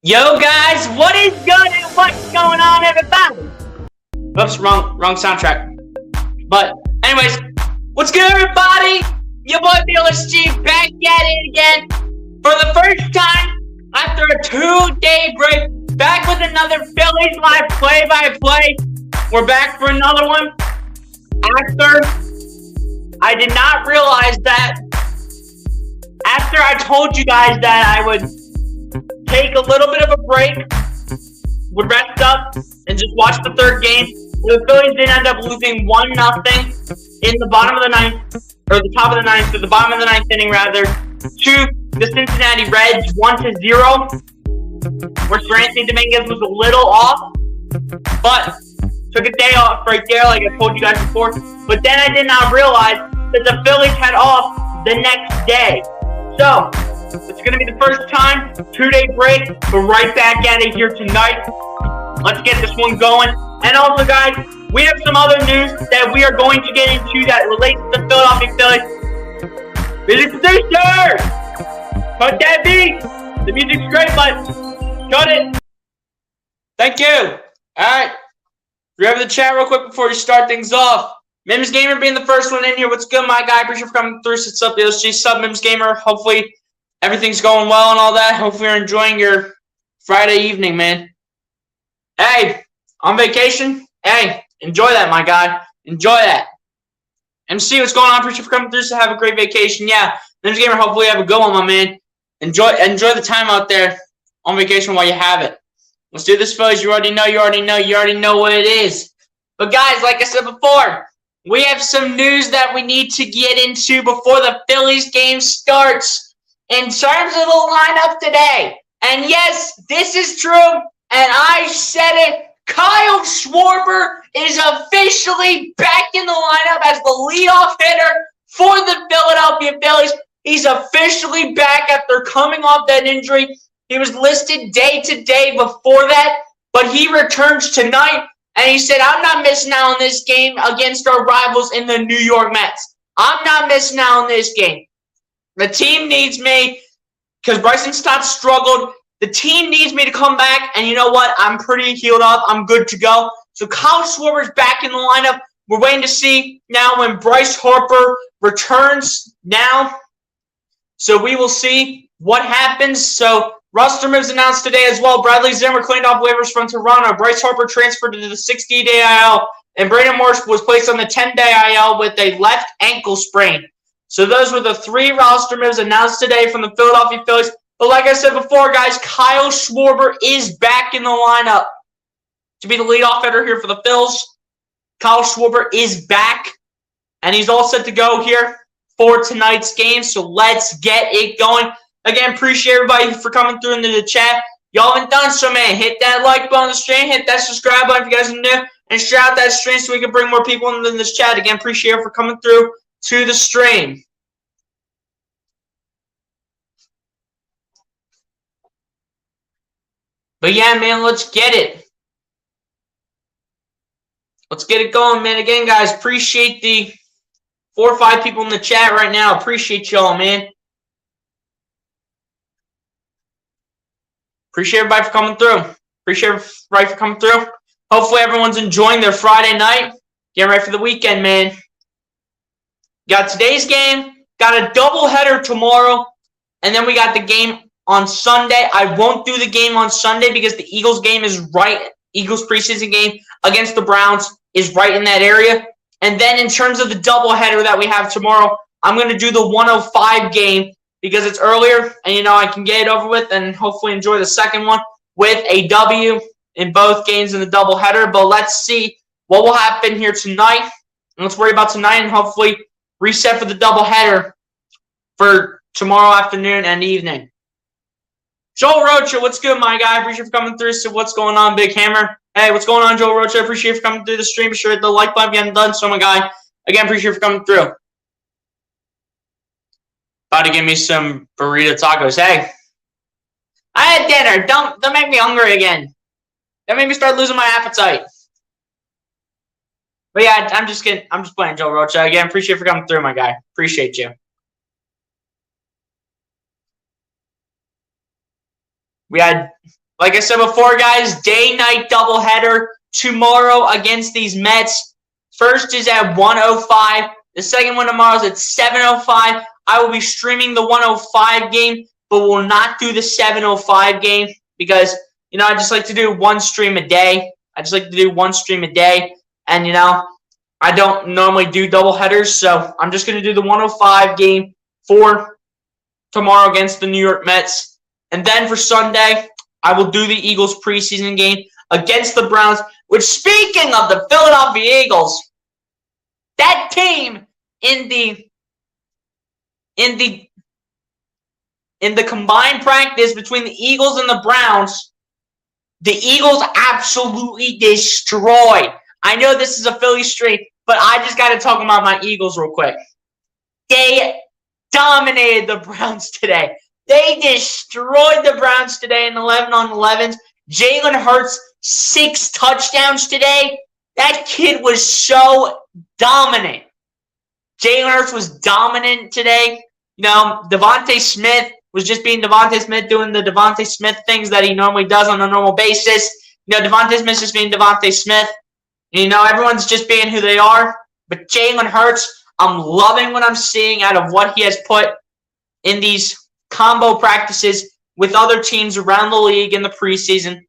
Yo guys, what is good and what's going on, everybody? Oops, wrong soundtrack. But anyways, what's good, everybody? Your boy BLSG back at it again for the first time after a 2-day break. Back with another Phillies live play-by-play. We're back for another one. After I did not realize that after I told you guys that I would take a little bit of a break, would rest up, and just watch the third game. The Phillies did end up losing 1-0 in the bottom of the ninth, or the top of the ninth, or the bottom of the ninth inning rather, to the Cincinnati Reds 1-0. Where Anthony Dominguez was a little off, but took a day off right there, like I told you guys before. But then I did not realize that the Phillies had off the next day. So it's going to be the first time, 2-day break. We're right back at it here tonight. Let's get this one going. And also, guys, we have some other news that we are going to get into that relates to the Philadelphia Phillies. Music producer! Cut that beat! The music's great, but cut it! Thank you! Alright. Grab the chat real quick before we start things off. Mims Gamer being the first one in here. What's good, my guy? Appreciate you for coming through. What's up, BLSG? Sub Mims Gamer. Hopefully everything's going well and all that. Hopefully you're enjoying your Friday evening, man. Hey, on vacation? Hey, enjoy that, my guy. Enjoy that. MC, what's going on? Appreciate you for coming through. So have a great vacation. Yeah, Mims Gamer, hopefully you have a good one, my man. Enjoy the time out there on vacation while you have it. Let's do this, Phillies. You already know what it is. But guys, like I said before, we have some news that we need to get into before the Phillies game starts in terms of the lineup today. And yes, this is true, and I said it. Kyle Schwarber is officially back in the lineup as the leadoff hitter for the Philadelphia Phillies. He's officially back after coming off that injury. He was listed day to day before that, but he returns tonight, and he said, I'm not missing out on this game against our rivals in the New York Mets. I'm not missing out on this game. The team needs me because Bryson Stott struggled. The team needs me to come back, and you know what? I'm pretty healed up. I'm good to go. So Kyle Schwarber's back in the lineup. We're waiting to see now when Bryce Harper returns now. So we will see what happens. So roster moves announced today as well. Bradley Zimmer cleaned off waivers from Toronto. Bryce Harper transferred to the 60-day IL. And Brandon Morse was placed on the 10-day IL with a left ankle sprain. So those were the 3 roster moves announced today from the Philadelphia Phillies. But like I said before, guys, Kyle Schwarber is back in the lineup to be the leadoff hitter here for the Phils. Kyle Schwarber is back, and he's all set to go here for tonight's game. So let's get it going. Again, appreciate everybody for coming through into the chat. Y'all haven't done so, man. Hit that like button on the stream. Hit that subscribe button if you guys are new. And share out that stream so we can bring more people into this chat. Again, appreciate it for coming through to the stream. But yeah, man, let's get it. Let's get it going, man. Again, guys, appreciate the 4 or 5 people in the chat right now. Appreciate y'all, man. Appreciate everybody for coming through. Appreciate everybody for coming through. Hopefully everyone's enjoying their Friday night. Getting ready for the weekend, man. Got today's game. Got a doubleheader tomorrow. And then we got the game on Sunday. I won't do the game on Sunday because the Eagles game is right. Eagles preseason game against the Browns is right in that area. And then in terms of the doubleheader that we have tomorrow, I'm going to do the 105 game because it's earlier and, you know, I can get it over with and hopefully enjoy the second one with a W in both games in the doubleheader. But let's see what will happen here tonight. And let's worry about tonight and hopefully reset for the doubleheader for tomorrow afternoon and evening. Joel Rocha, what's good, my guy? Appreciate you for coming through. So what's going on, Big Hammer? Hey, what's going on, Joel Rocha? Appreciate you for coming through the stream. Be sure to hit the like button if you haven't done so, my guy. Again, appreciate you for coming through. About to give me some burrito tacos. Hey, I had dinner. Don't make me hungry again. Don't make me start losing my appetite. But yeah, I'm just kidding. I'm just playing, Joel Rocha. Again, appreciate you for coming through, my guy. Appreciate you. We had Like I said before, guys, day-night doubleheader tomorrow against these Mets. First is at 1:05. The second one tomorrow is at 7:05. I will be streaming the 1:05 game, but will not do the 7:05 game because, I just like to do one stream a day. And, I don't normally do doubleheaders, so I'm just going to do the 1:05 game for tomorrow against the New York Mets. And then for Sunday, I will do the Eagles preseason game against the Browns, which, speaking of the Philadelphia Eagles, that team in the combined practice between the Eagles and the Browns, the Eagles absolutely destroyed. I know this is a Phillies stream, but I just got to talk about my Eagles real quick. They dominated the Browns today. They destroyed the Browns today in 11-on-11s. Jalen Hurts, 6 touchdowns today. That kid was so dominant. Jalen Hurts was dominant today. Devontae Smith was just being Devontae Smith, doing the Devontae Smith things that he normally does on a normal basis. Devontae Smith's just being Devontae Smith. Everyone's just being who they are. But Jalen Hurts, I'm loving what I'm seeing out of what he has put in these combo practices with other teams around the league in the preseason.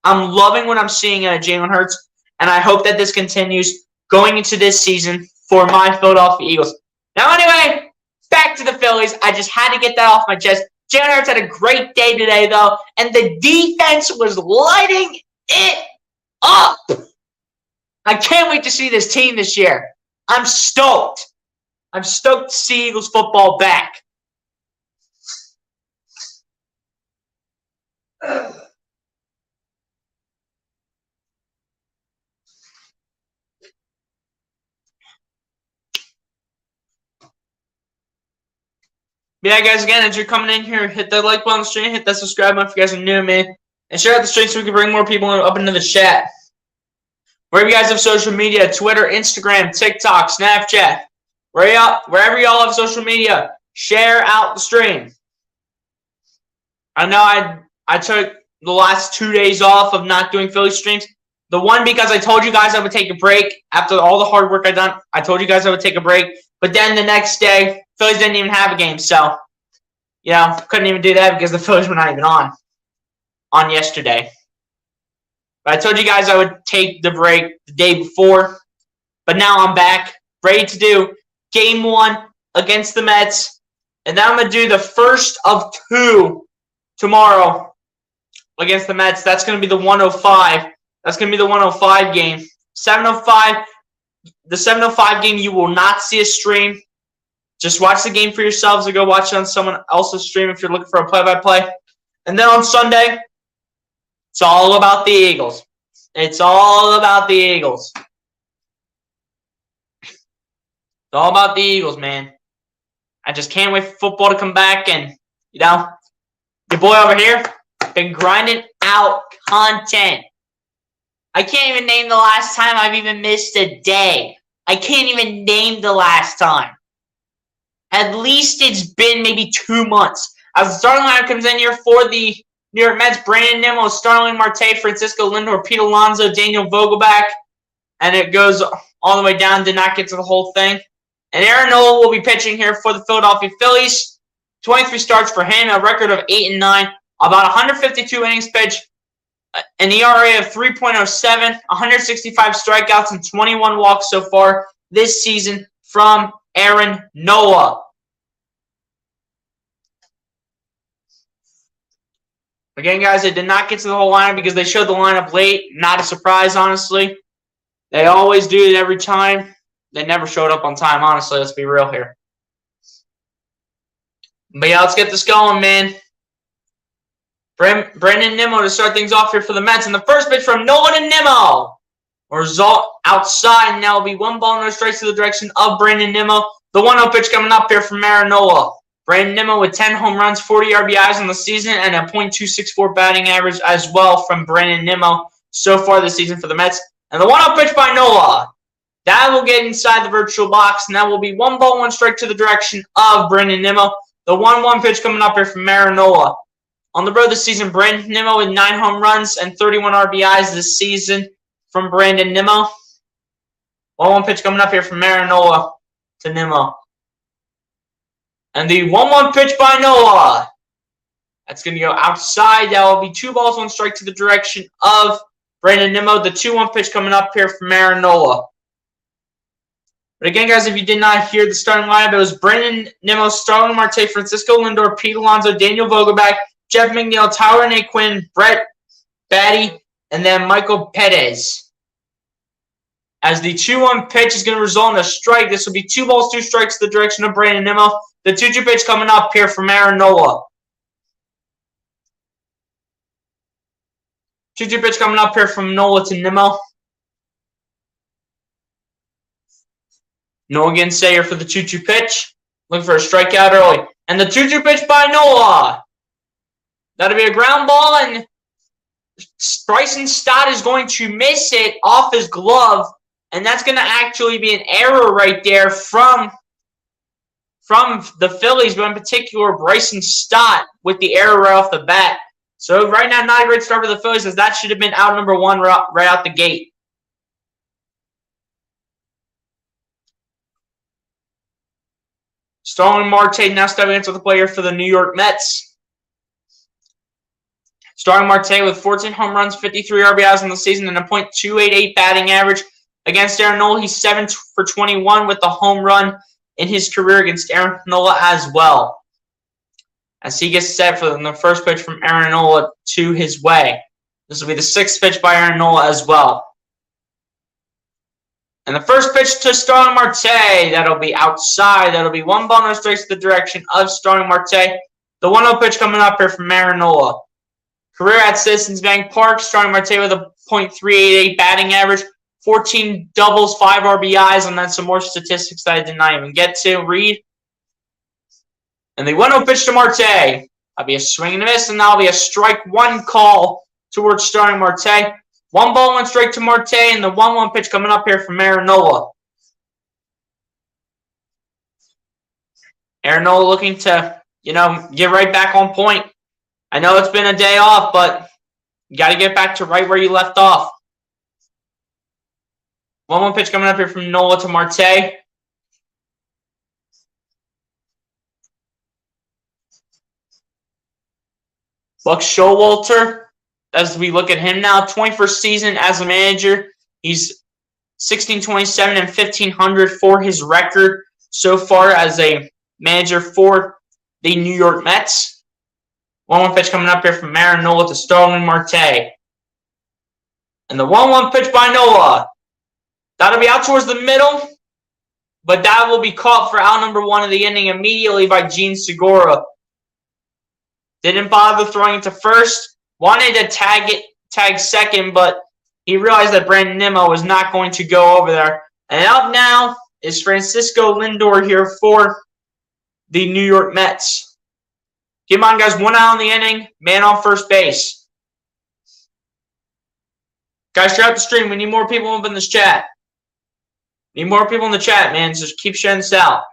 I'm loving what I'm seeing out of Jalen Hurts, and I hope that this continues going into this season for my Philadelphia Eagles. Now, anyway, back to the Phillies. I just had to get that off my chest. Jalen Hurts had a great day today, though, and the defense was lighting it up. I can't wait to see this team this year. I'm stoked. I'm stoked to see Eagles football back. Yeah, guys, again, as you're coming in here, hit that like button on the stream, hit that subscribe button if you guys are new to me, and share out the stream so we can bring more people up into the chat. Wherever you guys have social media, Twitter, Instagram, TikTok, Snapchat, wherever y'all have social media, share out the stream. I know I took the last 2 days off of not doing Philly streams. The one because I told you guys I would take a break after all the hard work I done. I told you guys I would take a break. But then the next day, Phillies didn't even have a game. So, couldn't even do that because the Phillies were not even on yesterday. But I told you guys I would take the break the day before. But now I'm back, ready to do Game 1 against the Mets. And then I'm going to do the first of 2 tomorrow against the Mets. That's going to be the 1:05. That's going to be the 1:05 game. 7:05. The 7:05 game, you will not see a stream. Just watch the game for yourselves or go watch it on someone else's stream if you're looking for a play-by-play. And then on Sunday, it's all about the Eagles. It's all about the Eagles. It's all about the Eagles, man. I just can't wait for football to come back. And, your boy over here been grinding out content. I can't even name the last time I've even missed a day. I can't even name the last time. At least it's been maybe 2 months. As the starting lineup comes in here for the New York Mets, Brandon Nimmo, Starling Marte, Francisco Lindor, Pete Alonso, Daniel Vogelback. And it goes all the way down, did not get to the whole thing. And Aaron Nola will be pitching here for the Philadelphia Phillies. 23 starts for him, a record of 8-9, about 152 innings pitched, an ERA of 3.07, 165 strikeouts, and 21 walks so far this season from Aaron Nola. Again, guys, I did not get to the whole lineup because they showed the lineup late. Not a surprise, honestly. They always do it every time. They never showed up on time, honestly. Let's be real here. But yeah, let's get this going, man. Brandon Nimmo to start things off here for the Mets. And the first pitch from Nolan and Nimmo. Result outside, and now will be 1 ball, no strikes to the direction of Brandon Nimmo. The 1-0 pitch coming up here from Aaron Nola. Brandon Nimmo with 10 home runs, 40 RBIs on the season, and a .264 batting average as well from Brandon Nimmo so far this season for the Mets. And the 1-0 pitch by Nola. That will get inside the virtual box, and that will be 1 ball, 1 strike to the direction of Brandon Nimmo. The 1-1 pitch coming up here from Aaron Nola. On the road this season, Brandon Nimmo with 9 home runs and 31 RBIs this season from Brandon Nimmo. 1-1 pitch coming up here from Aaron Nola to Nimmo. And the 1-1 pitch by Nola. That's going to go outside. That will be 2 balls, 1 strike to the direction of Brandon Nimmo. The 2-1 pitch coming up here from Aaron Nola. But again, guys, if you did not hear the starting lineup, it was Brandon Nimmo, Starling Marte, Francisco Lindor, Pete Alonso, Daniel Vogelbach, Jeff McNeil, Tyler Naquin, Brett Batty, and then Michael Perez. As the 2-1 pitch is going to result in a strike. This will be 2 balls, 2 strikes to the direction of Brandon Nimmo. The 2-2 pitch coming up here from Aaron Nola. 2-2 pitch coming up here from Nola to Nimmo. Nola again Sayer for the 2-2 pitch. Looking for a strikeout early. And the 2-2 pitch by Nola. That'll be a ground ball, and Bryson Stott is going to miss it off his glove. And that's going to actually be an error right there from the Phillies, but in particular Bryson Stott with the error right off the bat. So right now, not a great start for the Phillies, as that should have been out number 1 right out the gate. Starling Marte now stepping into the player for the New York Mets. Starling Marte with 14 home runs, 53 RBIs in the season, and a .288 batting average. Against Aaron Nola, he's 7 for 21 with the home run in his career against Aaron Nola as well. As he gets set for the first pitch from Aaron Nola to his way. This will be the 6th pitch by Aaron Nola as well. And the first pitch to Starling Marte, that'll be outside. That'll be 1 ball, no strikes to the direction of Starling Marte. The 1-0 pitch coming up here from Aaron Nola. Career at Citizens Bank Park, Starling Marte with a .388 batting average, 14 doubles, 5 RBIs, and then some more statistics that I did not even get to read. And the 1-0 pitch to Marte. That'll be a swing and a miss, and that'll be a strike 1 call towards Starling Marte. 1 ball, 1 strike to Marte, and the 1-1 pitch coming up here from Aaron Nola. Aaron Nola looking to, get right back on point. I know it's been a day off, but you got to get back to right where you left off. 1-1 pitch coming up here from Nola to Marte. Buck Showalter, as we look at him now, 21st season as a manager. He's 1627 and 1500 for his record so far as a manager for the New York Mets. 1-1 pitch coming up here from Aaron Nola to Starling Marte. And the 1-1 pitch by Nola. That'll be out towards the middle, but that will be caught for out number 1 of the inning immediately by Gene Segura. Didn't bother throwing it to first. Wanted to tag second, but he realized that Brandon Nimmo was not going to go over there. And up now is Francisco Lindor here for the New York Mets. Keep in mind, guys, 1 out on the inning, man on first base. Guys, share out the stream. We need more people up in this chat. Need more people in the chat, man. Just keep sharing this out.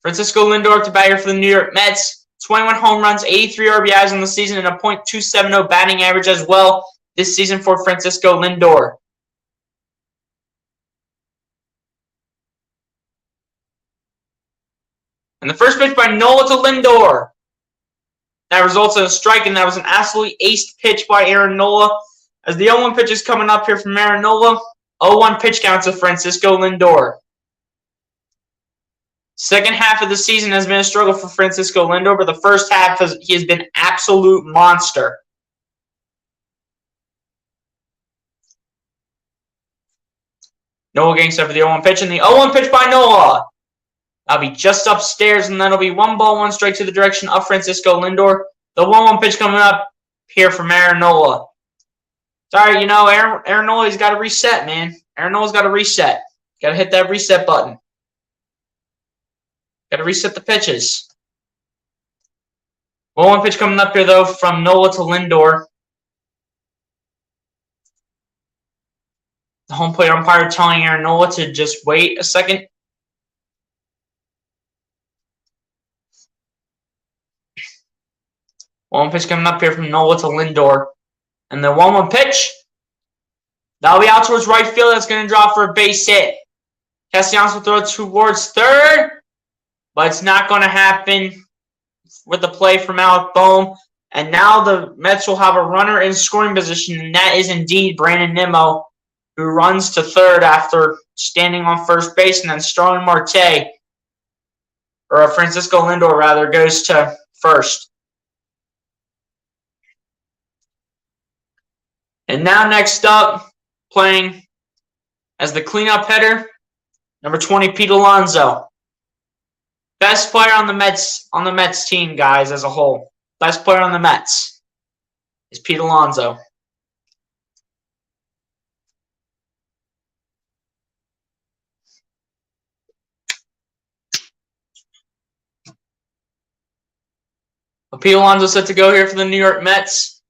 Francisco Lindor to bat here for the New York Mets. 21 home runs, 83 RBIs in the season, and a .270 batting average as well this season for Francisco Lindor. And the first pitch by Nola to Lindor. That results in a strike, and that was an absolutely aced pitch by Aaron Nola. As the 0-1 pitch is coming up here from Aaron Nola, 0-1 pitch count to Francisco Lindor. Second half of the season has been a struggle for Francisco Lindor, but the first half he has been absolute monster. Nola getting set for the 0-1 pitch, and the 0-1 pitch by Nola. That'll be just upstairs, and that'll be 1 ball, 1 strike to the direction of Francisco Lindor. The 1-1 pitch coming up here from Aaron Nola. Sorry, Aaron Nola's got to reset, man. Aaron Nola's got to reset. Got to hit that reset button. Got to reset the pitches. 1-1 pitch coming up here, though, from Nola to Lindor. The home plate umpire telling Aaron Nola to just wait a second. 1-1 pitch coming up here from Nola to Lindor. And the 1-1 pitch. That'll be out towards right field. That's going to drop for a base hit. Castellanos will throw it towards third. But it's not going to happen with the play from Alec Boehm. And now the Mets will have a runner in scoring position. And that is indeed Brandon Nimmo, who runs to third after standing on first base. And then Starling Marte, or Francisco Lindor rather, goes to first. And now next up, playing as the cleanup hitter, number 20, Pete Alonso. Best player on the Mets team, guys, as a whole. Best player on the Mets is Pete Alonso. Pete Alonso set to go here for the New York Mets.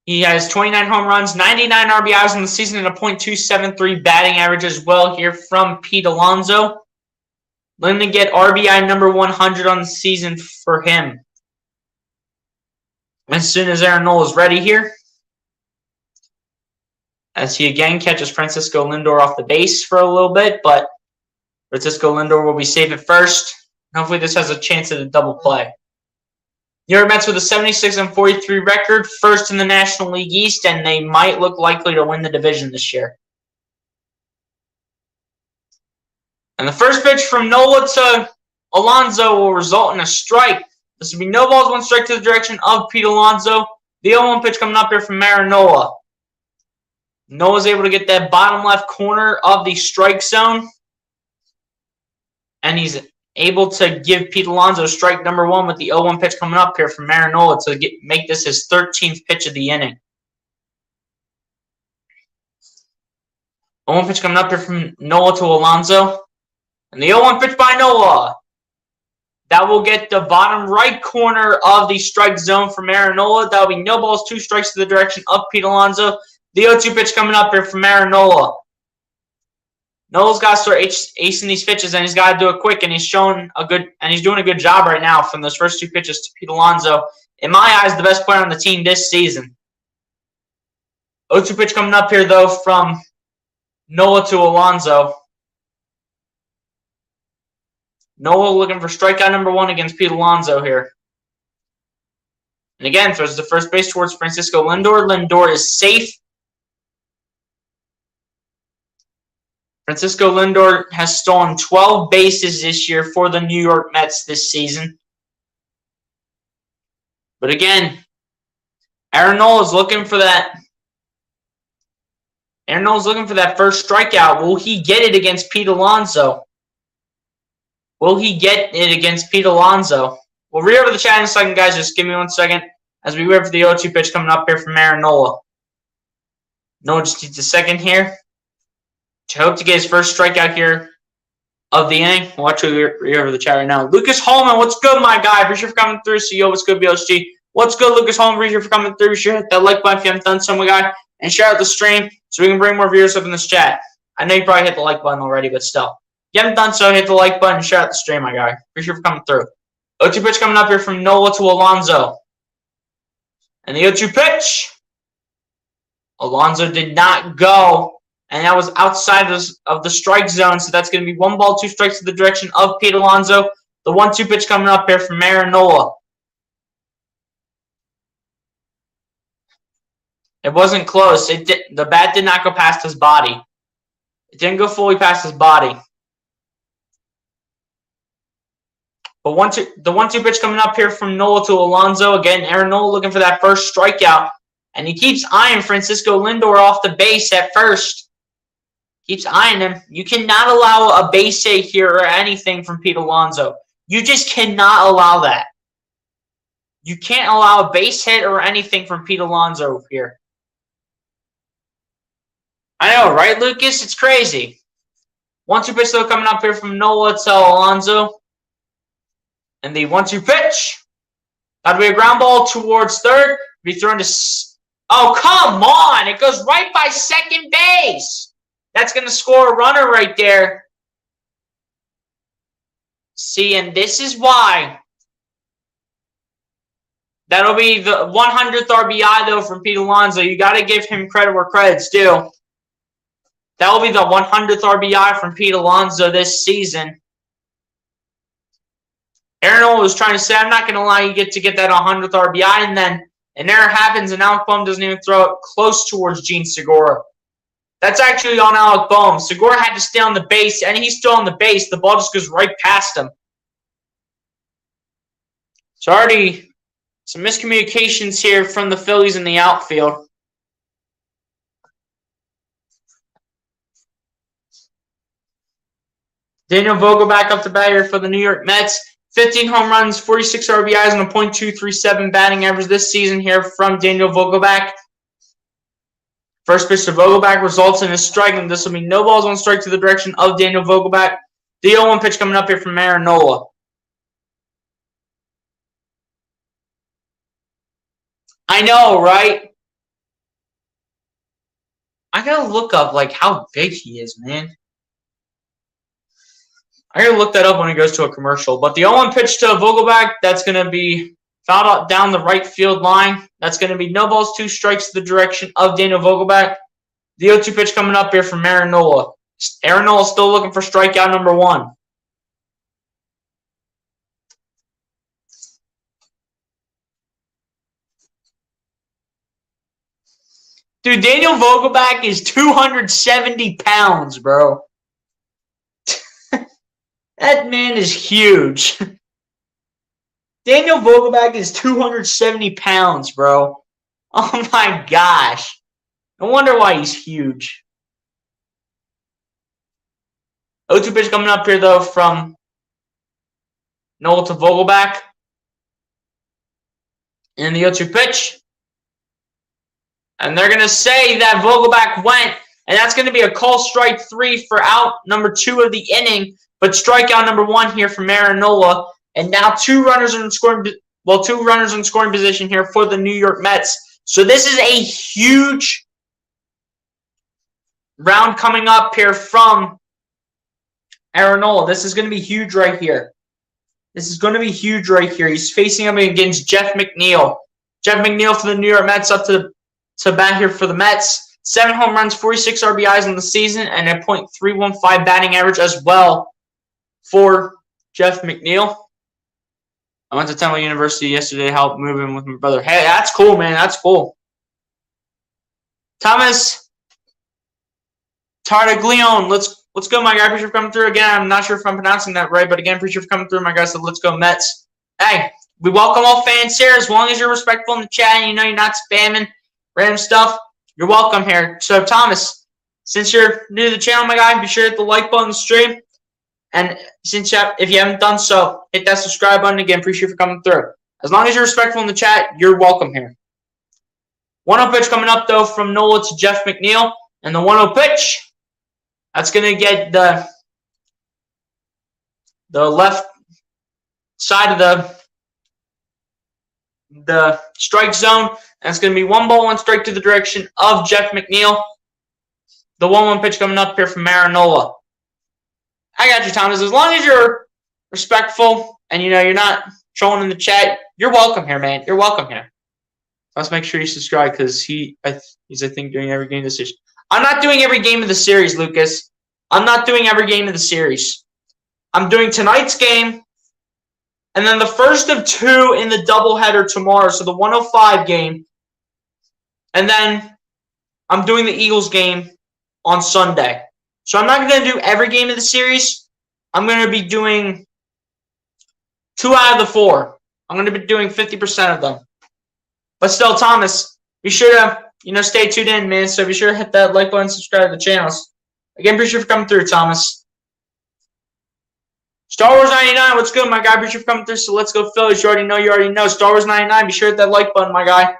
He has 29 home runs, 99 RBIs in the season, and a .273 batting average as well here from Pete Alonso. Looking to get RBI number 100 on the season for him. As soon as Aaron Nola is ready here, as he again catches Francisco Lindor off the base for a little bit, but Francisco Lindor will be safe at first. Hopefully this has a chance at a double play. New York Mets with a 76-43 record, first in the National League East, and they might look likely to win the division this year. And the first pitch from Nola to Alonso will result in a strike. This will be no balls, 1 strike to the direction of Pete Alonso. The 0-1 pitch coming up here from Aaron Nola. Nola's able to get that bottom left corner of the strike zone. And he's able to give Pete Alonso strike number 1 with the 0-1 pitch coming up here from Aaron Nola to make this his 13th pitch of the inning. 0-1 pitch coming up here from Nola to Alonso. And the 0-1 pitch by Nola. That will get the bottom right corner of the strike zone from Aaron Nola. That will be no balls, 2 strikes to the direction of Pete Alonso. The 0-2 pitch coming up here from Aaron Nola. Nola's got to start acing these pitches, and he's got to do it quick. And he's doing a good job right now from those first 2 pitches to Pete Alonso. In my eyes, the best player on the team this season. 0-2 pitch coming up here though from Nola to Alonso. Nola looking for strikeout number 1 against Pete Alonso here. And again, throws the first base towards Francisco Lindor. Lindor is safe. Francisco Lindor has stolen 12 bases this year for the New York Mets this season. But again, Aaron Nola is looking for that. Aaron Nola is looking for that first strikeout. Will he get it against Pete Alonso? Will he get it against Pete Alonso? We'll read over the chat in a second, guys. Just give me 1 second as we wait for the 0-2 pitch coming up here from Aaron Nola. Nola just needs a second here to hope to get his first strikeout here of the inning. We'll actually read over the chat right now. Lucas Holman, what's good, my guy? Appreciate you for coming through. So, yo, what's good, BLSG? What's good, Lucas Holman? Appreciate you for coming through. Be sure to hit that like button if you haven't done so, my guy. And share out the stream so we can bring more viewers up in this chat. I know you probably hit the like button already, but still. If you haven't done so, hit the like button and share out the stream, my guy. Appreciate you for coming through. 0-2 pitch coming up here from Nola to Alonso. And the 0-2 pitch. Alonso did not go. And that was outside of the strike zone. So that's going to be 1 ball, 2 strikes to the direction of Pete Alonso. The 1-2 pitch coming up here from Aaron Nola. It wasn't close. The bat did not go past his body. It didn't go fully past his body. But the 1-2 pitch coming up here from Nola to Alonso. Again, Aaron Nola looking for that first strikeout. And he keeps eyeing Francisco Lindor off the base at first. Keeps eyeing him. You cannot allow a base hit here or anything from Pete Alonso. You just cannot allow that. You can't allow a base hit or anything from Pete Alonso here. I know, right, Lucas? It's crazy. 1-2 pitch, though, coming up here from Nola to Alonso. And the 1-2 pitch. That'll be a ground ball towards third. Be thrown to... Oh, come on! It goes right by second base. That's going to score a runner right there. See, and this is why That'll be the 100th RBI, though, from Pete Alonso. You got to give him credit where credit's due. That will be the 100th RBI from Pete Alonso this season. Aaron Nola was trying to say, I'm not going to allow you to get that 100th RBI, and then an error happens, and Alec Boehm doesn't even throw it close towards Gene Segura. That's actually on Alec Boehm. Segura had to stay on the base, and he's still on the base. The ball just goes right past him. So already some miscommunications here from the Phillies in the outfield. Daniel Vogelbach up to bat here for the New York Mets. 15 home runs, 46 RBIs, and a .237 batting average this season here from Daniel Vogelbach. First pitch to Vogelbach results in a strike, and this will be no balls, one strike to the direction of Daniel Vogelbach. The 0-1 pitch coming up here from Aaron Nola. I know, right? I gotta look up like how big he is, man. I gotta look that up when he goes to a commercial. But the 0-1 pitch to Vogelbach, that's gonna be fouled out down the right field line. That's gonna be no balls, two strikes to the direction of Daniel Vogelbach. The 0-2 pitch coming up here from Aaron Nola. Aaron Nola still looking for strikeout number 1. Dude, Daniel Vogelbach is 270 pounds, bro. That man is huge. Daniel Vogelbach is 270 pounds, bro. Oh my gosh. No wonder why he's huge. 0-2 pitch coming up here, though, from Nola to Vogelbach. And the 0-2 pitch. And they're going to say that Vogelbach went. And that's going to be a call strike 3 for out number 2 of the inning. But strikeout number 1 here from Aaron Nola. And now two runners in scoring position here for the New York Mets. So this is a huge round coming up here from Aaron Nola. This is going to be huge right here. This is going to be huge right here. He's facing up against Jeff McNeil. Jeff McNeil for the New York Mets up to bat here for the Mets. 7 home runs, 46 RBIs in the season, and a .315 batting average as well for Jeff McNeil. I went to Temple University yesterday to help move in with my brother. Hey, that's cool, man. That's cool. Thomas Tartaglione. Let's go, my guy. Appreciate you for coming through again. I'm not sure if I'm pronouncing that right, but again, appreciate you for coming through, my guy. So let's go, Mets. Hey, we welcome all fans here as long as you're respectful in the chat and you know you're not spamming random stuff. You're welcome here. So, Thomas, since you're new to the channel, my guy, be sure to hit the like button on the stream. And if you haven't done so, hit that subscribe button again. Appreciate you for coming through. As long as you're respectful in the chat, you're welcome here. 1-0 pitch coming up, though, from Nola to Jeff McNeil. And the 1-0 pitch, that's going to get the left side of the strike zone. And it's going to be 1 ball, 1 strike to the direction of Jeff McNeil. The 1-1 pitch coming up here from Aaron Nola. I got you, Thomas. As long as you're respectful and you know you're not trolling in the chat, you're welcome here, man. You're welcome here. Let's make sure you subscribe because he's I think doing every game of the series. I'm not doing every game of the series, Lucas. I'm not doing every game of the series. I'm doing tonight's game and then the first of 2 in the doubleheader tomorrow, so the 105 game. And then I'm doing the Eagles game on Sunday. So I'm not going to do every game of the series. I'm going to be doing 2 out of the 4. I'm going to be doing 50% of them. But still, Thomas, be sure to stay tuned in, man. So be sure to hit that like button, subscribe to the channels. Again, appreciate you for coming through, Thomas. Star Wars 99, what's good, my guy? Appreciate you for coming through. So let's go, Phillies. You already know. Star Wars 99, be sure to hit that like button, my guy.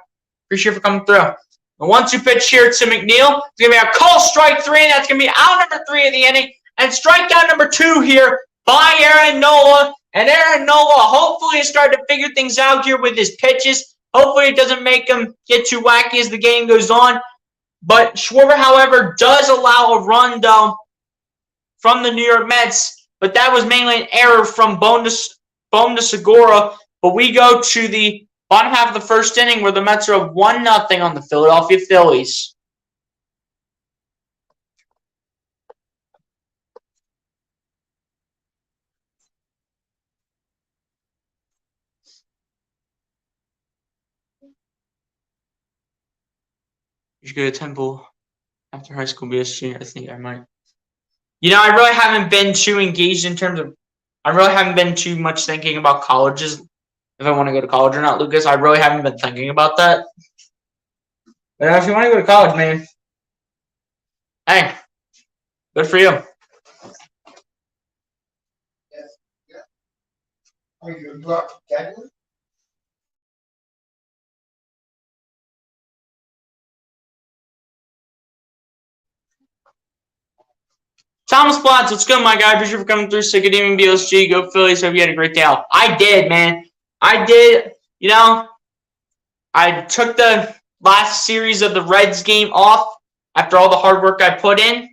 Appreciate you for coming through. The 1-2 pitch here to McNeil. It's going to be a call strike 3, and that's going to be out number 3 of the inning. And strikeout number 2 here by Aaron Nola. And Aaron Nola hopefully is starting to figure things out here with his pitches. Hopefully it doesn't make him get too wacky as the game goes on. But Schwarber, however, does allow a run, though, from the New York Mets. But that was mainly an error from Boehm to Segura. But we go to the Bottom half of the first inning where the Mets are up 1-0 on the Philadelphia Phillies. You should go to Temple after high school, be a senior. I think I might. I really haven't been too engaged in terms of. I really haven't been too much thinking about colleges, if I want to go to college or not, Lucas. I really haven't been thinking about that. But if you want to go to college, man, hey, good for you. Are you going to Canada? Thomas Platts, what's good, my guy? Appreciate you for coming through. Sick of evening, BLSG. Go Phillies. Hope you had a great day out. I did, man. I did. I took the last series of the Reds game off after all the hard work I put in.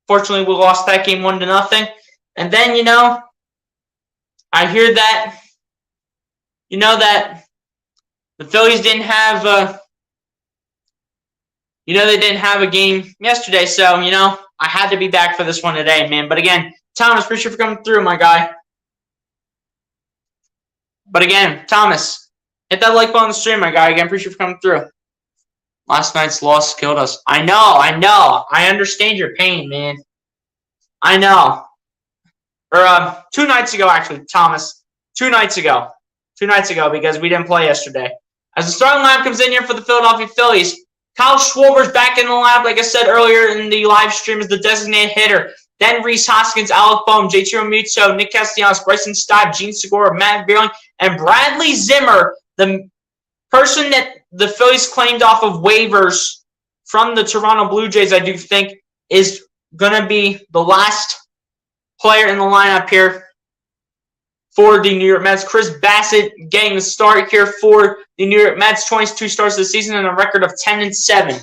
Fortunately, we lost that game 1-0. And then, I hear that, that the Phillies didn't have, they didn't have a game yesterday. So, I had to be back for this one today, man. But again, Thomas, appreciate you for coming through, my guy. But again, Thomas, hit that like button on the stream, my guy. Again, appreciate you for coming through. Last night's loss killed us. I know. I understand your pain, man. I know. Or 2 nights ago, actually, Thomas. 2 nights ago. 2 nights ago, because we didn't play yesterday. As the starting lineup comes in here for the Philadelphia Phillies, Kyle Schwarber's back in the lineup, like I said earlier in the live stream, as the designated hitter. Then Rhys Hoskins, Alec Boehm, JT Realmuto, Nick Castellanos, Bryson Stott, Gene Segura, Matt Vierling, and Bradley Zimmer, the person that the Phillies claimed off of waivers from the Toronto Blue Jays, I do think, is going to be the last player in the lineup here for the New York Mets. Chris Bassitt getting the start here for the New York Mets. 22 starts this season and a record of 10-7.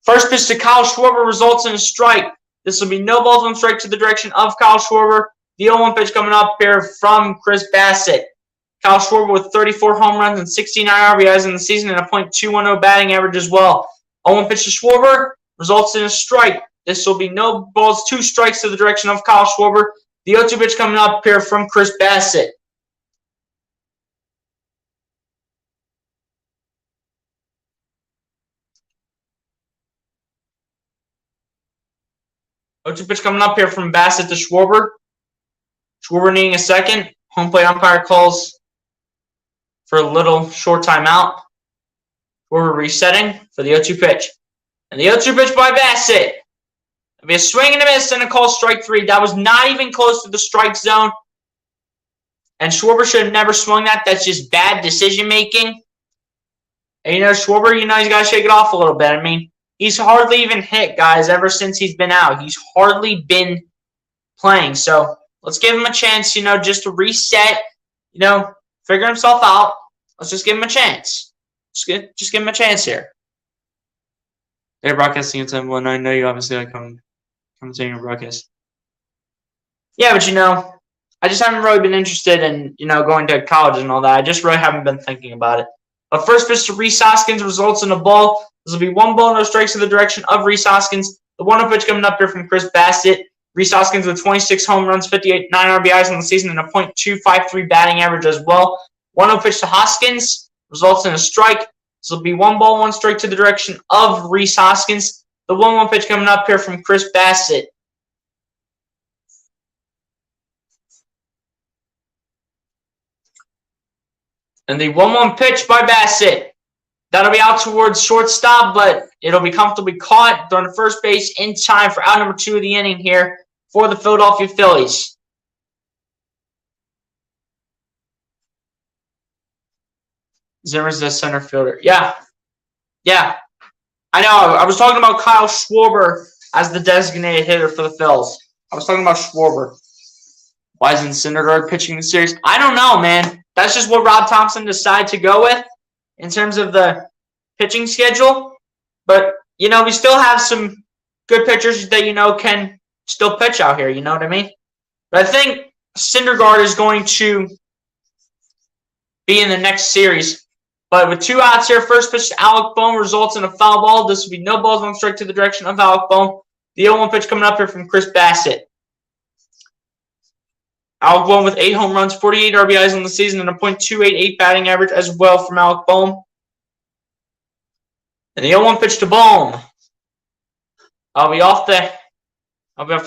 First pitch to Kyle Schwarber results in a strike. This will be no balls, one strike to the direction of Kyle Schwarber. The 0-1 pitch coming up here from Chris Bassitt. Kyle Schwarber with 34 home runs and 69 RBIs in the season and a .210 batting average as well. 0-1 pitch to Schwarber results in a strike. This will be no balls, 2 strikes to the direction of Kyle Schwarber. The 0-2 pitch coming up here from Chris Bassitt. Two pitch coming up here from Bassitt to Schwarber. Schwarber needing a second. Home plate umpire calls for a little short timeout. Schwarber resetting for the 0-2 pitch. And the 0-2 pitch by Bassitt. It'll be a swing and a miss and a call strike 3. That was not even close to the strike zone. And Schwarber should have never swung that. That's just bad decision making. And Schwarber, he's got to shake it off a little bit. I mean, he's hardly even hit, guys, ever since he's been out. He's hardly been playing. So let's give him a chance, just to reset, figure himself out. Let's just give him a chance. Just give him a chance here. They're broadcasting at 10-1. I know you obviously like commentating your broadcast. Yeah, but I just haven't really been interested in, going to college and all that. I just really haven't been thinking about it. But first pitch to Rhys Hoskins results in a ball. This will be 1 ball, no strikes in the direction of Rhys Hoskins. The 1-0 pitch coming up here from Chris Bassitt. Rhys Hoskins with 26 home runs, 9 RBIs in the season, and a .253 batting average as well. 1-0 pitch to Hoskins results in a strike. This will be 1 ball, 1 strike to the direction of Rhys Hoskins. The 1-1 pitch coming up here from Chris Bassitt. And the 1-1 pitch by Bassitt. That'll be out towards shortstop, but it'll be comfortably caught during the first base in time for out number 2 of the inning here for the Philadelphia Phillies. Zimmer's the center fielder. Yeah. I know. I was talking about Kyle Schwarber as the designated hitter for the Phils. I was talking about Schwarber. Why isn't Syndergaard pitching the series? I don't know, man. That's just what Rob Thompson decided to go with in terms of the pitching schedule. But, we still have some good pitchers that, can still pitch out here. You know what I mean? But I think Syndergaard is going to be in the next series. But with 2 outs here, first pitch to Alec Bohm results in a foul ball. This will be no balls, 1 strike to the direction of Alec Bohm. The 0-1 pitch coming up here from Chris Bassett. Alec Bohm with 8 home runs, 48 RBIs on the season, and a .288 batting average as well from Alec Bohm. And the 0-1 pitch to Bohm. I'll be off the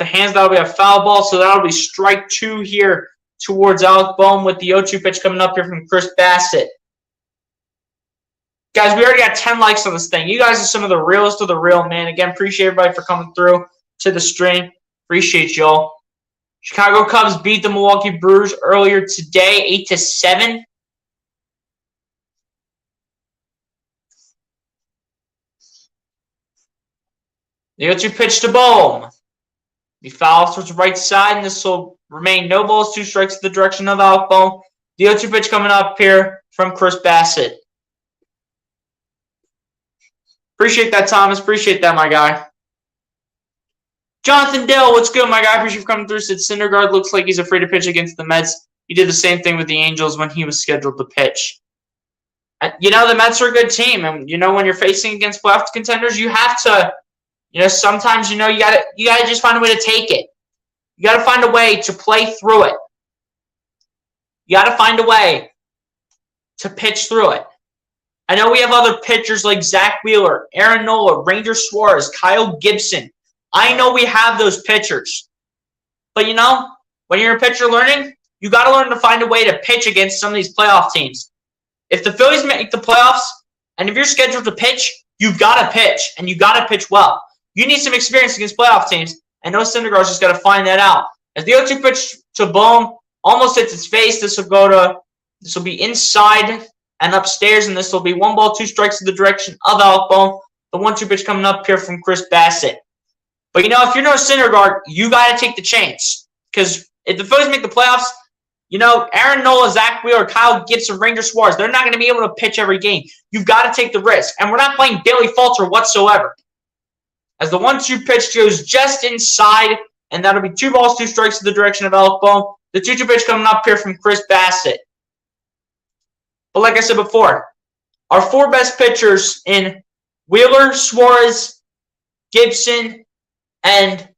hands. That'll be a foul ball, so that'll be strike 2 here towards Alec Bohm with the 0-2 pitch coming up here from Chris Bassett. Guys, we already got 10 likes on this thing. You guys are some of the realest of the real, man. Again, appreciate everybody for coming through to the stream. Appreciate y'all. Chicago Cubs beat the Milwaukee Brewers earlier today, 8-7. The 0-2 pitch to Bohm. He fouls towards the right side, and this will remain no balls, 2 strikes to the direction of Alec Bohm. The 0-2 pitch coming up here from Chris Bassett. Appreciate that, Thomas. Appreciate that, my guy. Jonathan Dale, what's good, my guy? Appreciate you coming through. Said Syndergaard looks like he's afraid to pitch against the Mets. He did the same thing with the Angels when he was scheduled to pitch. You know, the Mets are a good team, and you know when you're facing against playoff contenders, you have to. You know, sometimes, you gotta just find a way to take it. You gotta find a way to play through it. You gotta find a way to pitch through it. I know we have other pitchers like Zach Wheeler, Aaron Nola, Ranger Suarez, Kyle Gibson. I know we have those pitchers. But, you know, when you're a pitcher learning, you gotta learn to find a way to pitch against some of these playoff teams. If the Phillies make the playoffs, and if you're scheduled to pitch, you've gotta pitch, and you gotta pitch well. You need some experience against playoff teams, and Noah Syndergaard's just got to find that out. As the 0-2 pitch to Bohm almost hits its face, this will be inside and upstairs, and this will be 1 ball, 2 strikes to the direction of Alec Bohm. The 1-2 pitch coming up here from Chris Bassett. But, you know, if you're Noah Syndergaard, you got to take the chance. Because if the Phillies make the playoffs, you know, Aaron Nola, Zach Wheeler, Kyle Gibson, Ranger Suarez, they're not going to be able to pitch every game. You've got to take the risk. And we're not playing Bailey Falter whatsoever. As the 1-2 pitch goes just inside, and that'll be 2 balls, 2 strikes to the direction of Alec Bohm. The 2-2 pitch coming up here from Chris Bassett. But like I said before, our 4 best pitchers in Wheeler, Suarez, Gibson, and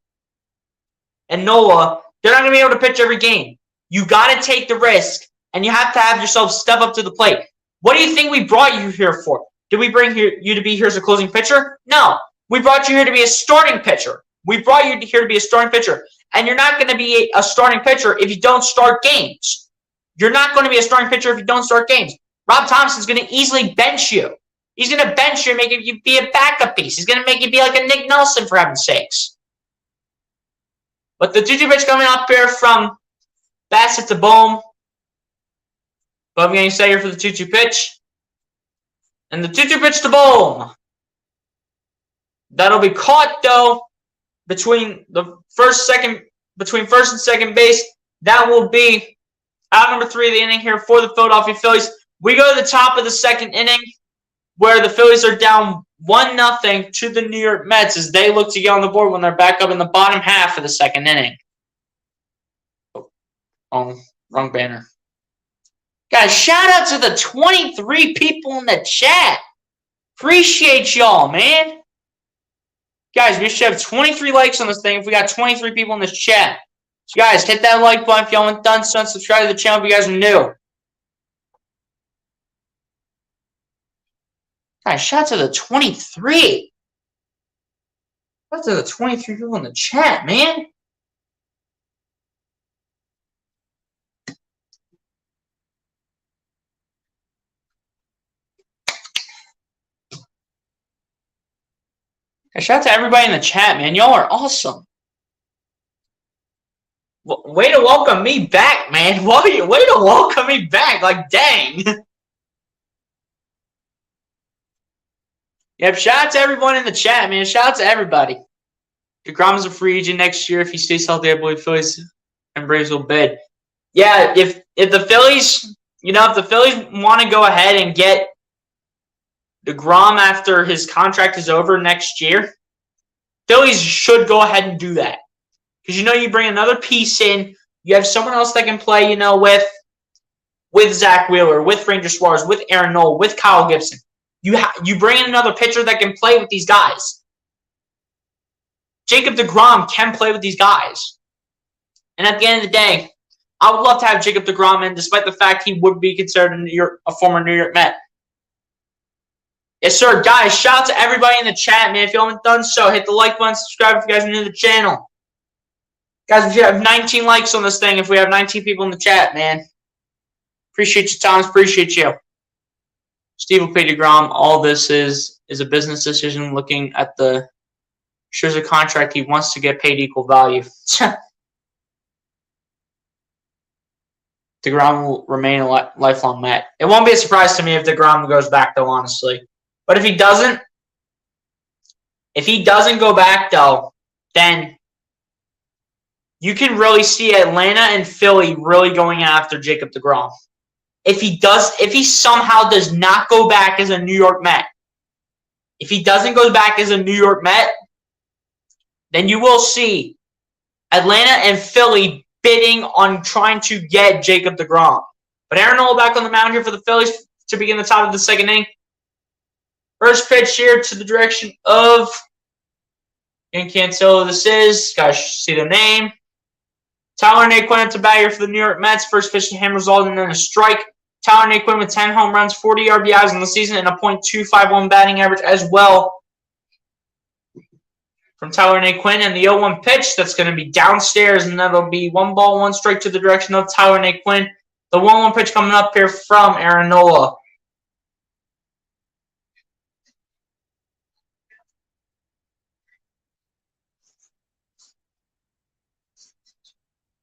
Nola, they're not going to be able to pitch every game. You got to take the risk, and you have to have yourself step up to the plate. What do you think we brought you here for? Did we bring you to be here as a closing pitcher? No. We brought you here to be a starting pitcher. We brought you here to be a starting pitcher. And you're not going to be a starting pitcher if you don't start games. You're not going to be a starting pitcher if you don't start games. Rob Thompson's going to easily bench you. He's going to bench you and make you be a backup piece. He's going to make you be like a Nick Nelson, for heaven's sakes. But the 2-2 pitch coming up here from Bassett to Bohm. But I'm going to stay here for the 2-2 pitch. And the 2-2 pitch to Bohm. That'll be caught, though, between first and second base. That will be out number 3 of the inning here for the Philadelphia Phillies. We go to the top of the 2nd inning, where the Phillies are down 1-0 to the New York Mets as they look to get on the board when they're back up in the bottom half of the 2nd inning. Oh, wrong banner. Guys, shout out to the 23 people in the chat. Appreciate y'all, man. Guys, we should have 23 likes on this thing if we got 23 people in this chat. So, guys, hit that like button if y'all haven't done so, and subscribe to the channel if you guys are new. Guys, shout out to the 23. Shout out to the 23 people in the chat, man. Shout out to everybody in the chat, man. Y'all are awesome. Way to welcome me back, man. Way to welcome me back. Like, dang. Yep, shout out to everyone in the chat, man. Shout out to everybody. DeGrom is a free agent next year. If he stays healthy, I believe Phillies and Braves will bid. Yeah, if the Phillies, if the Phillies want to go ahead and get DeGrom after his contract is over next year, Phillies should go ahead and do that. Because, you bring another piece in. You have someone else that can play, with with Zach Wheeler, with Ranger Suarez, with Aaron Nola, with Kyle Gibson. You bring in another pitcher that can play with these guys. Jacob deGrom can play with these guys. And at the end of the day, I would love to have Jacob deGrom in, despite the fact he would be considered a former New York Met. Yes, sir. Guys, shout out to everybody in the chat, man. If you haven't done so, hit the like button, subscribe if you guys are new to the channel. Guys, we should have 19 likes on this thing if we have 19 people in the chat, man. Appreciate you, Thomas. Appreciate you. Steve will pay deGrom. All this is a business decision looking at the Scherzer contract. He wants to get paid equal value. deGrom will remain a lifelong Met. It won't be a surprise to me if deGrom goes back, though, honestly. But if he doesn't go back, though, then you can really see Atlanta and Philly really going after Jacob deGrom. If he somehow does not go back as a New York Met, if he doesn't go back as a New York Met, then you will see Atlanta and Philly bidding on trying to get Jacob deGrom. But Aaron Nola back on the mound here for the Phillies to begin the top of the second inning. First pitch here to the direction of Cantillo. This is, guys, see the name. Tyler Naquin to bat here for the New York Mets. First pitch to him resulting in a strike. Tyler Naquin with 10 home runs, 40 RBIs in the season, and a .251 batting average as well from Tyler Naquin. And the 0-1 pitch that's going to be downstairs, and that'll be 1 ball, 1 strike to the direction of Tyler Naquin. The 1-1 pitch coming up here from Aaron Nola.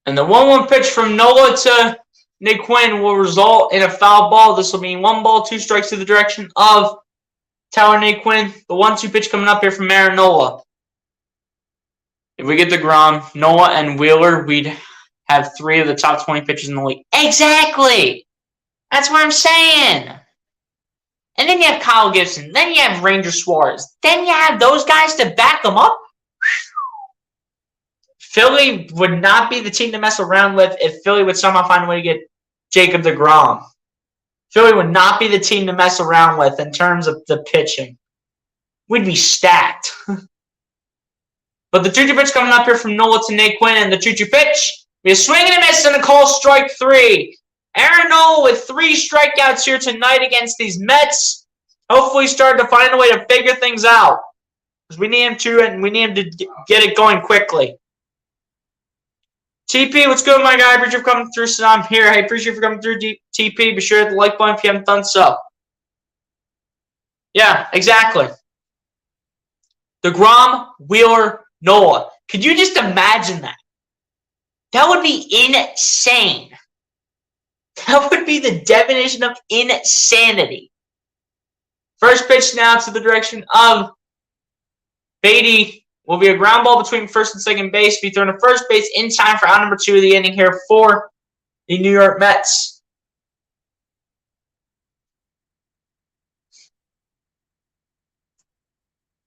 And the 1-1 pitch from Nola to Naquin will result in a foul ball. This will mean 1 ball, 2 strikes to the direction of Tyler Naquin. The 1-2 pitch coming up here from Aaron Nola. If we get deGrom, Nola, and Wheeler, we'd have 3 of the top 20 pitchers in the league. Exactly! That's what I'm saying. And then you have Kyle Gibson. Then you have Ranger Suarez. Then you have those guys to back them up. Philly would not be the team to mess around with if Philly would somehow find a way to get Jacob deGrom. Philly would not be the team to mess around with in terms of the pitching. We'd be stacked. But the 2-2 pitch coming up here from Nola to Naquin, and the 2-2 pitch, we have swing and a miss and a call strike 3. Aaron Nola with 3 strikeouts here tonight against these Mets. Hopefully starting to find a way to figure things out. Because we need him to, and we need him to get it going quickly. TP, what's good, my guy? I appreciate you coming through. So I'm here. I appreciate you coming through, TP. Be sure to hit the like button if you haven't done so. Yeah, exactly. deGrom, Wheeler, Nola. Could you just imagine that? That would be insane. That would be the definition of insanity. First pitch now to the direction of Beatty. Will be a ground ball between first and second base. Be thrown to first base in time for out number 2 of the inning here for the New York Mets.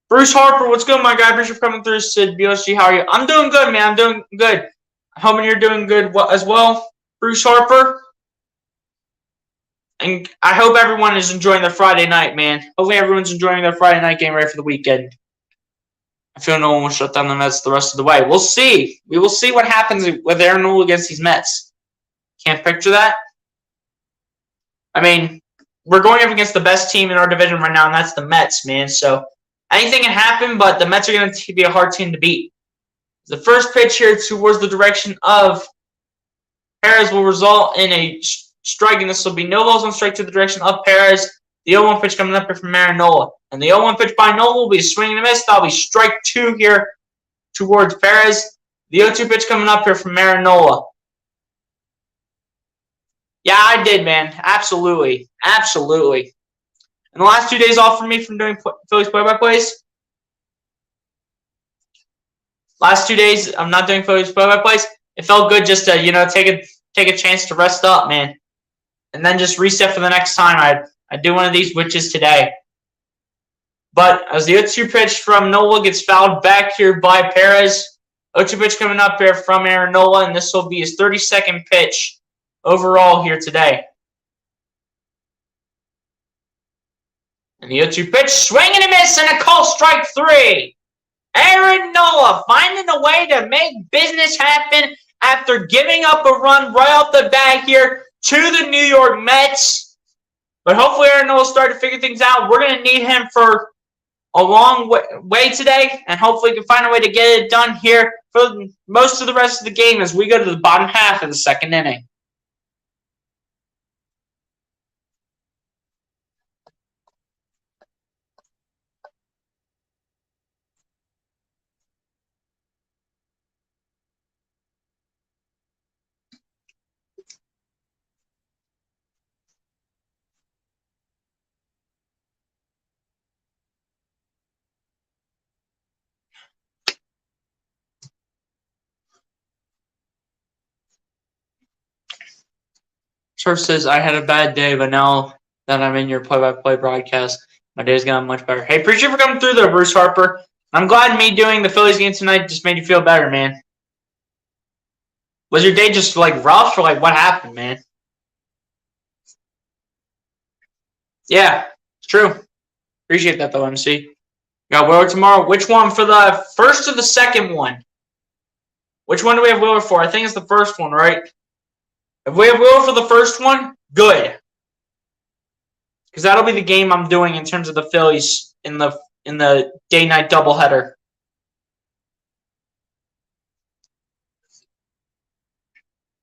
Bruce Harper, what's good, my guy? Appreciate you coming through. Sid BSG, how are you? I'm doing good, man. I'm doing good. Hoping you're doing good as well, Bruce Harper. And I hope everyone is enjoying their Friday night, man. Hopefully everyone's enjoying their Friday night game ready for the weekend. I feel no one will shut down the Mets the rest of the way. We'll see. We will see what happens with Aaron Nola against these Mets. Can't picture that. I mean, we're going up against the best team in our division right now, and that's the Mets, man. So anything can happen, but the Mets are going to be a hard team to beat. The first pitch here towards the direction of Perez will result in a strike, and this will be no balls, 1 strike to the direction of Perez. The 0-1 pitch coming up here from Aaron Nola. And the 0-1 pitch by Nola will be a swing and a miss. That'll be strike 2 here towards Perez. The 0-2 pitch coming up here from Aaron Nola. Yeah, I did, man. Absolutely. Absolutely. And the last 2 days off for me from doing Phillies play-by-plays. Last 2 days, I'm not doing Phillies play-by-plays. It felt good just to, take a chance to rest up, man. And then just reset for the next time. I'd do one of these, which is today. But as the 0-2 pitch from Nola gets fouled back here by Perez. 0-2 pitch coming up here from Aaron Nola, and this will be his 32nd pitch overall here today. And the 0-2 pitch, swing and a miss, and a call strike 3. Aaron Nola finding a way to make business happen after giving up a run right off the bat here to the New York Mets. But hopefully Aaron Nola started to figure things out. We're going to need him for a long way today, and hopefully can find a way to get it done here for most of the rest of the game as we go to the bottom half of the second inning. Church says, I had a bad day, but now that I'm in your play-by-play broadcast, my day's gotten much better. Hey, appreciate you for coming through there, Bruce Harper. I'm glad me doing the Phillies game tonight just made you feel better, man. Was your day just, rough, or, what happened, man? Yeah, it's true. Appreciate that, though, MC. Got Wheeler tomorrow. Which one for the first or the second one? Which one do we have Wheeler for? I think it's the first one, right? If we have Wheeler for the first one, good. Because that'll be the game I'm doing in terms of the Phillies in the day-night doubleheader.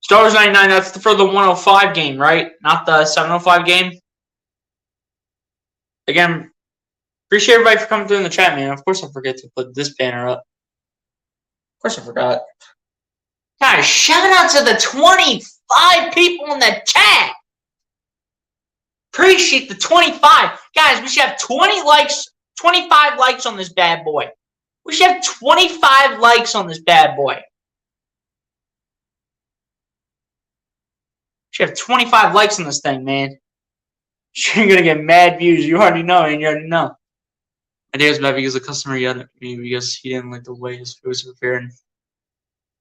Stars 99, that's for the 105 game, right? Not the 705 game. Again, appreciate everybody for coming through in the chat, man. Of course I forget to put this banner up. Of course I forgot. Guys, shout out to the 25 people in the chat. Appreciate the 25. Guys, we should have 20 likes, 25 likes on this bad boy. We should have 25 likes on this bad boy. Should have 25 likes on this thing, man. You're going to get mad views. You already know, and you already know. My day was bad because the customer yelled at me because he didn't like the way his food was prepared. And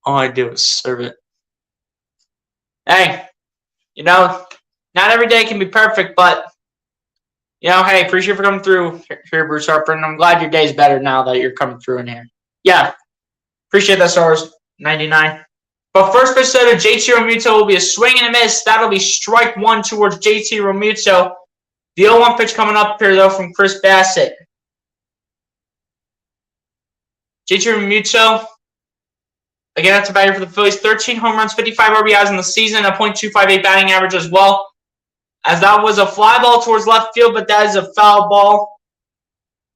all I did was serve it. Hey, not every day can be perfect, but, hey, appreciate you for coming through here, Bruce Harper, and I'm glad your day's better now that you're coming through in here. Yeah, appreciate that, Stars 99. But first pitch to JT Realmuto will be a swing and a miss. That'll be strike 1 towards JT Realmuto. The 0-1 pitch coming up here, though, from Chris Bassett. JT Realmuto, again, that's a batter for the Phillies. 13 home runs, 55 RBIs in the season, a .258 batting average as well. As that was a fly ball towards left field, but that is a foul ball.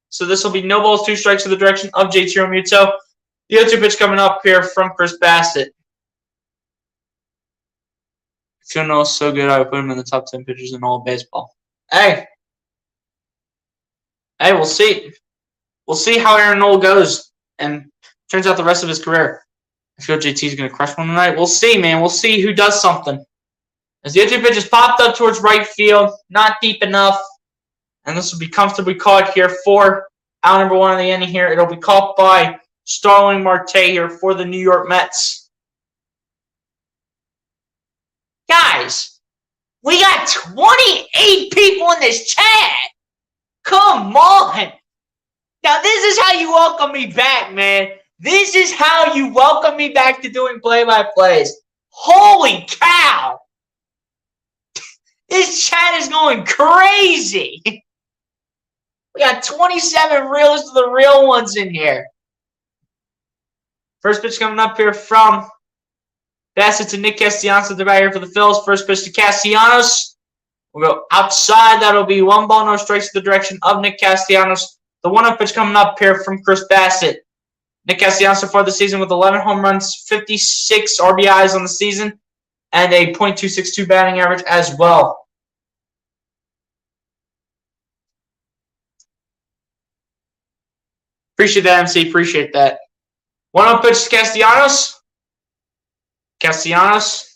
So this will be no balls, 2 strikes in the direction of JT Realmuto. The 0-2 pitch coming up here from Chris Bassett. Kuno is so good, I would put him in the top 10 pitchers in all of baseball. Hey, we'll see. We'll see how Aaron Nola goes and turns out the rest of his career. I feel JT's going to crush one tonight. We'll see, man. We'll see who does something. As the 0-2 pitch is popped up towards right field, not deep enough. And this will be comfortably caught here for out number 1 of the inning here. It'll be caught by Starling Marte here for the New York Mets. Guys, we got 28 people in this chat. Come on. Now, this is how you welcome me back, man. This is how you welcome me back to doing play-by-plays. Holy cow. This chat is going crazy. We got 27 reals to the real ones in here. First pitch coming up here from Bassett to Nick Castellanos, the batter for the Phillies. First pitch to Castellanos. We'll go outside. That'll be 1 ball, no strikes in the direction of Nick Castellanos. The 1-0 pitch coming up here from Chris Bassett. Nick Castellanos so far this season with 11 home runs, 56 RBIs on the season, and a .262 batting average as well. Appreciate that, MC. Appreciate that. 1-0 pitch to Castellanos. Castellanos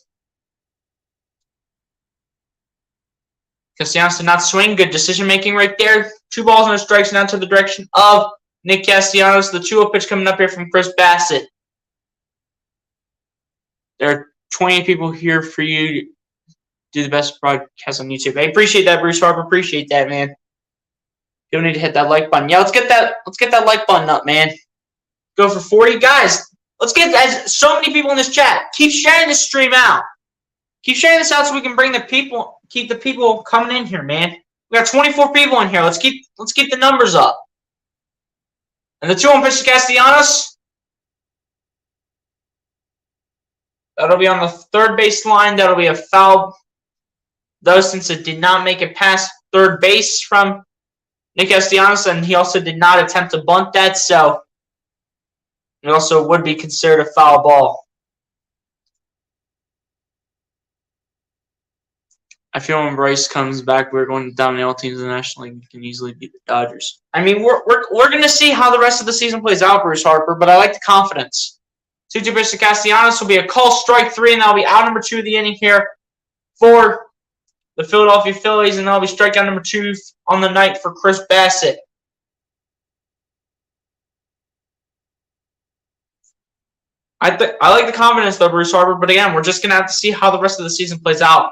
did not swing. Good decision-making right there. 2 balls, no strikes now to the direction of Nick Castellanos. The 2-0 pitch coming up here from Chris Bassett. There are 28 people here for you to do the best broadcast on YouTube. I appreciate that, Bruce Harper. Appreciate that, man. People need to hit that like button. Yeah, let's get that like button up, man. Go for 40 guys. Let's get so many people in this chat. Keep sharing this stream out. Keep sharing this out so we can keep the people coming in here, man. We got 24 people in here. Let's keep the numbers up. And the 2-1 pitch to Castellanos. That'll be on the third base line. That'll be a foul, though, since it did not make it past third base from Nick Castellanos, and he also did not attempt to bunt that, so it also would be considered a foul ball. I feel when Bryce comes back, we're going to dominate all teams in the National League. We can easily beat the Dodgers. I mean, we're going to see how the rest of the season plays out, Bruce Harper, but I like the confidence. 2-2 pitch to Castellanos will be a call, strike 3, and that'll be out number 2 of the inning here for the Philadelphia Phillies, and that'll be strikeout number 2 on the night for Chris Bassett. I like the confidence, though, Bruce Harper, but again, we're just going to have to see how the rest of the season plays out.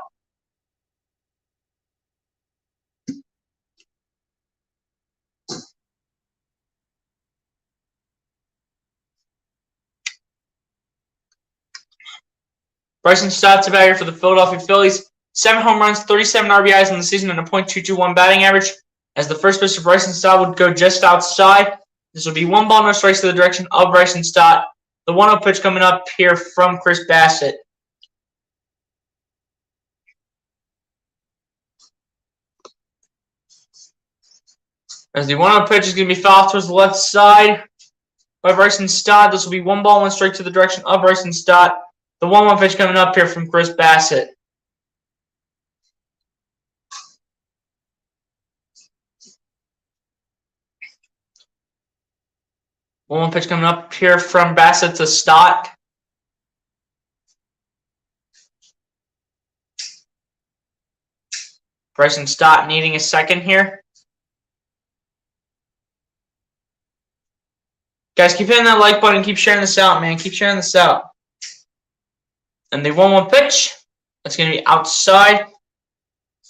Bryson Stott's about here for the Philadelphia Phillies. 7 home runs, 37 RBIs in the season, and a .221 batting average. As the first pitch to Bryson Stott would go just outside. This would be 1 ball, no strikes to the direction of Bryson Stott. The 1-0 pitch coming up here from Chris Bassett. As the 1-0 pitch is going to be fouled towards the left side by Bryson Stott. This will be 1 ball, 1 strike to the direction of Bryson Stott. The 1-1 pitch coming up here from Chris Bassett. One pitch coming up here from Bassett to Stott. Bryson Stott needing a second here. Guys, keep hitting that like button. Keep sharing this out, man. Keep sharing this out. And the 1-1 pitch, that's going to be outside.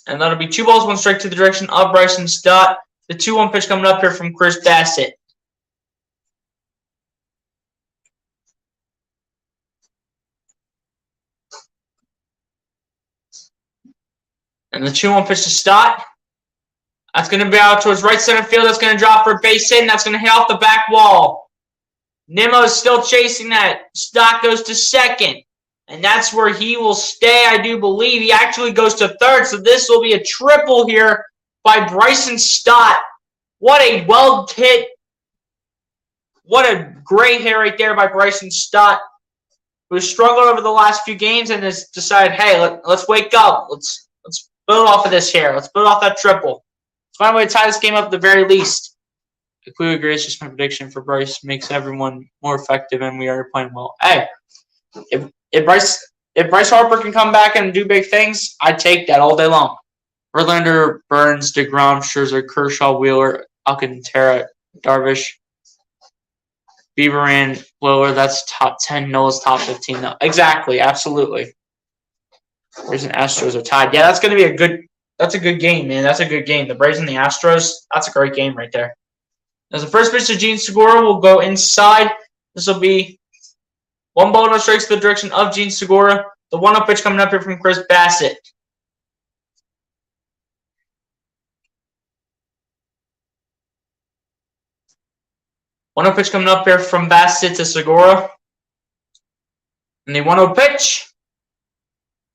And that'll be 2 balls, 1 strike to the direction of Bryson Stott. The 2-1 pitch coming up here from Chris Bassett. And the 2-1 pitch to Stott. That's going to be out towards right center field. That's going to drop for a base hit, and that's going to hit off the back wall. Nimmo is still chasing that. Stott goes to second. And that's where he will stay, I do believe. He actually goes to third, so this will be a triple here by Bryson Stott. What a well hit. What a great hit right there by Bryson Stott, who has struggled over the last few games and has decided, hey, let's wake up. Let's build off of this here. Let's build off that triple. Let's find a way to tie this game up at the very least. I clearly agree. It's just my prediction for Bryce. Makes everyone more effective, and we are playing well. Hey, if Bryce Harper can come back and do big things, I'd take that all day long. Verlander, Burns, DeGrom, Scherzer, Kershaw, Wheeler, Alcantara, Darvish, Bieberman, Blower. That's top 10. Noah's top 15. No, exactly. Absolutely. Braves and Astros are tied. Yeah, that's going to be a good game, man. That's a good game. The Braves and the Astros, that's a great game right there. As the first pitch to Gene Segura will go inside. This will be 1 ball, no strikes to the direction of Gene Segura. The 1-0 pitch coming up here from Chris Bassett. One-0 pitch coming up here from Bassett to Segura. And the 1-0 pitch,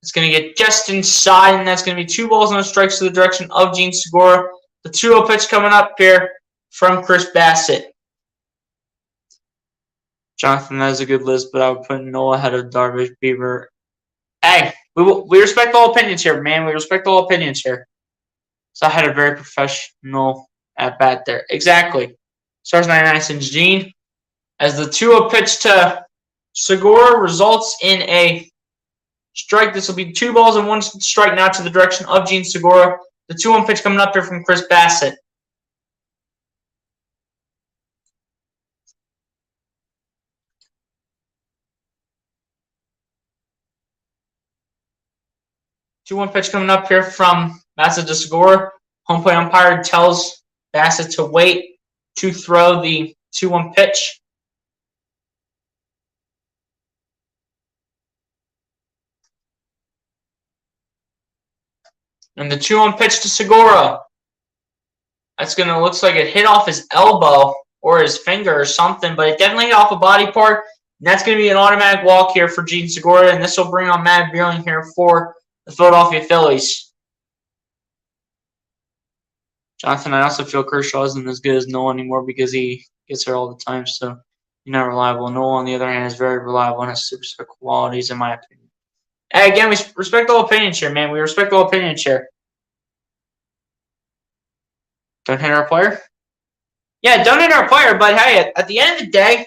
it's going to get just inside, and that's going to be 2 balls, no strikes to the direction of Gene Segura. The 2-0 pitch coming up here from Chris Bassett. Jonathan, that is a good list, but I would put Noah ahead of Darvish, Bieber. Hey, we respect all opinions here, man. We respect all opinions here. So I had a very professional at bat there. Exactly. Stars 99 since Gene. As the 2-0 pitch to Segura results in a strike. This will be 2 balls and 1 strike now to the direction of Gene Segura. The 2-1 pitch coming up here from Chris Bassett. Two-one pitch coming up here from Bassett to Segura. Home plate umpire tells Bassett to wait to throw the 2-1 pitch. And the 2-1 pitch to Segura. That's going to looks like it hit off his elbow or his finger or something, but it definitely hit off a body part. And that's going to be an automatic walk here for Gene Segura, and this will bring on Matt Vierling here for the Philadelphia Phillies. Jonathan, I also feel Kershaw isn't as good as Noel anymore because he gets hurt all the time, so he's not reliable. Noel, on the other hand, is very reliable and has superstar qualities, in my opinion. Hey, again, we respect all opinions here, man. We respect all opinions here. Don't hit our player? Yeah, don't hit our player, but hey, at the end of the day,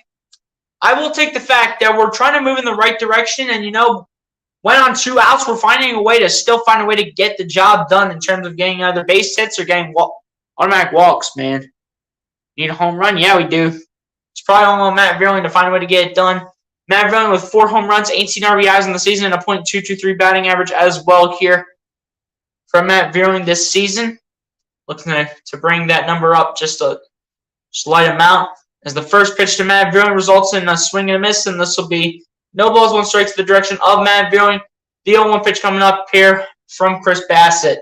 I will take the fact that we're trying to move in the right direction, and when on 2 outs, we're finding a way to still find a way to get the job done in terms of getting either base hits or getting automatic walks, man. Need a home run? Yeah, we do. It's probably all on Matt Vierling to find a way to get it done. Matt Vierling with 4 home runs, 18 RBIs in the season, and a .223 batting average as well here for Matt Vierling this season. Looking to bring that number up just a slight amount. As the first pitch to Matt Vierling results in a swing and a miss, and this will be no balls, 1 strike to the direction of Matt Vierling. The 0-1 pitch coming up here from Chris Bassett.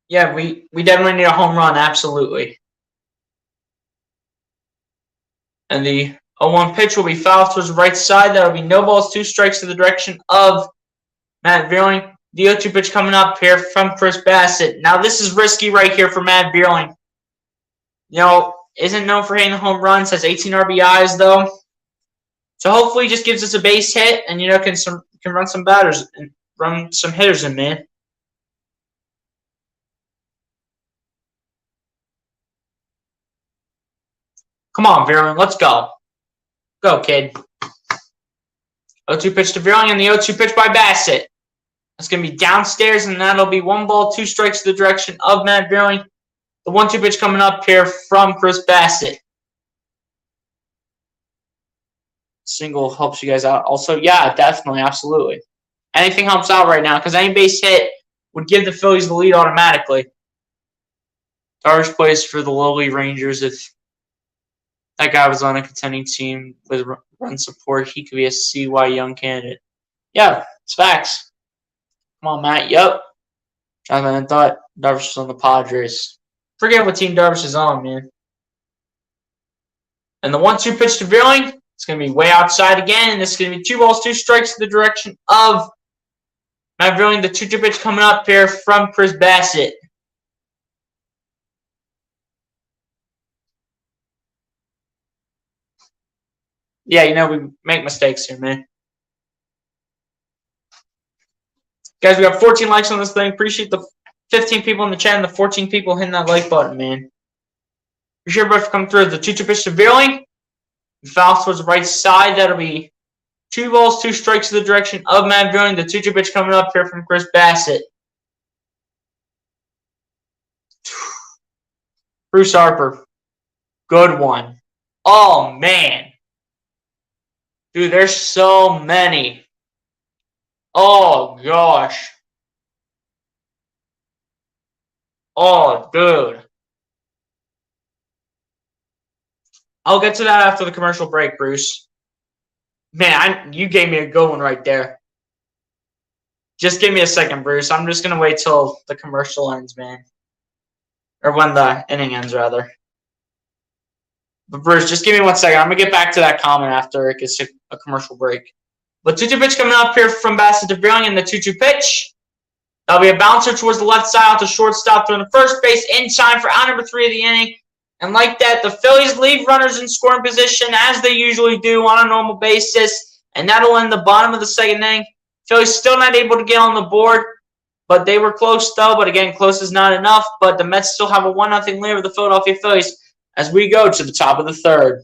Yeah, we definitely need a home run, absolutely. And the 0-1 pitch will be fouled towards the right side. That will be no balls, 2 strikes to the direction of Matt Vierling. The 0-2 pitch coming up here from Chris Bassett. Now, this is risky right here for Matt Vierling. Isn't known for hitting home runs, has 18 RBIs, though. So hopefully he just gives us a base hit and, can run some batters and run some hitters in, man. Come on, Vierling, let's go. Go, kid. 0-2 pitch to Vierling, and the 0-2 pitch by Bassett. That's going to be downstairs, and that'll be 1 ball, 2 strikes to the direction of Matt Vierling. The 1-2 pitch coming up here from Chris Bassett. Single helps you guys out. Also, yeah, definitely, absolutely. Anything helps out right now because any base hit would give the Phillies the lead automatically. Darvish plays for the lowly Rangers. If that guy was on a contending team with run support, he could be a CY Young candidate. Yeah, it's facts. Come on, Matt. Yep. Jonathan, I thought Darvish was on the Padres. Forget what team Darvish is on, man. And the 1-2 pitch to Vierling, it's going to be way outside again. And this is going to be 2 balls, 2 strikes to the direction of Matt Vierling. The 2-2 pitch coming up here from Chris Bassett. Yeah, we make mistakes here, man. Guys, we got 14 likes on this thing. Appreciate the 15 people in the chat and the 14 people hitting that like button, man. For sure, everybody for coming through. The 2-2 pitch to Vierling. Foul towards the right side. That'll be 2 balls, 2 strikes to the direction of Matt Vierling. The 2-2 pitch coming up here from Chris Bassett. Bruce Harper. Good one. Oh, man. Dude, there's so many. Oh, gosh. Oh, dude. I'll get to that after the commercial break, Bruce. Man, you gave me a good one right there. Just give me a second, Bruce. I'm just going to wait till the commercial ends, man. Or when the inning ends, rather. But, Bruce, just give me 1 second. I'm going to get back to that comment after it gets a commercial break. But 2-2 pitch coming up here from Bassett to Vierling in the 2-2 pitch. That'll be a bouncer towards the left side out to shortstop throwing the first base in time for out number 3 of the inning. And like that, the Phillies leave runners in scoring position as they usually do on a normal basis. And that'll end the bottom of the 2nd inning. Phillies still not able to get on the board. But they were close, though. But again, close is not enough. But the Mets still have a 1-0 lead over the Philadelphia Phillies as we go to the top of the 3rd.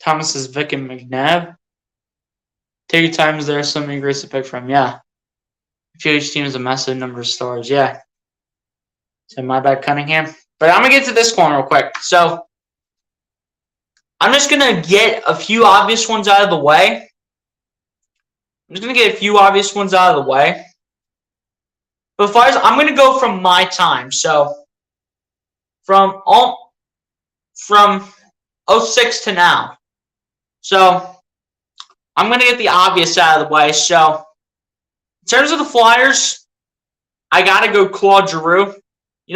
Thomas says Vic and McNabb. Take your time. There are so many greats to pick from. Yeah. I feel each team has a massive number of stars. Yeah. So my bad, Cunningham. But I'm going to get to this one real quick. So I'm just going to get a few obvious ones out of the way. But as far as I'm going to go from my time. So from 06 to now. So I'm going to get the obvious out of the way. So in terms of the Flyers, I got to go Claude Giroux.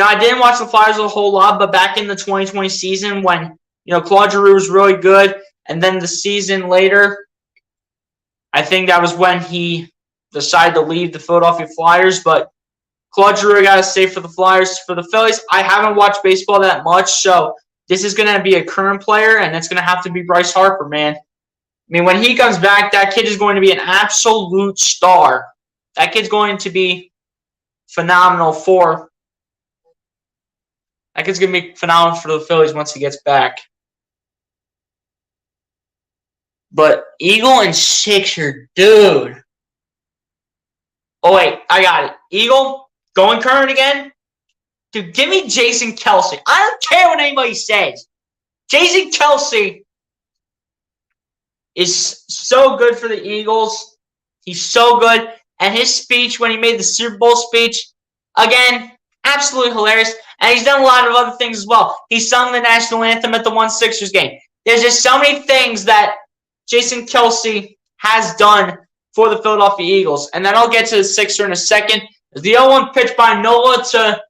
I didn't watch the Flyers a whole lot, but back in the 2020 season when, Claude Giroux was really good, and then the season later, I think that was when he decided to leave the Philadelphia Flyers, but Claude Giroux got to stay for the Flyers. For the Phillies, I haven't watched baseball that much, so this is going to be a current player, and it's going to have to be Bryce Harper, man. When he comes back, that kid is going to be an absolute star. That kid's going to be phenomenal for the Phillies once he gets back. But Eagle and Sixer, dude. Oh, wait, I got it. Eagle, going current again? Dude, give me Jason Kelce. I don't care what anybody says. Jason Kelce is so good for the Eagles. He's so good. And his speech when he made the Super Bowl speech, again, absolutely hilarious. And he's done a lot of other things as well. He sung the national anthem at the 1-Sixers game. There's just so many things that Jason Kelce has done for the Philadelphia Eagles. And then I'll get to the Sixer in a second. The 0-1 pitch by Nola to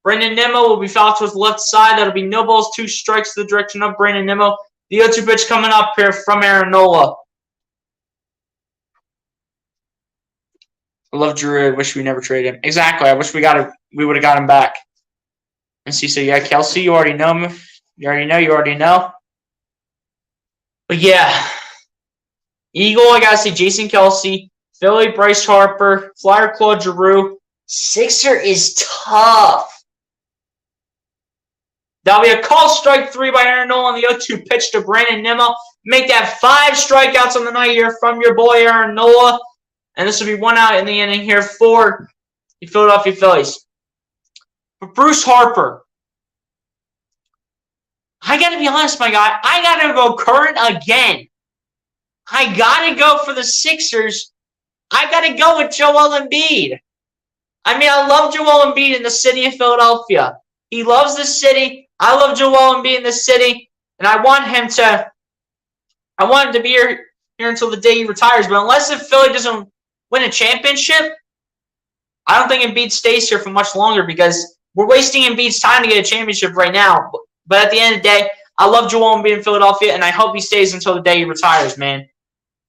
Brandon Nimmo will be fouled towards the left side. That'll be no balls, 2 strikes to the direction of Brandon Nimmo. The 0-2 pitch coming up here from Aaron Nola. I love Drew. I wish we never traded him. Exactly. I wish we would have got him back. And so yeah, Kelce, you already know him. You already know. But yeah. Eagle, I gotta say Jason Kelce. Philly, Bryce Harper. Flyer, Claude Giroux. Sixer is tough. That'll be a call strike 3 by Aaron Nola on the 0-2 pitch to Brandon Nimmo. Make that 5 strikeouts on the night here from your boy Aaron Nola. And this will be 1 out in the inning here for the Philadelphia Phillies. For Bruce Harper, I got to be honest, my guy. I got to go current again. I got to go for the Sixers. I got to go with Joel Embiid. I love Joel Embiid in the city of Philadelphia. He loves the city. I love Joel Embiid in the city. And I want him to be here until the day he retires. But unless if Philly doesn't win a championship, I don't think Embiid stays here for much longer because we're wasting Embiid's time to get a championship right now. But at the end of the day, I love Joel Embiid in Philadelphia, and I hope he stays until the day he retires, man.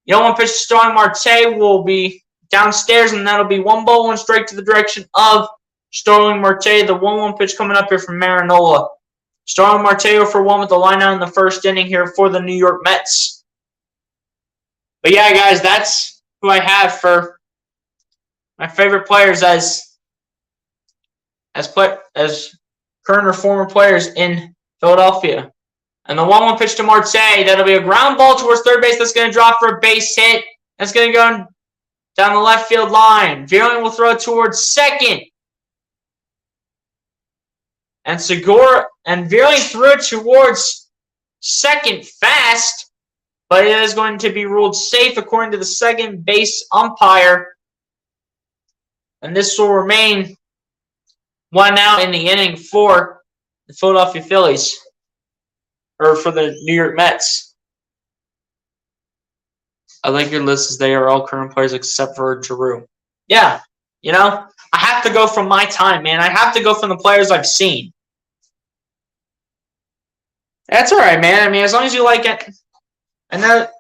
1 pitch to Starling Marte will be downstairs, and that'll be 1 ball, 1 strike to the direction of Starling Marte. The 1-1 pitch coming up here from Aaron Nola. Starling Marte 0-for-1 with the line out in the first inning here for the New York Mets. But yeah, guys, that's who I have for my favorite players as current or former players in Philadelphia. And the 1-1 pitch to Marte, that'll be a ground ball towards third base. That's going to drop for a base hit. That's going to go down the left field line. Vierling will throw it towards second. And Vierling threw it towards second fast, but it is going to be ruled safe according to the second base umpire. And this will remain 1 out in the inning for the Philadelphia Phillies, or for the New York Mets. I like your list as they are all current players except for Giroux. Yeah, I have to go from my time, man. I have to go from the players I've seen. That's all right, man. As long as you like it. And that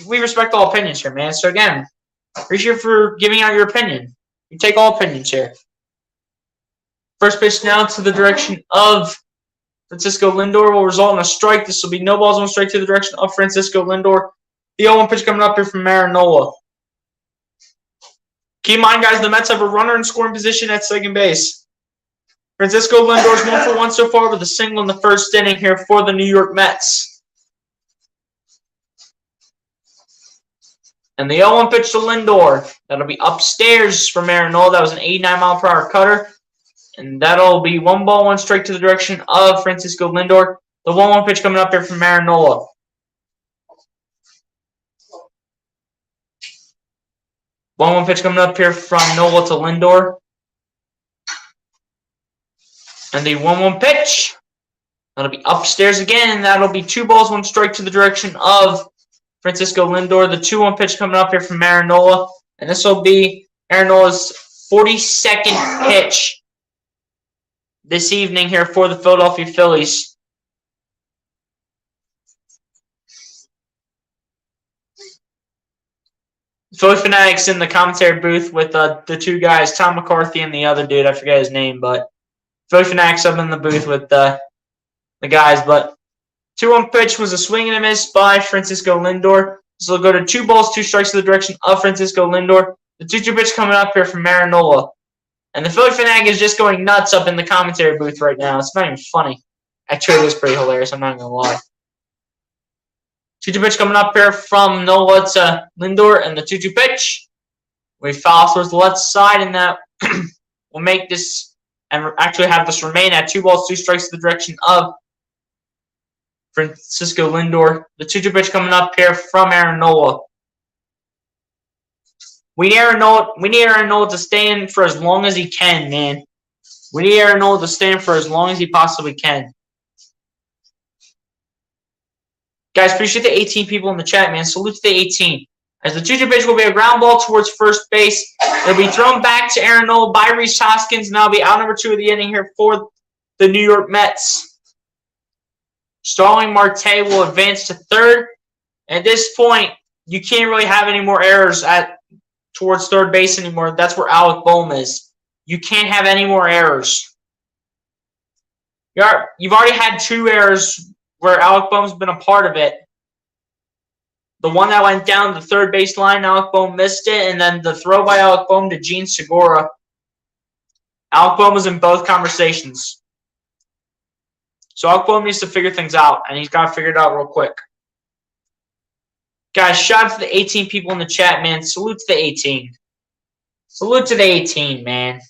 we respect all opinions here, man. So, again, appreciate you for giving out your opinion. You take all opinions here. First pitch now to the direction of Francisco Lindor will result in a strike. This will be no balls, 1 strike to the direction of Francisco Lindor. The 0-1 pitch coming up here from Aaron Nola. Keep in mind, guys, the Mets have a runner in scoring position at second base. Francisco Lindor's 1-for-1 so far with a single in the first inning here for the New York Mets. And the 0-1 pitch to Lindor. That'll be upstairs from Aaron Nola. That was an 89-mile-per-hour cutter. And that'll be 1 ball, 1 strike to the direction of Francisco Lindor. The 1-1 pitch coming up here from Aaron Nola. One pitch coming up here from Nola to Lindor. And the 1-1 pitch. That'll be upstairs again. And that'll be 2 balls, 1 strike to the direction of Francisco Lindor. The 2-1 pitch coming up here from Aaron Nola. And this will be Aaron Nola's 42nd pitch this evening here for the Philadelphia Phillies. Philly Fanatics in the commentary booth with the 2 guys, Tom McCarthy and the other dude. I forget his name, but Philly Fanatics up in the booth with the guys. But 2-1 pitch was a swing and a miss by Francisco Lindor. So it'll go to 2 balls, 2 strikes to the direction of Francisco Lindor. The 2-2 pitch coming up here from Aaron Nola. And the Philly Fanatic is just going nuts up in the commentary booth right now. It's not even funny. Actually, it was pretty hilarious. I'm not going to lie. 2-2 pitch coming up here from Nola to Lindor, and the 2-2 pitch. We foul towards the left side, and that will make this and actually have this remain at 2 balls, 2 strikes to the direction of Francisco Lindor. The 2-2 pitch coming up here from Aaron Nola. We need Aaron Nola to stay in for as long as he can, man. We need Aaron Nola to stay in for as long as he possibly can. Guys, appreciate the 18 people in the chat, man. Salute to the 18. As the 2-2 pitch will be a ground ball towards first base. It'll be thrown back to Aaron Nola by Rhys Hoskins, and that'll be out number 2 of the inning here for the New York Mets. Starling Marte will advance to third. At this point, you can't really have any more errors towards third base anymore. That's where Alec Boehm is. You can't have any more errors. You've already had 2 errors where Alec Boehm's been a part of it. The one that went down the third base line, Alec Boehm missed it, and then the throw by Alec Boehm to Gene Segura. Alec Boehm was in both conversations. So Alec Boehm needs to figure things out, and he's got to figure it out real quick. Guys, shout out to the 18 people in the chat, man. Salute to the 18. Salute to the 18, man.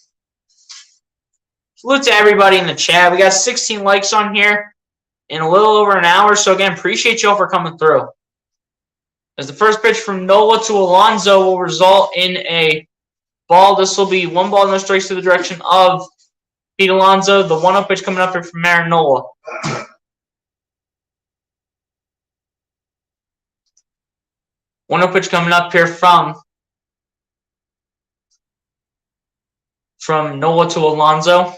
Salute to everybody in the chat. We got 16 likes on here in a little over an hour. So, again, appreciate y'all for coming through. As the first pitch from Nola to Alonso will result in a ball. This will be 1 ball, no strikes to the direction of Pete Alonso. The 1-0 pitch coming up here from Aaron Nola. 1-0 pitch coming up here from Nola to Alonso.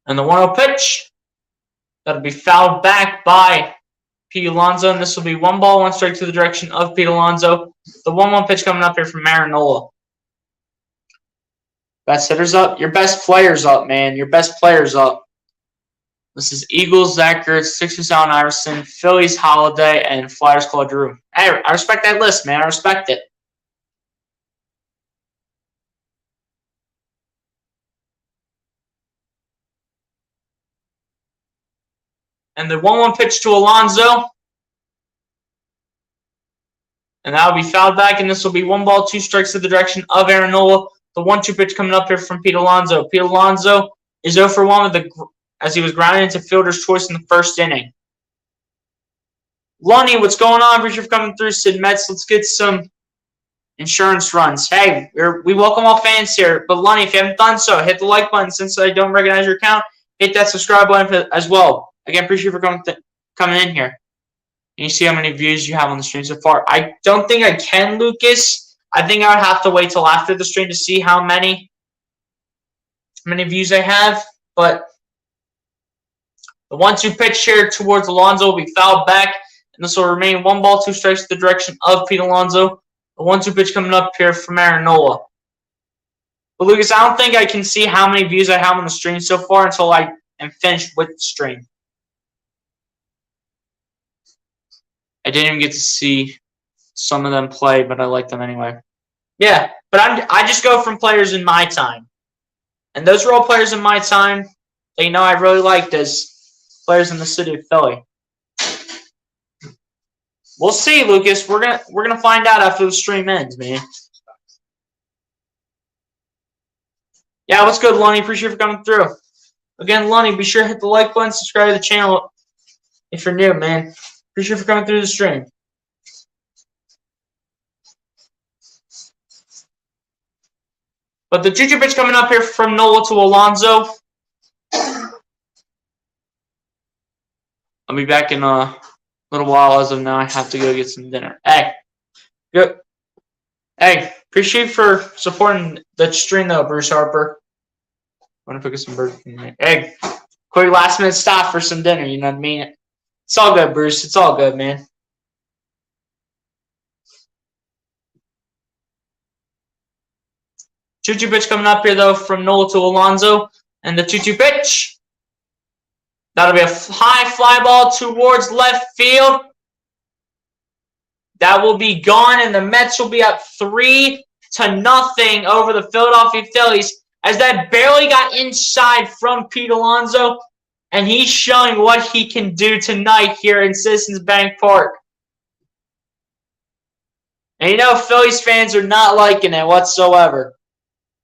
And the 1-0 pitch, that'll be fouled back by Pete Alonso. And this will be 1 ball, 1 strike to the direction of Pete Alonso. The 1-1 pitch coming up here from Aaron Nola. Best hitters up. Your best players up, man. Your best players up. This is Eagles, Zach Ertz, Sixers, Allen Iverson, Phillies, Holiday, and Flyers, Claude Drew. Hey, I respect that list, man. I respect it. And the 1-1 pitch to Alonso. And that'll be fouled back, and this will be 1 ball, 2 strikes to the direction of Aaron Nola. The 1-2 pitch coming up here from Pete Alonso. Pete Alonso is 0 for 1 as he was grounded into fielder's choice in the first inning. Lunny, what's going on? Appreciate you for coming through. Sid Metz, let's get some insurance runs. Hey, we welcome all fans here. But Lunny, if you haven't done so, hit the like button. Since I don't recognize your account, hit that subscribe button as well. Again, appreciate you for coming in here. And you see how many views you have on the stream so far. I don't think I can, Lucas. I think I would have to wait till after the stream to see how many views I have. But the 1-2 pitch here towards Alonso will be fouled back. And this will remain 1 ball, 2 strikes to the direction of Pete Alonso. The 1-2 pitch coming up here from Aaron Nola. But Lucas, I don't think I can see how many views I have on the stream so far until I am finished with the stream. I didn't even get to see some of them play, but I like them anyway. Yeah, but I just go from players in my time. And those are all players in my time that I really liked as players in the city of Philly. We'll see, Lucas. We're gonna find out after the stream ends, man. Yeah, what's good, Lonnie? Appreciate you for coming through. Again, Lonnie, be sure to hit the like button, subscribe to the channel if you're new, man. Appreciate you for coming through the stream. But the 2-2 pitch coming up here from Nola to Alonso. I'll be back in a little while. As of now, I have to go get some dinner. Hey, good. Hey, appreciate you for supporting the stream, though, Bruce Harper. I want to pick up some Burger King. Hey, quick last-minute stop for some dinner, you know what I mean? It's all good, Bruce. It's all good, man. Two-two pitch coming up here, though, from Nola to Alonso. And the 2-2 pitch. That'll be a high fly ball towards left field. That will be gone, and the Mets will be up 3-0 over the Philadelphia Phillies, as that barely got inside from Pete Alonso, and he's showing what he can do tonight here in Citizens Bank Park. And you know, Phillies fans are not liking it whatsoever.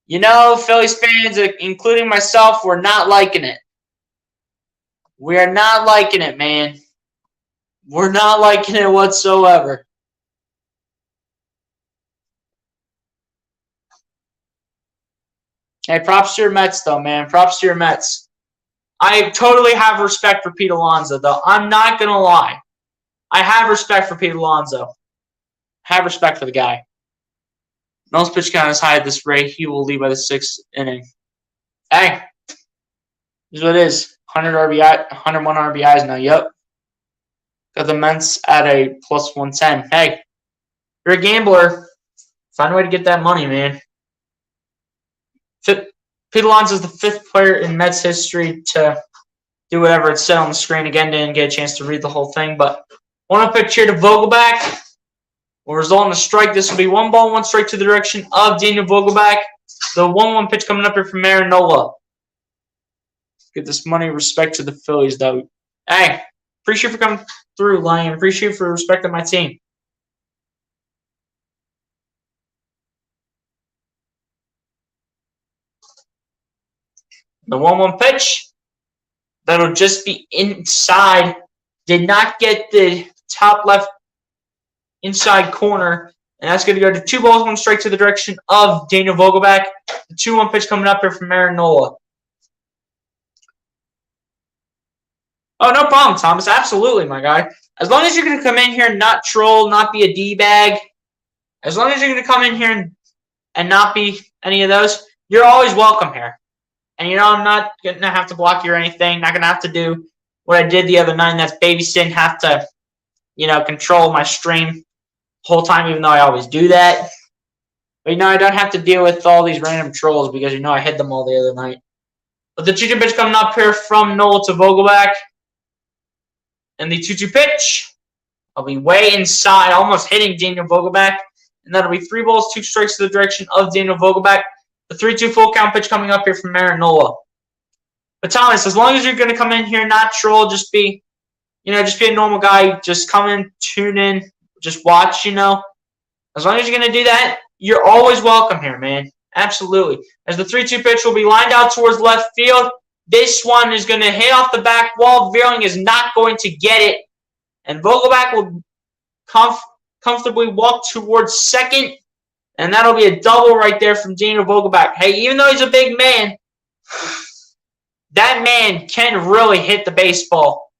You know, Phillies fans, including myself, we're not liking it. We are not liking it, man. We're not liking it whatsoever. Hey, props to your Mets, though, man. Props to your Mets. I totally have respect for Pete Alonso, though. I'm not going to lie. I have respect for Pete Alonso. Have respect for the guy. Nose pitch count is high at this rate. He will lead by the 6th inning. Hey, here's what it is. 101 RBIs now. Yep. Got the Mets at a plus 110. Hey, you're a gambler. Find a way to get that money, man. Pete Alonso is the 5th player in Mets history to do whatever it said on the screen. Again, didn't get a chance to read the whole thing, but 1-0 pitch here to Vogelback will result in a strike. This will be 1 ball, 1 strike to the direction of Daniel Vogelback. The 1-1 pitch coming up here from Aaron Nola. Get this money. Respect to the Phillies, though. Hey, appreciate you for coming through, Lion. Appreciate you for respecting my team. The 1-1 pitch. That'll just be inside. Did not get the top left inside corner. And that's going to go to 2 balls, 1 strike to the direction of Daniel Vogelback. The 2-1 pitch coming up here from Aaron Nola. Oh, no problem, Thomas. Absolutely, my guy. As long as you're going to come in here and not troll, not be a D-bag, as long as you're going to come in here and not be any of those, you're always welcome here. And, you know, I'm not going to have to block you or anything. Not going to have to do what I did the other night, and that's babysit, have to, you know, control my stream the whole time, even though I always do that. But, you know, I don't have to deal with all these random trolls because, you know, I hid them all the other night. But the 2-2 pitch coming up here from Nola to Vogelback. And the 2-2 pitch will be way inside, almost hitting Daniel Vogelback. And that'll be 3 balls, 2 strikes to the direction of Daniel Vogelback. The 3-2 full count pitch coming up here from Aaron Nola. But Thomas, as long as you're going to come in here, not troll, just be a normal guy. Just come in, tune in, just watch, you know. As long as you're going to do that, you're always welcome here, man. Absolutely. As the 3-2 pitch will be lined out towards left field. This one is going to hit off the back wall. Veerling is not going to get it. And Vogelback will comfortably walk towards second. And that'll be a double right there from Daniel Vogelback. Hey, even though he's a big man, that man can really hit the baseball.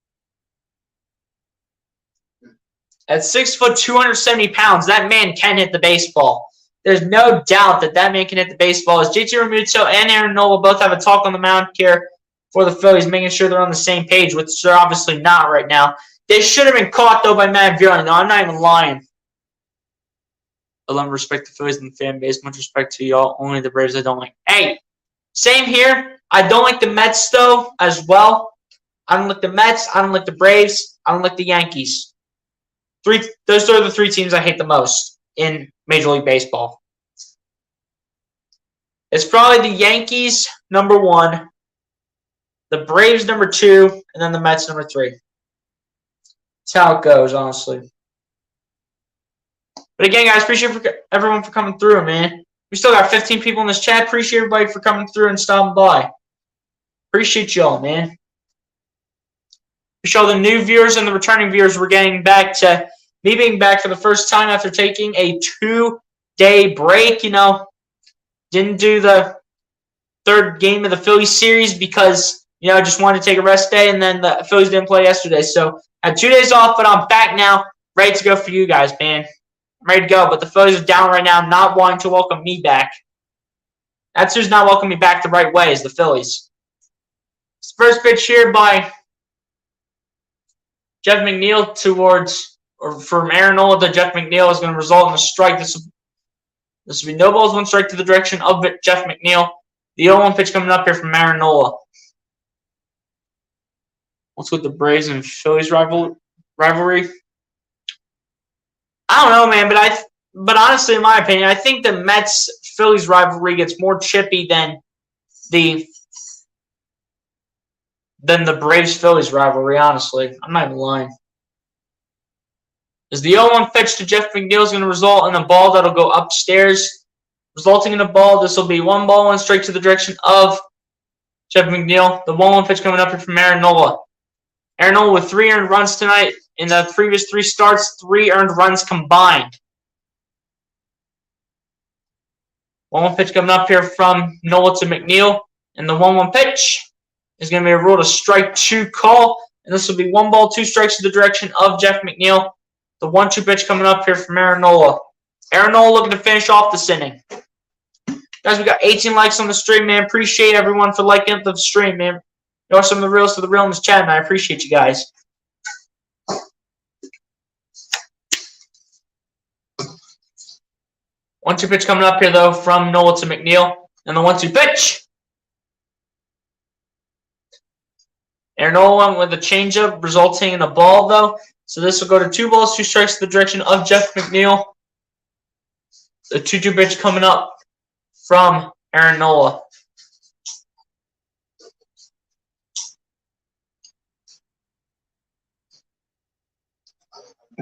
At 6 foot, 270 pounds, that man can hit the baseball. There's no doubt that man can hit the baseball. As JT Realmuto and Aaron Nola both have a talk on the mound here for the Phillies, making sure they're on the same page, which they're obviously not right now. They should have been caught, though, by Matt Veerling. No, I'm not even lying. I love and respect the Phillies and the fan base. Much respect to y'all. Only the Braves I don't like. Hey, same here. I don't like the Mets, though, as well. I don't like the Mets. I don't like the Braves. I don't like the Yankees. Those are the 3 teams I hate the most in Major League Baseball. It's probably the Yankees, number 1, the Braves, number 2, and then the Mets, number 3. That's how it goes, honestly. But again, guys, appreciate everyone for coming through, man. We still got 15 people in this chat. Appreciate everybody for coming through and stopping by. Appreciate y'all, man. We show the new viewers and the returning viewers. We're getting back to me being back for the first time after taking a 2-day break. Didn't do the third game of the Phillies series because, I just wanted to take a rest day, and then the Phillies didn't play yesterday. So I had 2 days off, but I'm back now, ready to go for you guys, man. I'm ready to go, but the Phillies are down right now, not wanting to welcome me back. That's who's not welcoming me back the right way, is the Phillies. First pitch here by Jeff McNeil from Aaron Nola to Jeff McNeil is going to result in a strike. This will be no balls, 1 strike to the direction of Jeff McNeil. The 0-1 pitch coming up here from Aaron Nola. What's with the Braves and Phillies rivalry? I don't know, man, but honestly, in my opinion, I think the Mets-Phillies rivalry gets more chippy than the Braves-Phillies rivalry, honestly. I'm not even lying. As the 0-1 pitch to Jeff McNeil is going to result in a ball that'll go upstairs. Resulting in a ball, this will be 1 ball, 1 strike to the direction of Jeff McNeil. The 1-1 pitch coming up here from Aaron Nola. Aaron Nola with 3 earned runs tonight. In the previous 3 starts, 3 earned runs combined. 1-1 pitch coming up here from Nola to McNeil. And the 1-1 pitch is going to be a ruled a strike 2 call. And this will be 1 ball, 2 strikes to the direction of Jeff McNeil. The 1-2 pitch coming up here from Aaron Nola. Aaron Nola looking to finish off this inning. Guys, we got 18 likes on the stream, man. Appreciate everyone for liking up the stream, man. You are some of the realest of the real in this chat, man. I appreciate you guys. 1-2 pitch coming up here, though, from Nola to McNeil. And the 1-2 pitch. Aaron Nola went with a changeup, resulting in a ball, though. So this will go to 2 balls, 2 strikes to the direction of Jeff McNeil. The 2-2 pitch coming up from Aaron Nola.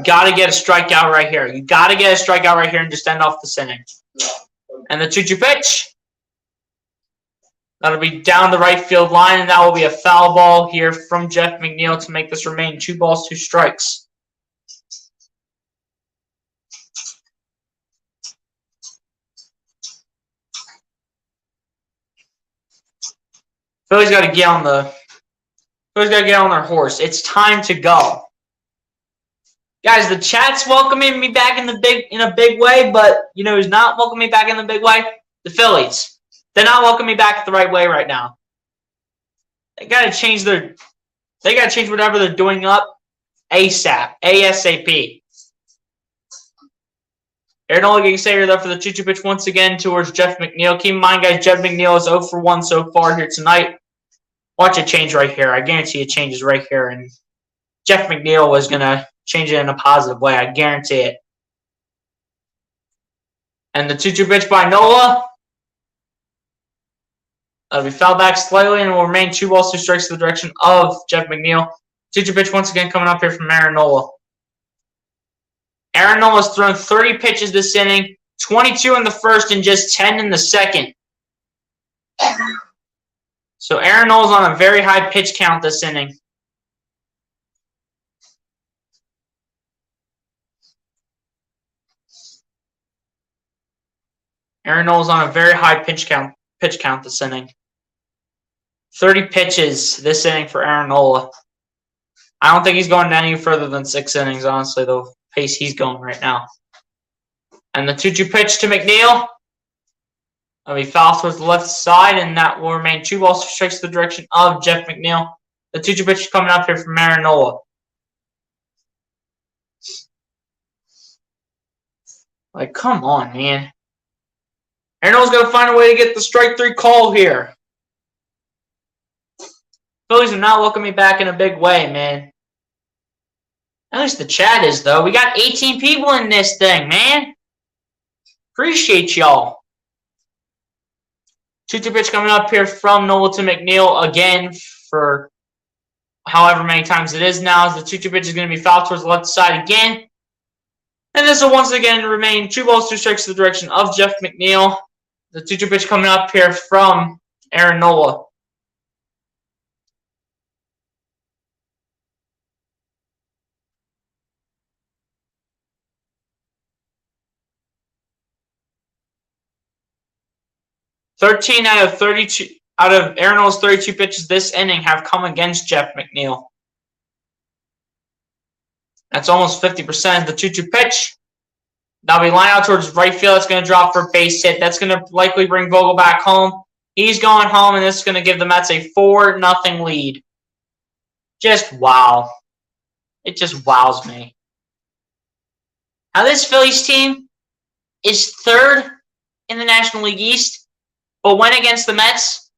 Got to get a strikeout right here. You got to get a strikeout right here and just end off this inning. And the 2-2 pitch. That'll be down the right field line, and that will be a foul ball here from Jeff McNeil to make this remain 2 balls, 2 strikes. Phillies got to get on their horse. It's time to go. Guys, the chat's welcoming me back in a big way, but who's not welcoming me back in the big way? The Phillies. They're not welcoming me back the right way right now. They gotta change whatever they're doing up ASAP. ASAP. Aaron Nola getting saved there for the 2-2 pitch once again towards Jeff McNeil. Keep in mind, guys, Jeff McNeil is 0 for 1 so far here tonight. Watch it change right here. I guarantee it changes right here, and Jeff McNeil is gonna change it in a positive way. I guarantee it. And the 2-2 pitch by Nola. That'll be fouled back slightly and will remain 2 balls, 2 strikes to the direction of Jeff McNeil. 2-2 pitch once again coming up here from Aaron Nola. Aaron Nola's thrown 30 pitches this inning, 22 in the first and just 10 in the second. So Aaron Nola's on a very high pitch count this inning. Aaron Nola's on a very high pitch count this inning. 30 pitches this inning for Aaron Nola. I don't think he's going any further than 6 innings, honestly, the pace he's going right now. And the 2-2 pitch to McNeil. That'll be foul towards the left side, and that will remain 2 balls, 2 strikes to the direction of Jeff McNeil. The 2-2 pitch is coming up here from Aaron Nola. Like, come on, man. Aaron Nola's going to find a way to get the strike 3 call here. Phillies are not welcoming me back in a big way, man. At least the chat is, though. We got 18 people in this thing, man. Appreciate y'all. 2-2 pitch coming up here from Nola to McNeil again for however many times it is now. As the 2-2 pitch is going to be fouled towards the left side again. And this will once again remain 2 balls, 2 strikes to the direction of Jeff McNeil. The 2-2 pitch coming up here from Aaron Nola. "13 out of 32 out of Aaron Nola's 32 pitches this inning have come against Jeff McNeil. That's almost 50%. The 2-2 pitch. That'll be line out towards right field. That's going to drop for a base hit. That's going to likely bring Vogel back home. He's going home, and this is going to give the Mets a 4-0 lead. Just wow. It just wows me. Now this Phillies team is 3rd in the National League East, but when against the Mets,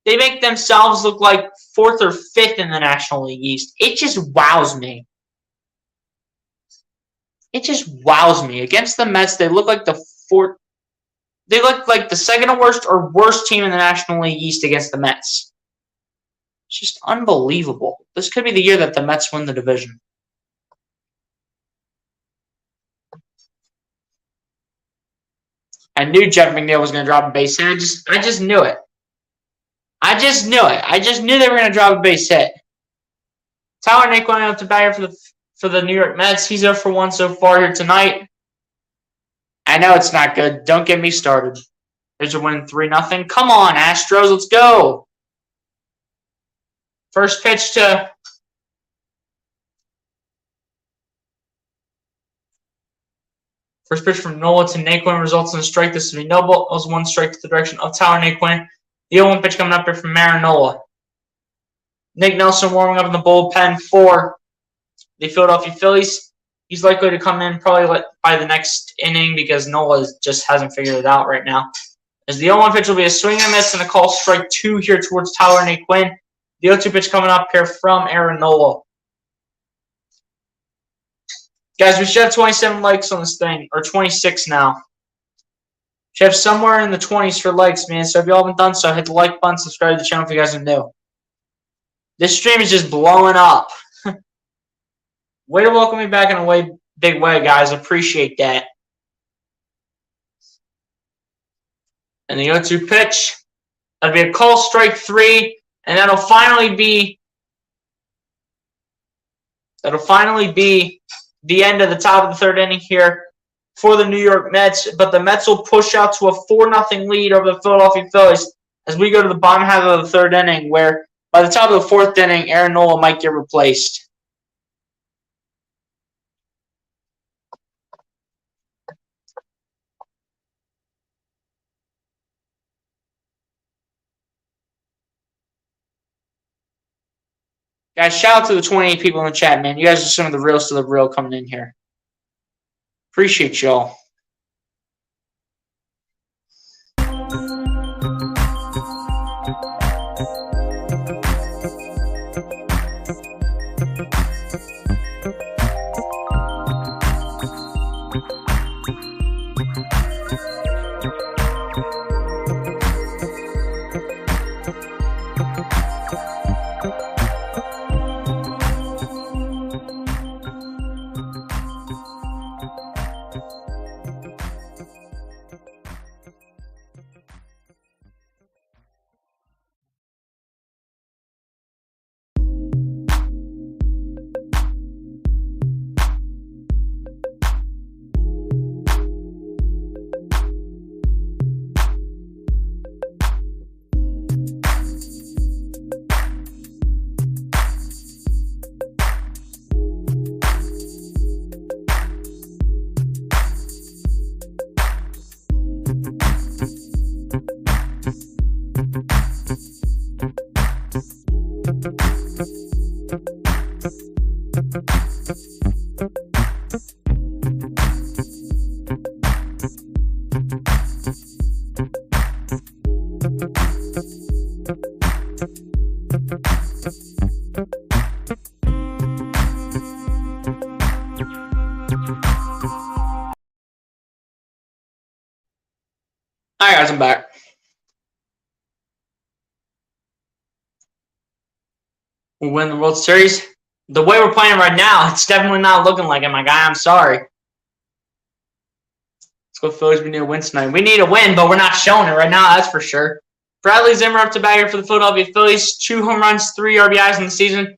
they make themselves look like 4th or 5th in the National League East. It just wows me. It just wows me. Against the Mets, they look like the 4th. They look like the 2nd worst or worst team in the National League East against the Mets. It's just unbelievable. This could be the year that the Mets win the division. I knew Jeff McNeil was going to drop a base hit. I just knew it. I just knew it. I just knew they were going to drop a base hit. Tyler Naquin up to bat here for the New York Mets. He's 0 for 1 so far here tonight. I know it's not good. Don't get me started. There's a win 3-0. Come on, Astros. Let's go. First pitch from Nola to Naquin results in a strike. This will be no balls, 1 strike to the direction of Tyler Naquin. The 0-1 pitch coming up here from Aaron Nola. Nick Nelson warming up in the bullpen for the Philadelphia Phillies. He's likely to come in probably by the next inning because Nola just hasn't figured it out right now. As the 0-1 pitch will be a swing and miss and a call strike 2 here towards Tyler Naquin. The 0-2 pitch coming up here from Aaron Nola. Guys, we should have 27 likes on this thing, or 26 now. We should have somewhere in the 20s for likes, man. So if you all haven't done so, hit the like button, subscribe to the channel if you guys are new. This stream is just blowing up. Way to welcome me back in a big way, guys. Appreciate that. And the 0-2 pitch. That'll be a call strike 3, and that'll finally be the end of the top of the 3rd inning here for the New York Mets. But the Mets will push out to a 4-0 lead over the Philadelphia Phillies as we go to the bottom half of the 3rd inning, where by the top of the 4th inning, Aaron Nola might get replaced. Guys, shout out to the 28 people in the chat, man. You guys are some of the realest of the real coming in here. Appreciate y'all. Alright, guys, I'm back. We'll win the World Series. The way we're playing right now, it's definitely not looking like it, my guy. I'm sorry. Let's go Phillies. We need a win tonight. We need a win, but we're not showing it right now, that's for sure. Bradley Zimmer up to bat here for the Philadelphia Phillies. 2 home runs, 3 RBIs in the season,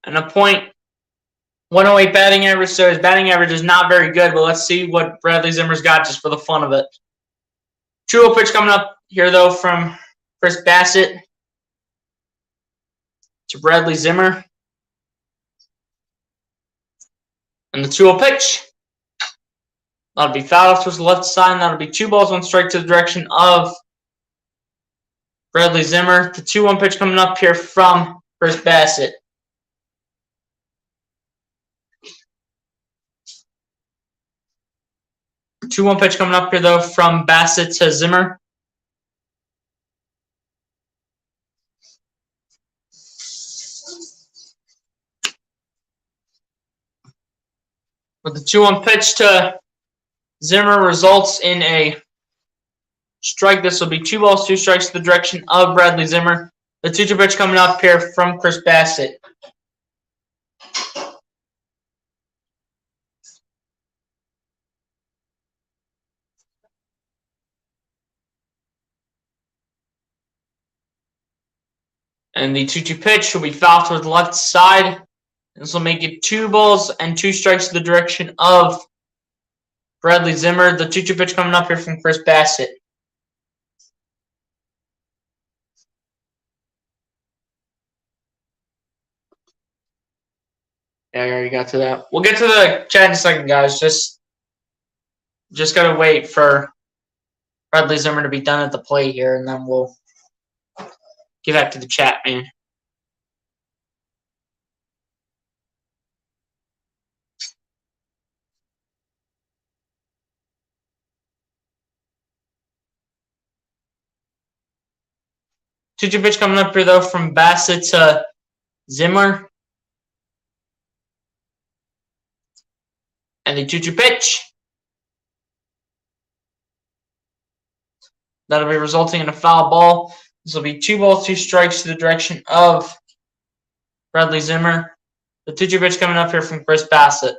and a .108 batting average. So his batting average is not very good, but let's see what Bradley Zimmer's got just for the fun of it. 2-0 pitch coming up here, though, from Chris Bassett to Bradley Zimmer. And the 2-0 pitch. That'll be fouled off to the left side, and that'll be 2 balls, 1 strike to the direction of Bradley Zimmer. The 2-1 pitch coming up here from Chris Bassett. The 2-1 pitch coming up here, though, from Bassett to Zimmer. But the 2-1 pitch to Zimmer results in a strike. This will be 2 balls, 2 strikes to the direction of Bradley Zimmer. The 2-2 pitch coming up here from Chris Bassett. And the 2-2 pitch will be fouled towards the left side. This will make it 2 balls and 2 strikes to the direction of Bradley Zimmer. The 2-2 pitch coming up here from Chris Bassett. Yeah, I already got to that. We'll get to the chat in a second, guys. Just gotta wait for Bradley Zimmer to be done at the plate here, and then we'll get back to the chat, man. Two-two pitch coming up here, though, from Bassett to Zimmer. And the 2-2 pitch. That'll be resulting in a foul ball. This will be 2 balls, 2 strikes to the direction of Bradley Zimmer. The 2-2 pitch coming up here from Chris Bassett.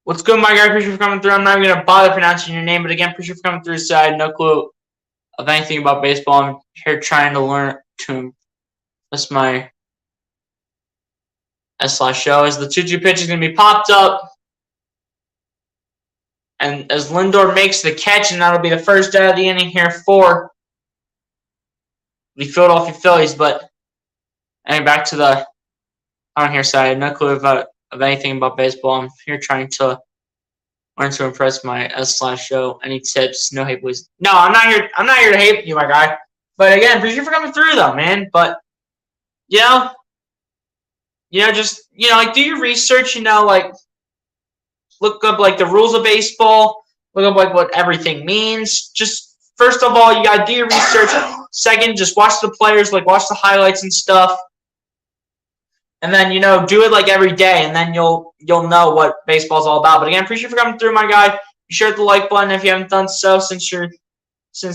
What's good, my guy? Appreciate you for coming through. I'm not even going to bother pronouncing your name, but again, appreciate you for coming through. So I had no clue of anything about baseball. I'm here trying to learn to. That's my S/show. As the 2-2 pitch is going to be popped up. And as Lindor makes the catch, and that'll be the first out of the inning here for the Philadelphia Phillies. But anyway, back to the on here side. I have no clue of anything about baseball. I'm here trying to learn to impress my S/show. Any tips? No hate, please. No, I'm not here. I'm not here to hate you, my guy. But again, appreciate you for coming through, though, man. But just like do your research. Like look up like the rules of baseball. Look up like what everything means. Just first of all, you gotta do your research. Second, just watch the players, like watch the highlights and stuff. And then do it like every day, and then you'll know what baseball's all about. But again, appreciate you for coming through, my guy. Be sure to hit the like button if you haven't done so since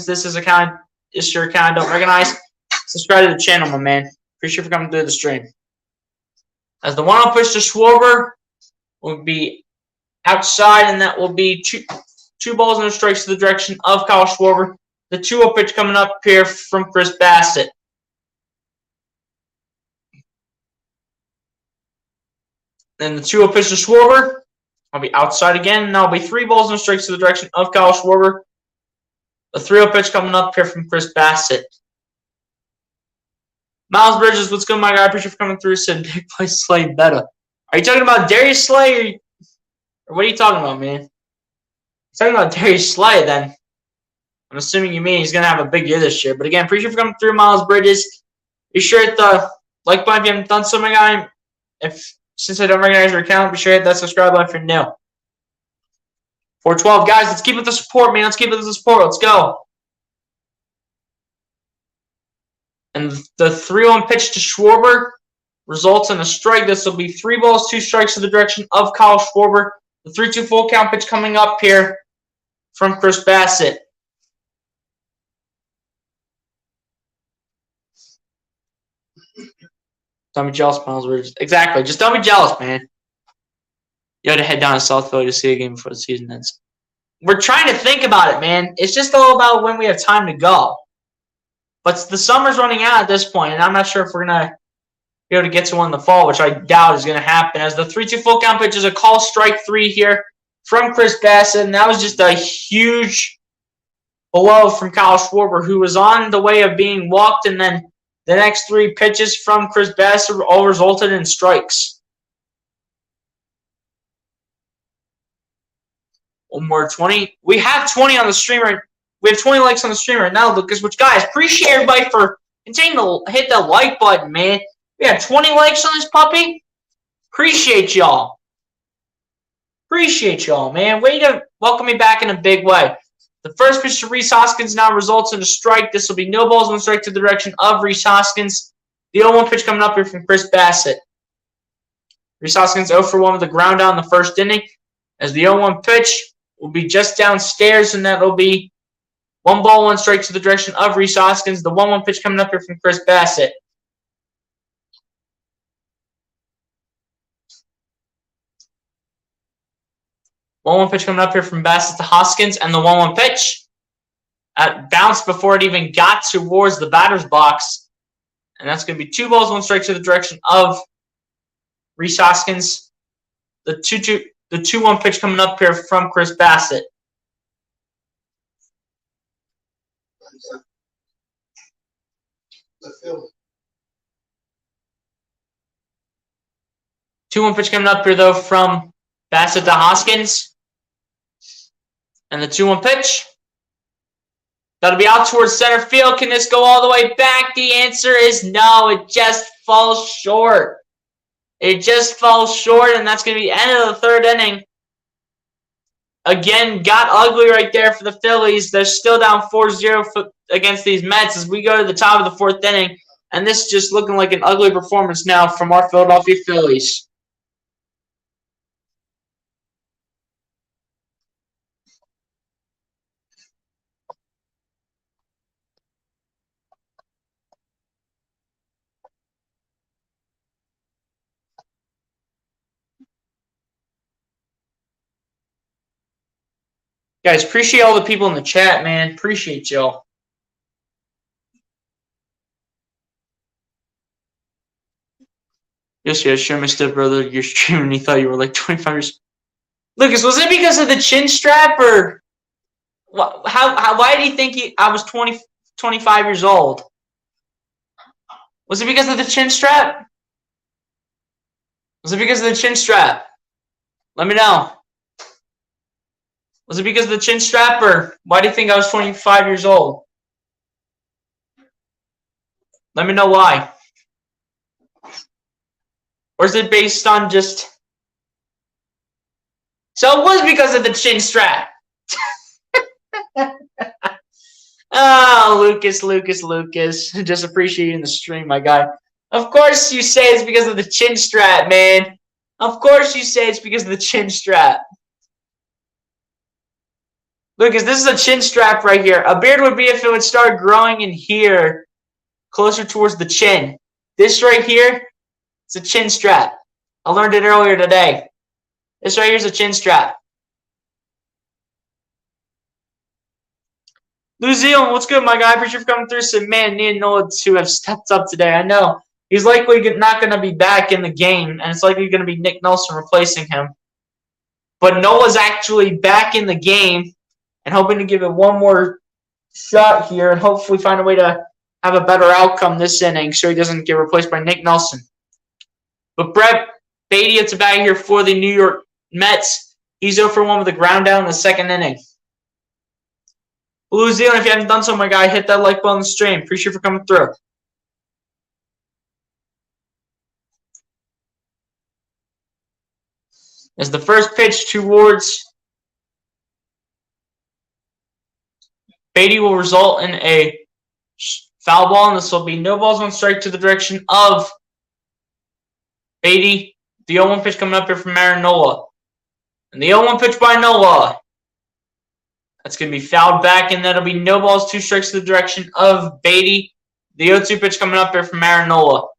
this is your account I don't recognize. Subscribe to the channel, my man. Appreciate you for coming through the stream. As the 1-0 pitch to Schwarber will be outside, and that will be two balls and 2 strikes to the direction of Kyle Schwarber. The 2-0 pitch coming up here from Chris Bassett. Then the 2-0 pitch to Schwarber will be outside again, and that'll be 3 balls and 2 strikes to the direction of Kyle Schwarber. The 3-0 pitch coming up here from Chris Bassett. Miles Bridges, what's good, my guy? I appreciate you for coming through. Said big play Slay better. Are you talking about Darius Slay, or what are you talking about, man? You're talking about Darius Slay, then I'm assuming you mean he's gonna have a big year this year. But again, appreciate you for coming through, Miles Bridges. Be sure to hit the like button if you haven't done so, my guy. Since I don't recognize your account, be sure to hit that subscribe button if you're new. 412, guys, let's keep it the support, man. Let's keep it the support. Let's go. And the 3-1 pitch to Schwarber results in a strike. This will be 3 balls, 2 strikes to the direction of Kyle Schwarber. The 3-2 full count pitch coming up here from Chris Bassett. Don't be jealous, Miles. Exactly. Just don't be jealous, man. You had to head down to South Philly to see a game before the season ends. We're trying to think about it, man. It's just all about when we have time to go. But the summer's running out at this point, and I'm not sure if we're going to be able to get to one in the fall, which I doubt is going to happen. As the 3-2 full count pitch is a call strike 3 here from Chris Bassett, and that was just a huge blow from Kyle Schwarber, who was on the way of being walked, and then the next 3 pitches from Chris Bassett all resulted in strikes. One more 20. We have 20 on the streamer. We have 20 likes on the stream right now, Lucas, which, guys, appreciate everybody for continuing to hit the like button, man. We have 20 likes on this puppy. Appreciate y'all. Appreciate y'all, man. Way to welcome me back in a big way. The first pitch to Rhys Hoskins now results in a strike. This will be no balls, one strike to the direction of Rhys Hoskins. The 0-1 pitch coming up here from Chris Bassett. Rhys Hoskins 0 for 1 with a ground out in the first inning. As the 0-1 pitch will be just downstairs, and that will be 1 ball, 1 strike to the direction of Rhys Hoskins. The 1-1 pitch coming up here from Chris Bassett. One pitch coming up here from Bassett to Hoskins, and the 1-1 pitch bounced before it even got towards the batter's box. And that's going to be 2 balls, 1 strike to the direction of Rhys Hoskins. The 2-1 pitch coming up here from Chris Bassett. The Phillies. 2-1 pitch coming up here, though, from Bassett to Hoskins. And the 2-1 pitch. That'll be out towards center field. Can this go all the way back? The answer is no. It just falls short. It just falls short, and that's going to be the end of the 3rd inning. Again, got ugly right there for the Phillies. They're still down 4-0 against these Mets as we go to the top of the 4th inning. And this is just looking like an ugly performance now from our Philadelphia Phillies. Guys, appreciate all the people in the chat, man. Appreciate y'all. Yes, sure, my stepbrother. You're streaming. He thought you were like 25 years. Lucas, was it because of the chin strap, or why did he think I was 25 years old? Was it because of the chin strap? Was it because of the chin strap? Let me know. Was it because of the chin strap, or why do you think I was 25 years old? Let me know why. Or is it based on just... So it was because of the chin strap. Oh, Lucas. Just appreciating the stream, my guy. Of course you say it's because of the chin strap, man. Of course you say it's because of the chin strap. Lucas, this is a chin strap right here. A beard would be if it would start growing in here, closer towards the chin. This right here, it's a chin strap. I learned it earlier today. This right here is a chin strap. New Zealand, what's good, my guy? Appreciate you for coming through. Said, man, need Noah to have stepped up today. I know. He's likely not going to be back in the game, and it's likely going to be Nick Nelson replacing him. But Noah's actually back in the game and hoping to give it one more shot here and hopefully find a way to have a better outcome this inning so he doesn't get replaced by Nick Nelson. But Brett Beatty, it's a bat here for the New York Mets. He's 0 for 1 with a ground down in the 2nd inning. New Zealand, if you haven't done so, my guy, hit that like button on the stream. Appreciate you for coming through. As the first pitch towards Beatty will result in a foul ball, and this will be no balls, 1 strike to the direction of Beatty. The 0-1 pitch coming up here from Aaron Nola. And the 0-1 pitch by Nola. That's going to be fouled back, and that'll be no balls, 2 strikes to the direction of Beatty. The 0-2 pitch coming up here from Aaron Nola.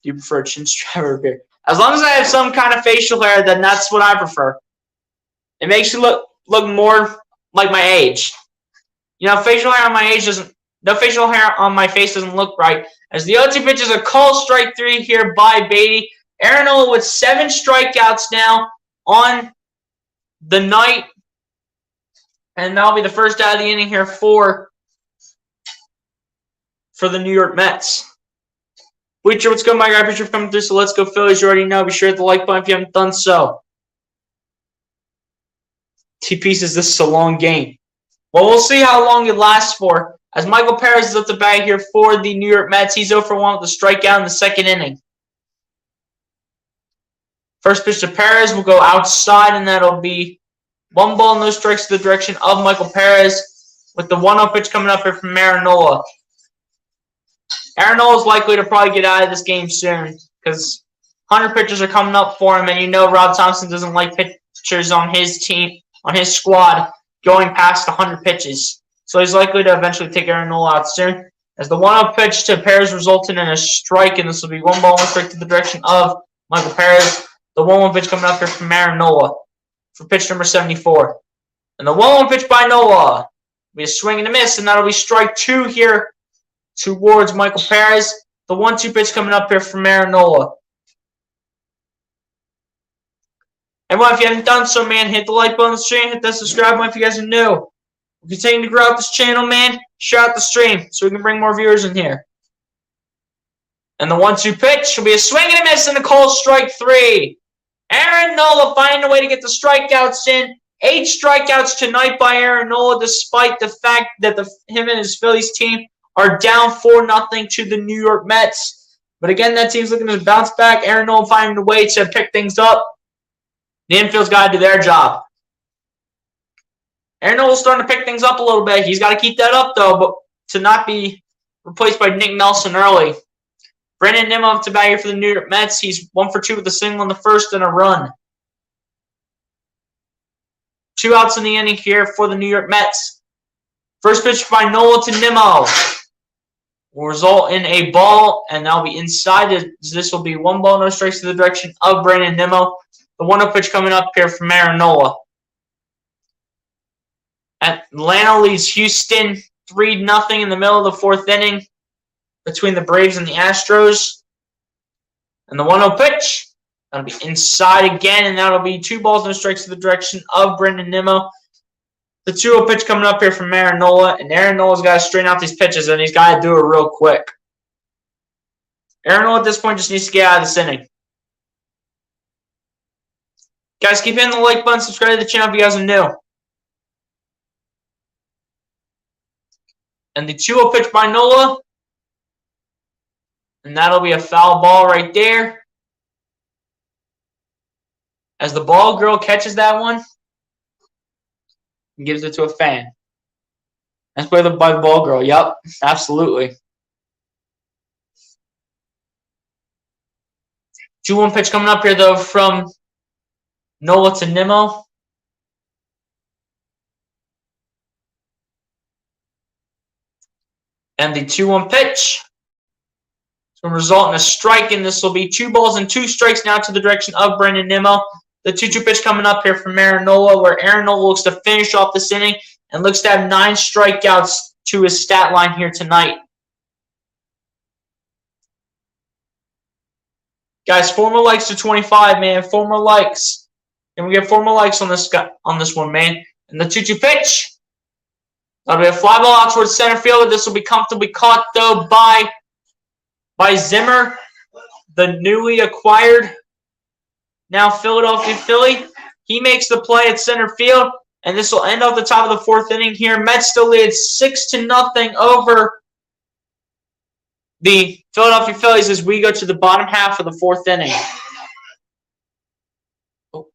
Do you prefer chin strap or beard? As long as I have some kind of facial hair, then that's what I prefer. It makes you look more like my age. You know, facial hair on my age doesn't. No facial hair on my face doesn't look right. As the 0-2 pitch is a call strike 3 here by Beatty. Aaron Nola with 7 strikeouts now on the night. And that'll be the first out of the inning here for the New York Mets. Bleacher, what's going on, my guy? Picture coming through, so let's go Phillies. You already know. Be sure to hit the like button if you haven't done so. TP says this is a long game. Well, we'll see how long it lasts for. As Michael Perez is at the bat here for the New York Mets. He's 0 for 1 with a strikeout in the second inning. First pitch to Perez will go outside, and that'll be 1 ball, no strikes to the direction of Michael Perez, with the 1-0 pitch coming up here from Aaron Nola. Aaron Nola is likely to probably get out of this game soon because 100 pitchers are coming up for him, and you know Rob Thompson doesn't like pitchers on his team, on his squad, going past 100 pitches. So he's likely to eventually take Aaron Nola out soon. As the 1-0 pitch to Perez resulted in a strike, and this will be 1 ball, 1 strike to the direction of Michael Perez. The 1-1 pitch coming up here from Aaron Nola for pitch number 74. And the 1-1 pitch by Nola will be a swing and a miss, and that'll be strike 2 here towards Michael Perez. The 1-2 pitch coming up here from Aaron Nola. And well, if you haven't done so, man, hit the like button on the stream, hit that subscribe button if you guys are new. We're continuing to grow out this channel, man. Share out the stream so we can bring more viewers in here. And the 1-2 pitch will be a swing and a miss and a call strike 3. Aaron Nola finding a way to get the strikeouts in. 8 strikeouts tonight by Aaron Nola, despite the fact that him and his Phillies team are down 4-0 to the New York Mets. But again, that team's looking to bounce back. Aaron Nola finding a way to pick things up. The infield's got to do their job. Aaron Nola's starting to pick things up a little bit. He's got to keep that up, though, but to not be replaced by Nick Nelson early. Brandon Nimmo up to bat here for the New York Mets. He's 1 for 2 with a single in the first and a run. 2 outs in the inning here for the New York Mets. First pitch by Nola to Nimmo will result in a ball, and that'll be inside. This will be 1 ball, no strikes to the direction of Brandon Nimmo. The 1-0 pitch coming up here from Aaron Nola. Atlanta leads Houston 3-0 in the middle of the 4th inning between the Braves and the Astros. And the 1-0 pitch, that'll be inside again, and that'll be 2 balls, no strikes to the direction of Brandon Nimmo. The 2-0 pitch coming up here from Aaron Nola, and Aaron Nola's got to straighten out these pitches, and he's got to do it real quick. Aaron Nola at this point just needs to get out of this inning. Guys, keep hitting the like button, subscribe to the channel if you guys are new. And the 2-0 pitch by Nola. And that'll be a foul ball right there. As the ball girl catches that one and gives it to a fan. That's by the ball girl. Yep, absolutely. 2-1 pitch coming up here, though, from Nola to Nimmo. And the 2-1 pitch will result in a strike, and this will be 2 balls and 2 strikes now to the direction of Brandon Nimmo. The 2-2 pitch coming up here from Aaron Nola, where Aaron Nola looks to finish off this inning and looks to have 9 strikeouts to his stat line here tonight. Guys, 4 more likes to 25, man. 4 more likes. And we get 4 more likes on this one, man. And the 2-2 pitch. That'll be a fly ball out towards center field. This will be comfortably caught, though, by Zimmer, the newly acquired, now Philadelphia Philly. He makes the play at center field, and this will end off the top of the 4th inning here. Mets still lead 6-0 over the Philadelphia Phillies as we go to the bottom half of the 4th inning. Oh,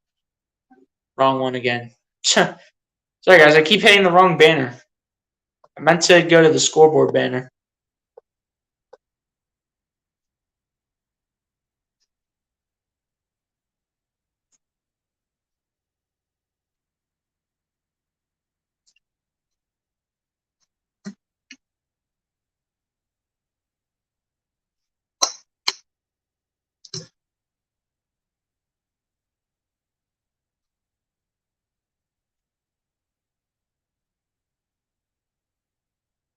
wrong one again. Sorry, guys. I keep hitting the wrong banner. I meant to go to the scoreboard banner.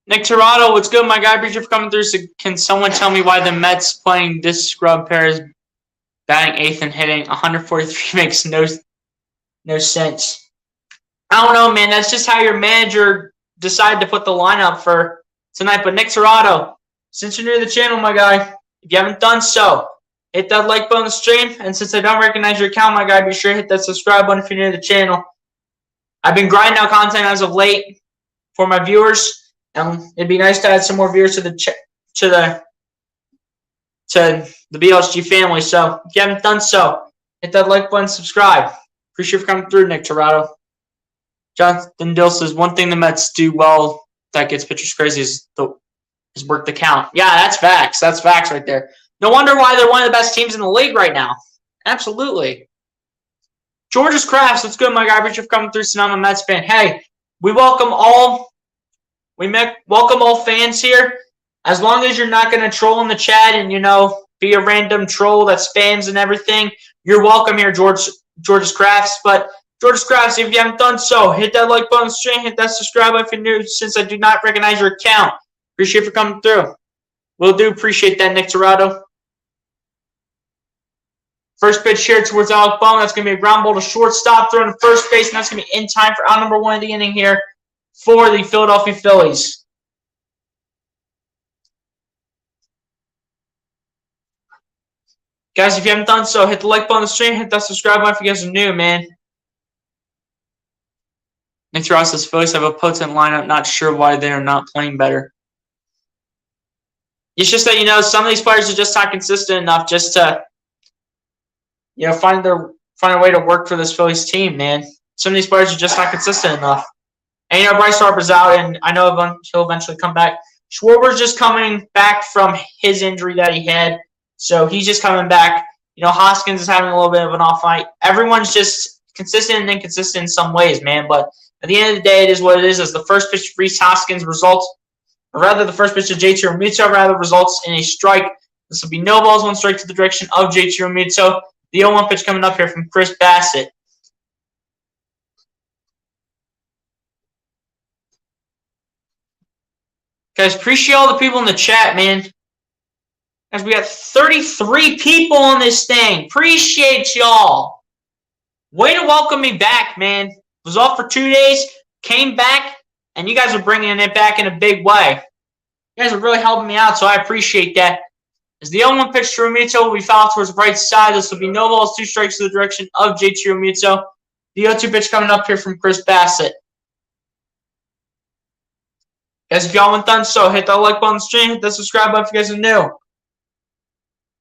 Nick Tirado, what's good, my guy? Appreciate you for coming through. So can someone tell me why the Mets playing this scrub pair is batting 8th and hitting 143 makes no sense. I don't know, man. That's just how your manager decided to put the lineup for tonight. But Nick Tirado, since you're new to the channel, my guy, if you haven't done so, hit that like button on the stream. And since I don't recognize your account, my guy, be sure to hit that subscribe button if you're new to the channel. I've been grinding out content as of late for my viewers. It'd be nice to add some more viewers to the BLSG family. So if you haven't done so, hit that like button, subscribe. Appreciate you for coming through, Nick Tirado. Jonathan Dill says one thing the Mets do well that gets pitchers crazy is work the count. Yeah, that's facts. That's facts right there. No wonder why they're one of the best teams in the league right now. Absolutely. George's Crafts, what's good, my guy? Appreciate you for coming through. So I'm a Mets fan. Hey, we welcome all. Welcome all fans here. As long as you're not going to troll in the chat and, be a random troll that spams and everything, you're welcome here, George's Crafts. But George's Crafts, if you haven't done so, hit that like button on the stream, hit that subscribe button if you're new, since I do not recognize your account. Appreciate you for coming through. Will do. Appreciate that, Nick Tirado. First pitch here towards Alec Bohm. That's going to be a ground ball to shortstop, throwing to first base, and that's going to be in time for out number 1 of the inning here for the Philadelphia Phillies. Guys, if you haven't done so, hit the like button on the stream, hit that subscribe button if you guys are new, man. Nick Ross says Phillies have a potent lineup, not sure why they are not playing better. It's just that, some of these players are just not consistent enough just to, find a way to work for this Phillies team, man. Some of these players are just not consistent enough. And, Bryce Harper's out, and I know he'll eventually come back. Schwarber's just coming back from his injury that he had, so he's just coming back. Hoskins is having a little bit of an off night. Everyone's just consistent and inconsistent in some ways, man. But at the end of the day, it is what it is. As the first pitch to Reese Hoskins results, or rather the first pitch to JT Realmuto results in a strike. This will be no balls, 1 strike to the direction of JT Realmuto. The 0-1 pitch coming up here from Chris Bassett. Guys, appreciate all the people in the chat, man. Guys, we got 33 people on this thing. Appreciate y'all. Way to welcome me back, man. Was off for 2 days, came back, and you guys are bringing it back in a big way. You guys are really helping me out, so I appreciate that. As the 0-1 pitch to Realmuto will be fouled towards the right side. This will be no balls, 2 strikes to the direction of JT Realmuto. The 0-2 pitch coming up here from Chris Bassett. Guys, if y'all haven't done so, hit that like button on the stream, hit that subscribe button if you guys are new.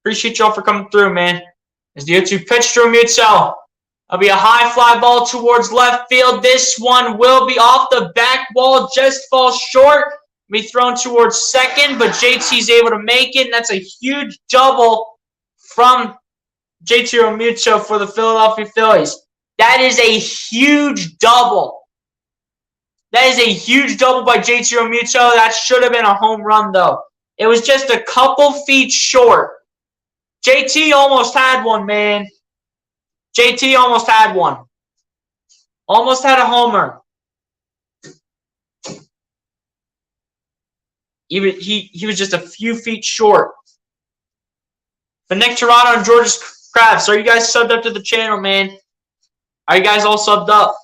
Appreciate y'all for coming through, man. As the 0-2 pitch to Realmuto. That'll be a high fly ball towards left field. This one will be off the back wall, just falls short. Be thrown towards second, but JT's able to make it, and that's a huge double from JT Realmuto for the Philadelphia Phillies. That is a huge double. That is a huge double by JT Realmuto. That should have been a home run, though. It was just a couple feet short. JT almost had one, man. JT almost had one. Almost had a homer. He was just a few feet short. But Nick Tirado and George's Crafts, are you guys subbed up to the channel, man? Are you guys all subbed up?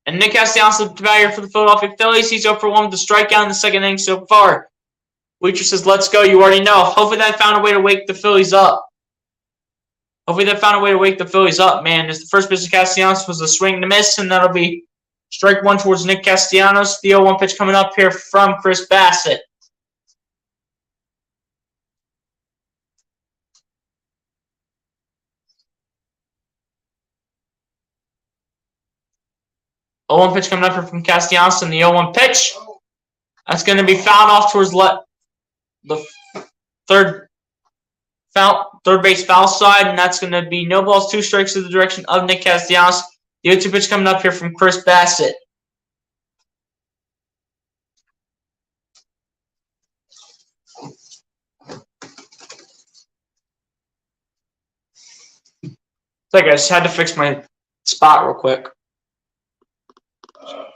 And Nick Castellanos the value for the Philadelphia Phillies. He's 0 for 1 with the strikeout in the second inning so far. Bleacher says, let's go. You already know. Hopefully that found a way to wake the Phillies up. Hopefully that found a way to wake the Phillies up, man. As the first pitch of Castellanos was a swing and a miss, and that'll be strike 1 towards Nick Castellanos. The 0-1 pitch coming up here from Chris Bassett. The 0-1 pitch coming up here from Castellanos, and the 0-1 pitch. That's going to be fouled off towards the third base foul side, and that's going to be no balls, 2 strikes to the direction of Nick Castellanos. The 0-2 pitch coming up here from Chris Bassett. It's like I just had to fix my spot real quick.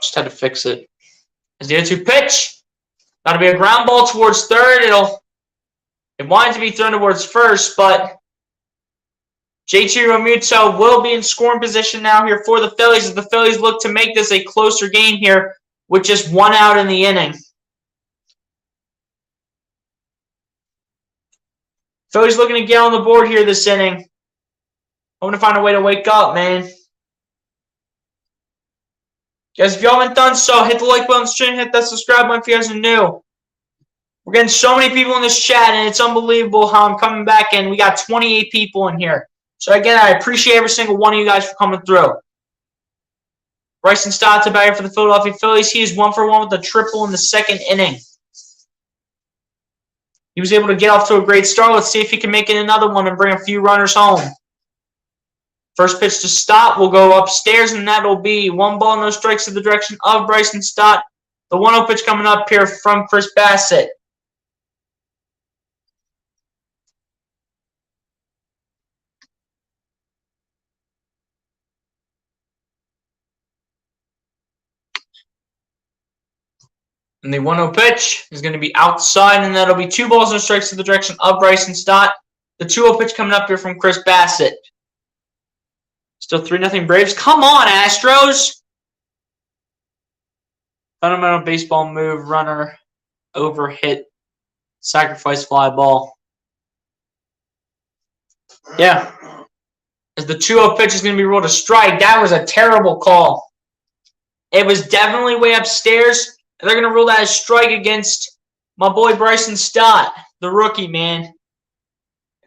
Just had to fix it. As the 0-2 pitch. Got to be a ground ball towards third. It wanted to be thrown towards first, but JT Realmuto will be in scoring position now here for the Phillies as the Phillies look to make this a closer game here with just 1 out in the inning. Phillies looking to get on the board here this inning. I want to find a way to wake up, man. Guys, if you haven't done so, hit the like button, stream, hit that subscribe button if you guys are new. We're getting so many people in this chat, and it's unbelievable how I'm coming back in. We got 28 people in here. So, again, I appreciate every single one of you guys for coming through. Bryson Stott's a batter for the Philadelphia Phillies. He is 1 for 1 with a triple in the second inning. He was able to get off to a great start. Let's see if he can make it another one and bring a few runners home. First pitch to Stott will go upstairs, and that will be 1 ball, no strikes in the direction of Bryson Stott. The 1-0 pitch coming up here from Chris Bassett. And the 1-0 pitch is going to be outside, and that'll be 2 balls, no strikes in the direction of Bryson Stott. The 2-0 pitch coming up here from Chris Bassett. Still 3-0 Braves. Come on, Astros! Fundamental baseball move, runner, over hit, sacrifice fly ball. Yeah. As the 2-0 pitch is going to be ruled a strike. That was a terrible call. It was definitely way upstairs. And they're going to rule that as strike against my boy Bryson Stott, the rookie, man.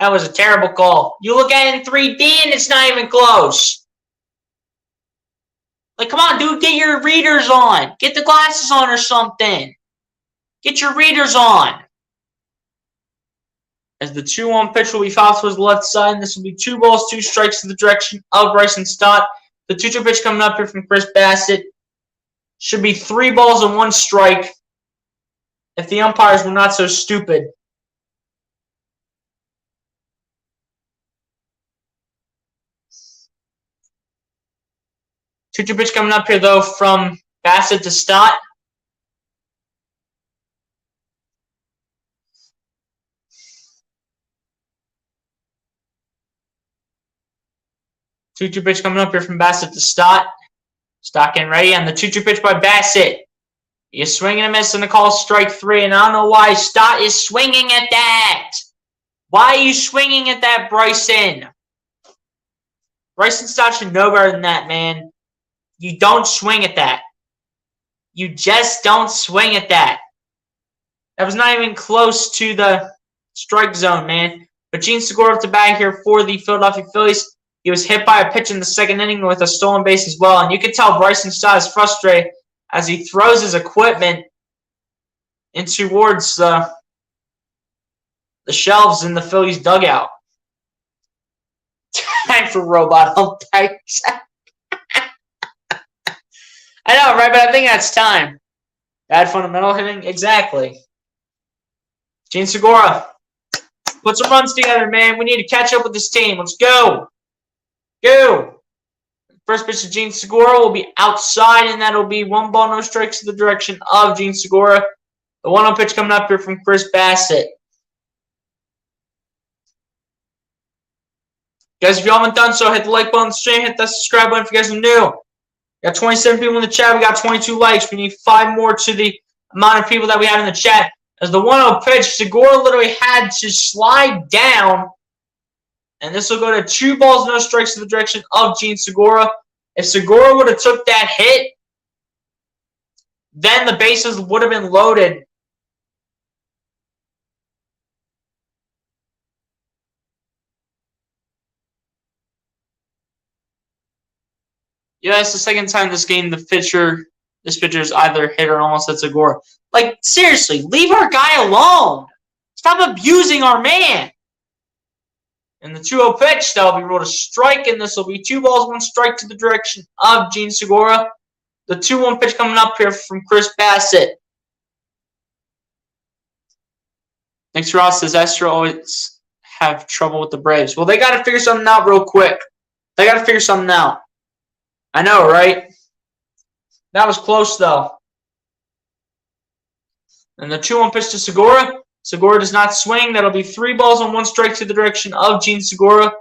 That was a terrible call. You look at it in 3D and it's not even close. Like, come on, dude, get your readers on. Get the glasses on or something. Get your readers on. As the 2-1 pitch will be fouled towards the left side, and this will be 2 balls, 2 strikes in the direction of Bryson Stott. The 2-2 pitch coming up here from Chris Bassett. Should be 3 balls and 1 strike if the umpires were not so stupid. Two-two pitch coming up here, though, from Bassett to Stott. Two-two pitch coming up here from Bassett to Stott. Stott getting ready, and the 2-2 pitch by Bassett. You swing and a miss, and the call strike 3, and I don't know why Stott is swinging at that. Why are you swinging at that, Bryson? Bryson Stott should know better than that, man. You don't swing at that. You just don't swing at that. That was not even close to the strike zone, man. But Gene Segura up to bat here for the Philadelphia Phillies. He was hit by a pitch in the second inning with a stolen base as well. And you can tell Bryson Stott is frustrated as he throws his equipment in towards the shelves in the Phillies dugout. Time for robot umpires. I know, right? But I think that's time. Bad fundamental hitting? Exactly. Gene Segura. Put some runs together, man. We need to catch up with this team. Let's go. Go. First pitch to Gene Segura will be outside, and that'll be 1 ball, no strikes in the direction of Gene Segura. The 1-0 pitch coming up here from Chris Bassett. Guys, if you haven't done so, hit the like button on the stream, hit that subscribe button if you guys are new. We got 27 people in the chat. We got 22 likes. We need 5 more to the amount of people that we have in the chat. As the 1-0 pitch, Segura literally had to slide down. And this will go to 2 balls, no strikes in the direction of Gene Segura. If Segura would have took that hit, then the bases would have been loaded. Yeah, it's the second time this game this pitcher's either hit or almost hit Segura. Like, seriously, leave our guy alone. Stop abusing our man. And the 2-0 pitch, that will be ruled a strike, and this will be 2 balls, 1 strike to the direction of Gene Segura. The 2-1 pitch coming up here from Chris Bassett. Next Ross says Astro always have trouble with the Braves. Well, they got to figure something out real quick. They got to figure something out. I know, right? That was close, though. And the 2-1 pitch to Segura. Segura does not swing. That'll be 3 balls and 1 strike to the direction of Gene Segura.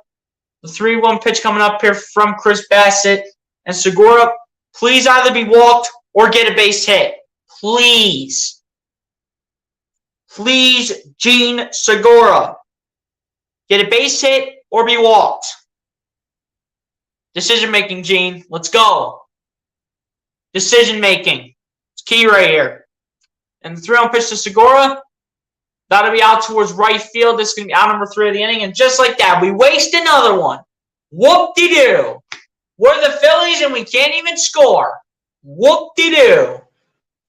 The 3-1 pitch coming up here from Chris Bassett. And Segura, please either be walked or get a base hit. Please. Please, Gene Segura. Get a base hit or be walked. Decision making, Gene. Let's go. Decision making. It's key right here. And the 3-1 pitch to Segura. That'll be out towards right field. This is going to be out number 3 of the inning. And just like that, we waste another one. Whoop-de-doo. We're the Phillies and we can't even score. Whoop-de-doo.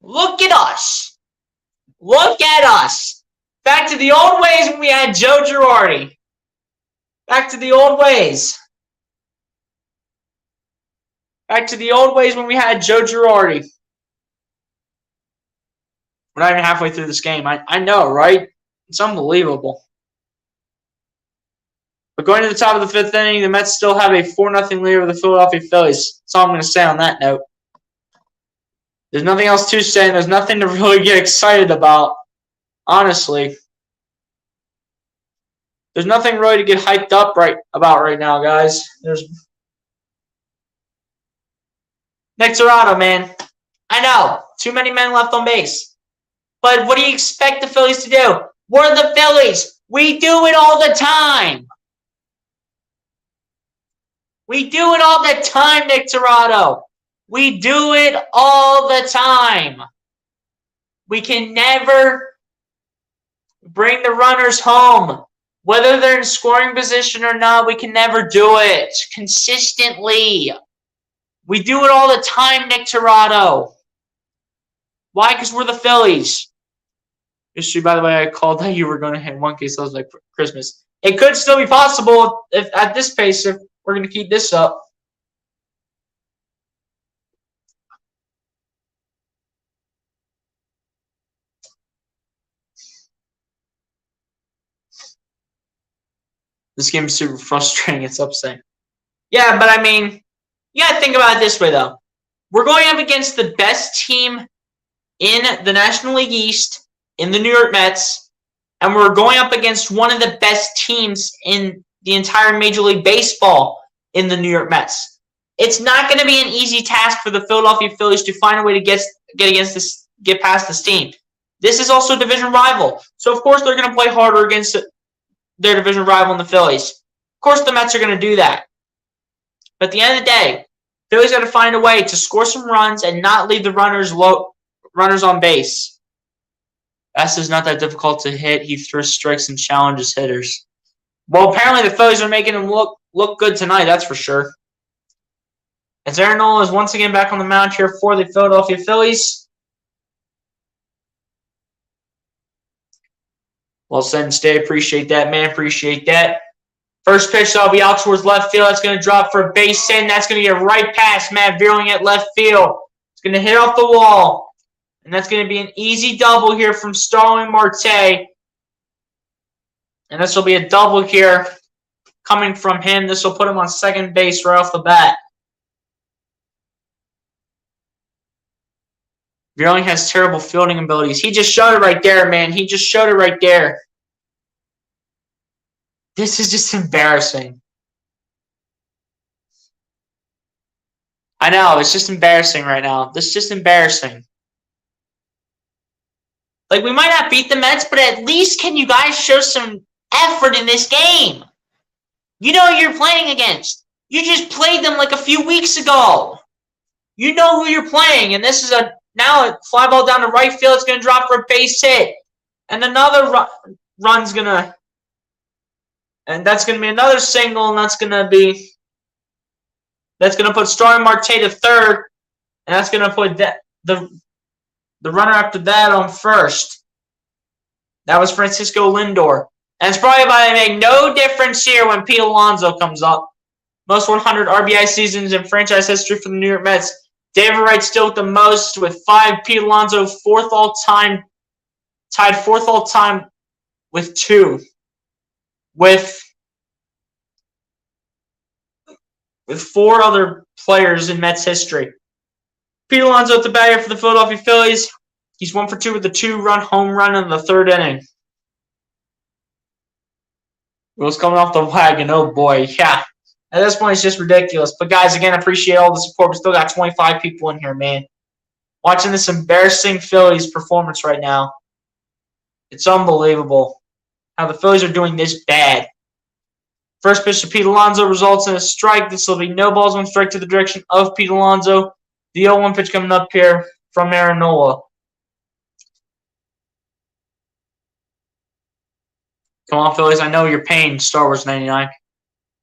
Look at us. Look at us. Back to the old ways when we had Joe Girardi. Back to the old ways. Back to the old ways when we had Joe Girardi. We're not even halfway through this game. I know, right? It's unbelievable. But going to the top of the 5th inning, the Mets still have a 4-0 lead over the Philadelphia Phillies. That's all I'm going to say on that note. There's nothing else to say, and there's nothing to really get excited about, honestly. There's nothing really to get hyped up about right now, guys. There's Nick Torado, man. I know, too many men left on base. But what do you expect the Phillies to do? We're the Phillies. We do it all the time. We do it all the time, Nick Torado. We do it all the time. We can never bring the runners home. Whether they're in scoring position or not, we can never do it consistently. We do it all the time, Nick Torado. Why? Because we're the Phillies. History, by the way, I called that you were going to hit 1K sales by Christmas. It could still be possible if at this pace if we're going to keep this up. This game is super frustrating. It's upsetting. Yeah, but I mean, you got to think about it this way, though. We're going up against the best team in the National League East, in the New York Mets, and we're going up against one of the best teams in the entire Major League Baseball in the New York Mets. It's not going to be an easy task for the Philadelphia Phillies to find a way to get past this team. This is also a division rival, so of course they're going to play harder against their division rival in the Phillies. Of course the Mets are going to do that. But at the end of the day, Phillies got to find a way to score some runs and not leave the runners on base. Bass is not that difficult to hit. He throws strikes and challenges hitters. Well, apparently the Phillies are making him look good tonight, that's for sure. As Aaron Nola is once again back on the mound here for the Philadelphia Phillies. Well said and stay. Appreciate that, man. Appreciate that. First pitch, that'll be out towards left field. That's going to drop for a base hit, and that's going to get right past Matt Vierling at left field. It's going to hit off the wall. And that's going to be an easy double here from Starling Marte. And this will be a double here coming from him. This will put him on second base right off the bat. Vierling has terrible fielding abilities. He just showed it right there, man. He just showed it right there. This is just embarrassing. I know, it's just embarrassing right now. This is just embarrassing. Like, we might not beat the Mets, but at least can you guys show some effort in this game? You know who you're playing against. You just played them like a few weeks ago. You know who you're playing, and this is now a fly ball down to right field. It's going to drop for a base hit. And another run's going to... And that's going to be another single, and that's going to put Starling Marte to third, and that's going to put the runner after that on first. That was Francisco Lindor. And it's probably about to make no difference here when Pete Alonso comes up. Most 100 RBI seasons in franchise history for the New York Mets. David Wright still with the most with 5. Pete Alonso tied fourth all time with 2. With 4 other players in Mets history. Pete Alonso at the bat here for the Philadelphia Phillies. He's 1 for 2 with a 2-run home run in the 3rd inning. Will's coming off the wagon. Oh, boy. Yeah. At this point, it's just ridiculous. But, guys, again, I appreciate all the support. We still got 25 people in here, man. Watching this embarrassing Phillies performance right now. It's unbelievable how the Phillies are doing this bad. First pitch to Pete Alonso results in a strike. This will be no balls, 1 strike to the direction of Pete Alonso. The 0-1 pitch coming up here from Aaron Nola. Come on, Phillies. I know you're paying Star Wars 99.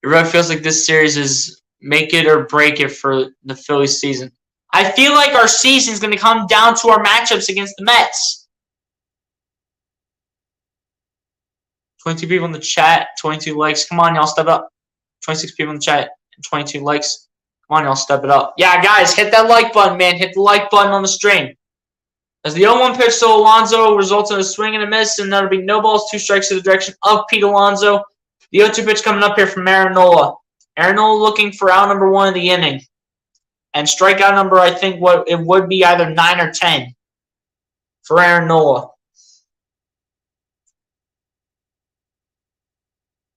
It really feels like this series is make it or break it for the Phillies season. I feel like our season is going to come down to our matchups against the Mets. 22 people in the chat, 22 likes. Come on, y'all, step up. 26 people in the chat, 22 likes. Come on, y'all, step it up. Yeah, guys, hit that like button, man. Hit the like button on the stream. As the 0-1 pitch to Alonso results in a swing and a miss, and that'll be no balls, 2 strikes to the direction of Pete Alonso. The 0-2 pitch coming up here from Aaron Nola. Aaron Nola looking for out number 1 of the inning. And strikeout number, I think it would be either 9 or 10 for Aaron Nola.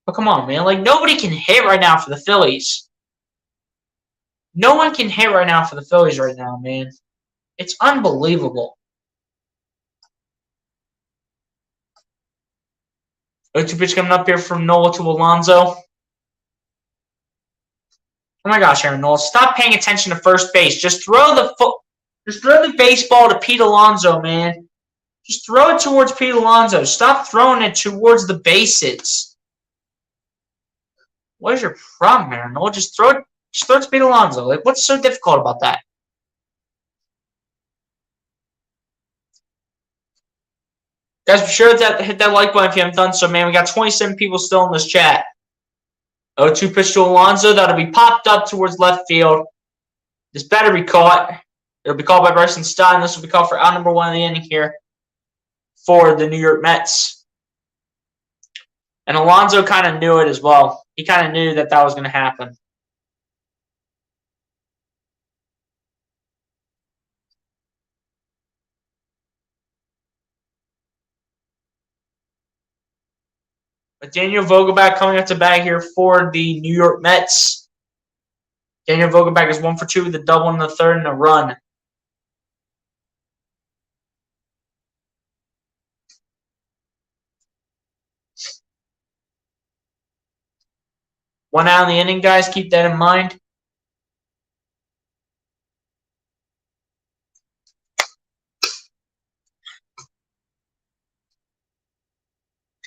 But come on, man. Like, nobody can hit right now for the Phillies. No one can hit right now for the Phillies right now, man. It's unbelievable. 0-2 pitch coming up here from Nola to Alonso. Oh my gosh, Aaron Nola, stop paying attention to first base. Just throw the baseball to Pete Alonso, man. Just throw it towards Pete Alonso. Stop throwing it towards the bases. What is your problem, Aaron Nola? Just throw it to Pete Alonso. Like, what's so difficult about that? Guys, be sure to hit that like button if you haven't done so, man. We got 27 people still in this chat. 0-2 pitch to Alonso. That'll be popped up towards left field. This better be caught. It'll be called by Bryson Stott. This will be called for out number 1 in the inning here for the New York Mets. And Alonso kind of knew it as well. He kind of knew that was going to happen. But Daniel Vogelbach coming up to bat here for the New York Mets. Daniel Vogelbach is 1 for 2 with a double in the 3rd and a run. One out in the inning, guys. Keep that in mind.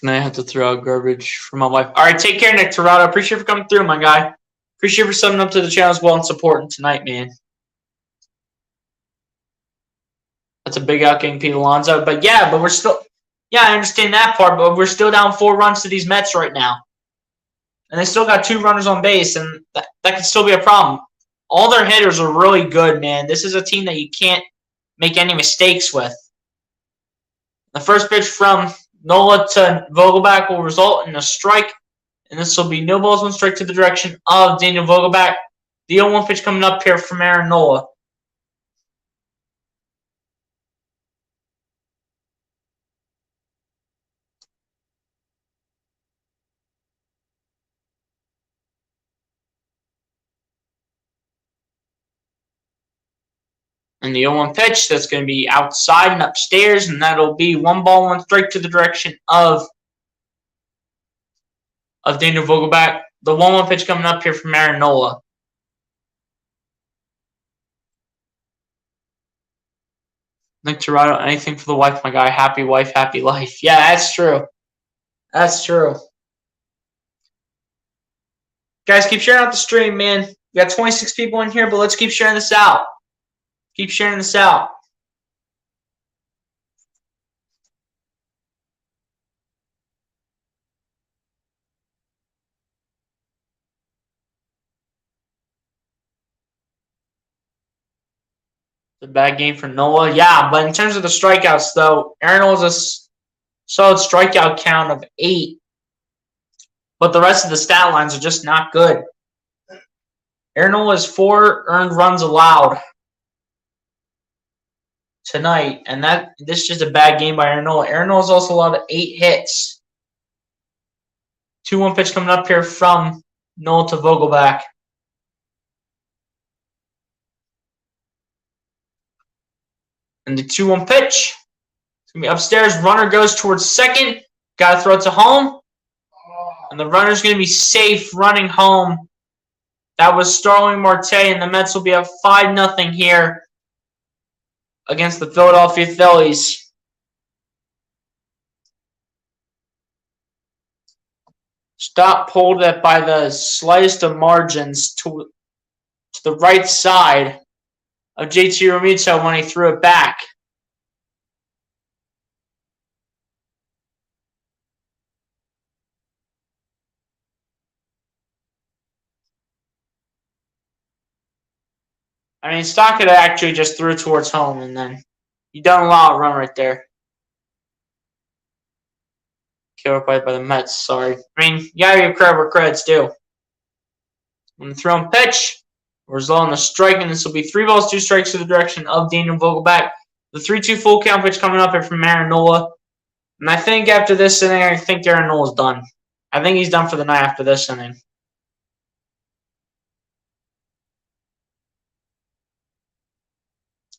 And I have to throw out garbage for my wife. All right, take care, Nick Torado. Appreciate you for coming through, my guy. Appreciate you for subbing up to the channel as well and supporting tonight, man. That's a big out getting Pete Alonso. But we're still, I understand that part, but we're still down 4 runs to these Mets right now. And they still got 2 runners on base, and that could still be a problem. All their hitters are really good, man. This is a team that you can't make any mistakes with. The first pitch from Nola to Vogelbach will result in a strike, and this will be no balls, 1 strike to the direction of Daniel Vogelbach. The 0-1 pitch coming up here from Aaron Nola. And the 0-1 pitch, that's going to be outside and upstairs, and that'll be 1 ball, 1 strike to the direction of Daniel Vogelbach. The 1-1 pitch coming up here from Aaron Nola. Nick Torado, anything for the wife, my guy. Happy wife, happy life. Yeah, that's true. That's true. Guys, keep sharing out the stream, man. We got 26 people in here, but let's keep sharing this out. Keep sharing this out. It's a bad game for Nola. Yeah, but in terms of the strikeouts, though, Aaron Nola's a solid strikeout count of 8. But the rest of the stat lines are just not good. Aaron Nola has 4 earned runs allowed. tonight, and this is just a bad game by Aaron Nola. Aaron Nola's also allowed 8 hits. 2-1 pitch coming up here from Nola to Vogelback. And the 2-1 pitch. It's going to be upstairs. Runner goes towards second. Got to throw it to home. And the runner's going to be safe running home. That was Starling Marte, and the Mets will be up 5-0 here against the Philadelphia Phillies. Stop pulled it by the slightest of margins to the right side of JT Realmuto when he threw it back. I mean, Stockton actually just threw it towards home, and then you don't allow a run right there. Killed by the Mets, sorry. I mean, you gotta give credit where credit's due. On the thrown pitch, result in the strike, and this will be 3 balls, 2 strikes to the direction of Daniel Vogelback. The 3-2 full count pitch coming up here from Aaron Nola. And I think after this inning, I think Aaron Nola's done. I think he's done for the night after this inning.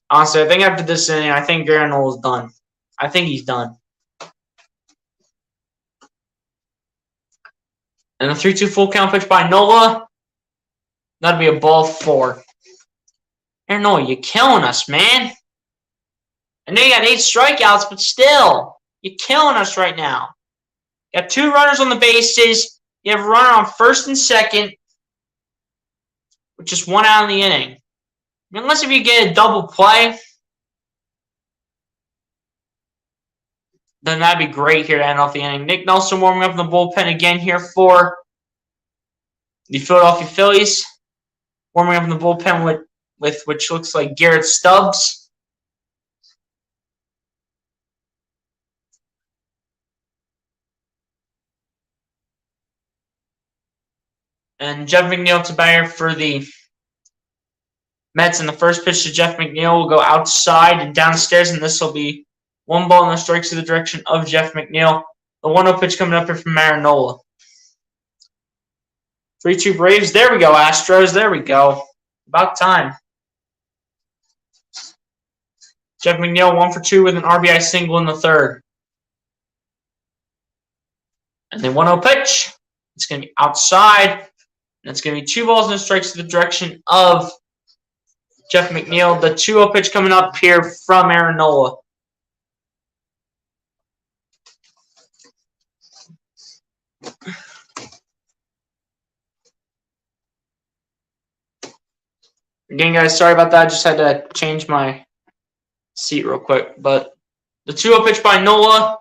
Honestly, I think after this inning, I think Aaron Nola's done. I think he's done. And the 3-2 full count pitch by Nola. That'd be a ball 4. Aaron Nola, you're killing us, man. I know you got 8 strikeouts, but still, you're killing us right now. You have 2 runners on the bases. You have a runner on first and second with just 1 out in the inning. I mean, unless if you get a double play, then that'd be great here to end off the inning. Nick Nelson warming up in the bullpen again here for the Philadelphia Phillies. Warming up in the bullpen with which looks like Garrett Stubbs. And Jeff McNeil to batter for the Mets. And the first pitch to Jeff McNeil will go outside and downstairs, and this will be 1 ball and no strikes to the direction of Jeff McNeil. The 1-0 pitch coming up here from Aaron Nola. 3-2 Braves. There we go, Astros. There we go. About time. Jeff McNeil 1 for 2 with an RBI single in the 3rd. And the 1-0 pitch. It's going to be outside. And it's going to be 2 balls and no strikes to the direction of Jeff McNeil. The 2-0 pitch coming up here from Aaron Nola. Again, guys, sorry about that. I just had to change my seat real quick. But the 2-0 pitch by Nola,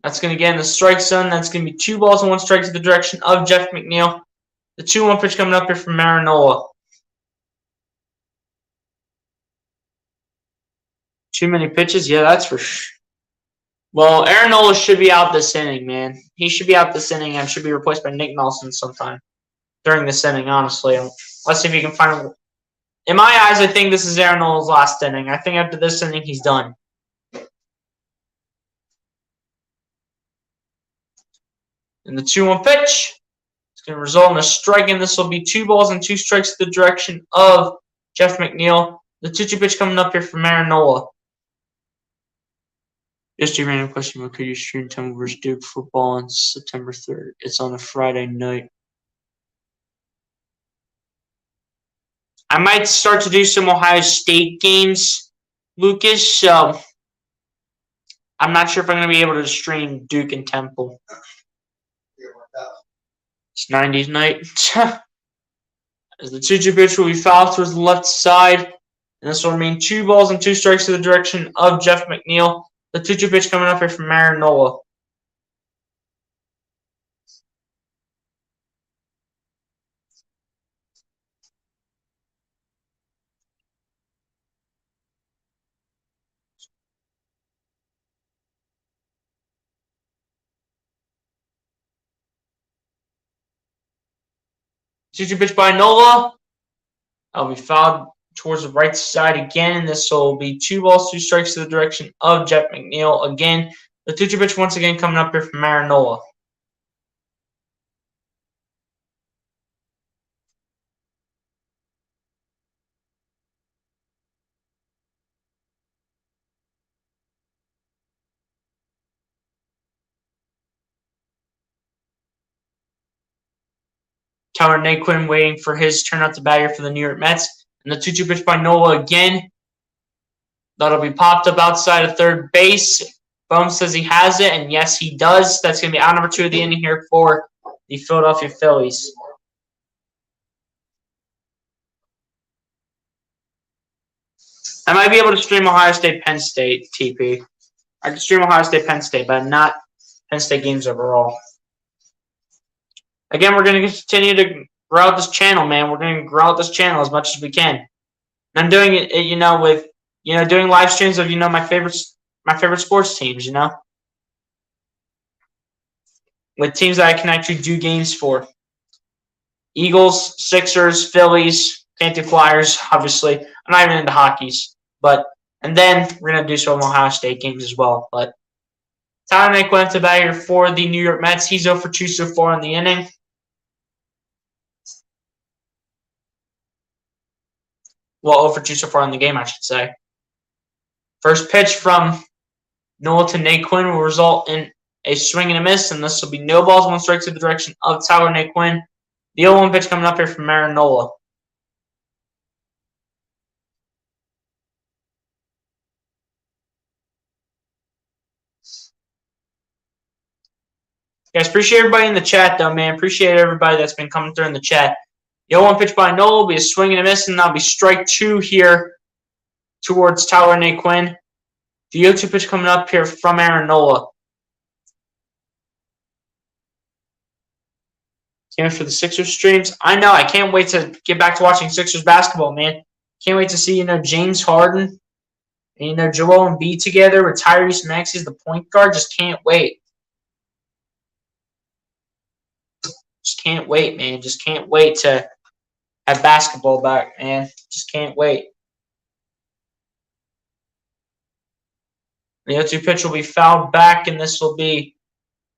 that's going to get in the strike zone. That's going to be 2 balls and 1 strike to the direction of Jeff McNeil. The 2-1 pitch coming up here from Aaron Nola. Too many pitches? Yeah, that's for sure. Well, Aaron Nola should be out this inning, man. He should be out this inning and should be replaced by Nick Nelson sometime during this inning, honestly. Let's see if he can find him. In my eyes, I think this is Aaron Nola's last inning. I think after this inning, he's done. And the 2-1 pitch is going to result in a strike, and this will be 2 balls and 2 strikes to the direction of Jeff McNeil. The 2-2 pitch coming up here from Aaron Nola. Just a random question, but could you stream Temple vs. Duke football on September 3rd? It's on a Friday night. I might start to do some Ohio State games, Lucas, so I'm not sure if I'm going to be able to stream Duke and Temple. It's 90s night. As the 2-2 pitch will be fouled towards the left side, and this will remain 2 balls and 2 strikes to the direction of Jeff McNeil. The 2-2 pitch coming up here from Aaron Nola. Two pitch by Nola. That'll be fouled towards the right side again. This will be 2 balls, 2 strikes to the direction of Jeff McNeil. Again, the 2-2 pitch once again coming up here from Marinola. Tyler Naquin waiting for his turn out to bat here for the New York Mets. And the 2-2 pitch by Nola again. That'll be popped up outside of third base. Bohm says he has it, and yes, he does. That's going to be out number 2 of the inning here for the Philadelphia Phillies. I might be able to stream Ohio State, Penn State, TP. I can stream Ohio State, Penn State, but not Penn State games overall. Again, we're going to continue to grow out this channel, man. We're going to grow out this channel as much as we can. And I'm doing it, with, doing live streams of, my favorite sports teams, with teams that I can actually do games for. Eagles, Sixers, Phillies, can't do Flyers, obviously. I'm not even into hockeys. And then we're going to do some Ohio State games as well. But Tyler Naquin to bat here for the New York Mets. He's 0 for 2 so far in the inning. Well, 0 for 2 so far in the game, I should say. First pitch from Nola to Naquin will result in a swing and a miss, and this will be no balls, 1 strike to the direction of Tyler Naquin. The 0-1 pitch coming up here from Marinola. Guys, appreciate everybody in the chat, though, man. Appreciate everybody that's been coming through in the chat. The 0-1 pitch by Nola will be a swing and a miss, and that'll be strike 2 here towards Tyler Naquin. The 0-2 pitch coming up here from Aaron Nola. Can't wait for the Sixers streams. I know. I can't wait to get back to watching Sixers basketball, man. Can't wait to see, James Harden and, Joel Embiid together with Tyrese Maxey as the point guard. Just can't wait. Just can't wait, man. Just can't wait to have basketball back, man. Just can't wait. The 0-2 pitch will be fouled back, and this will be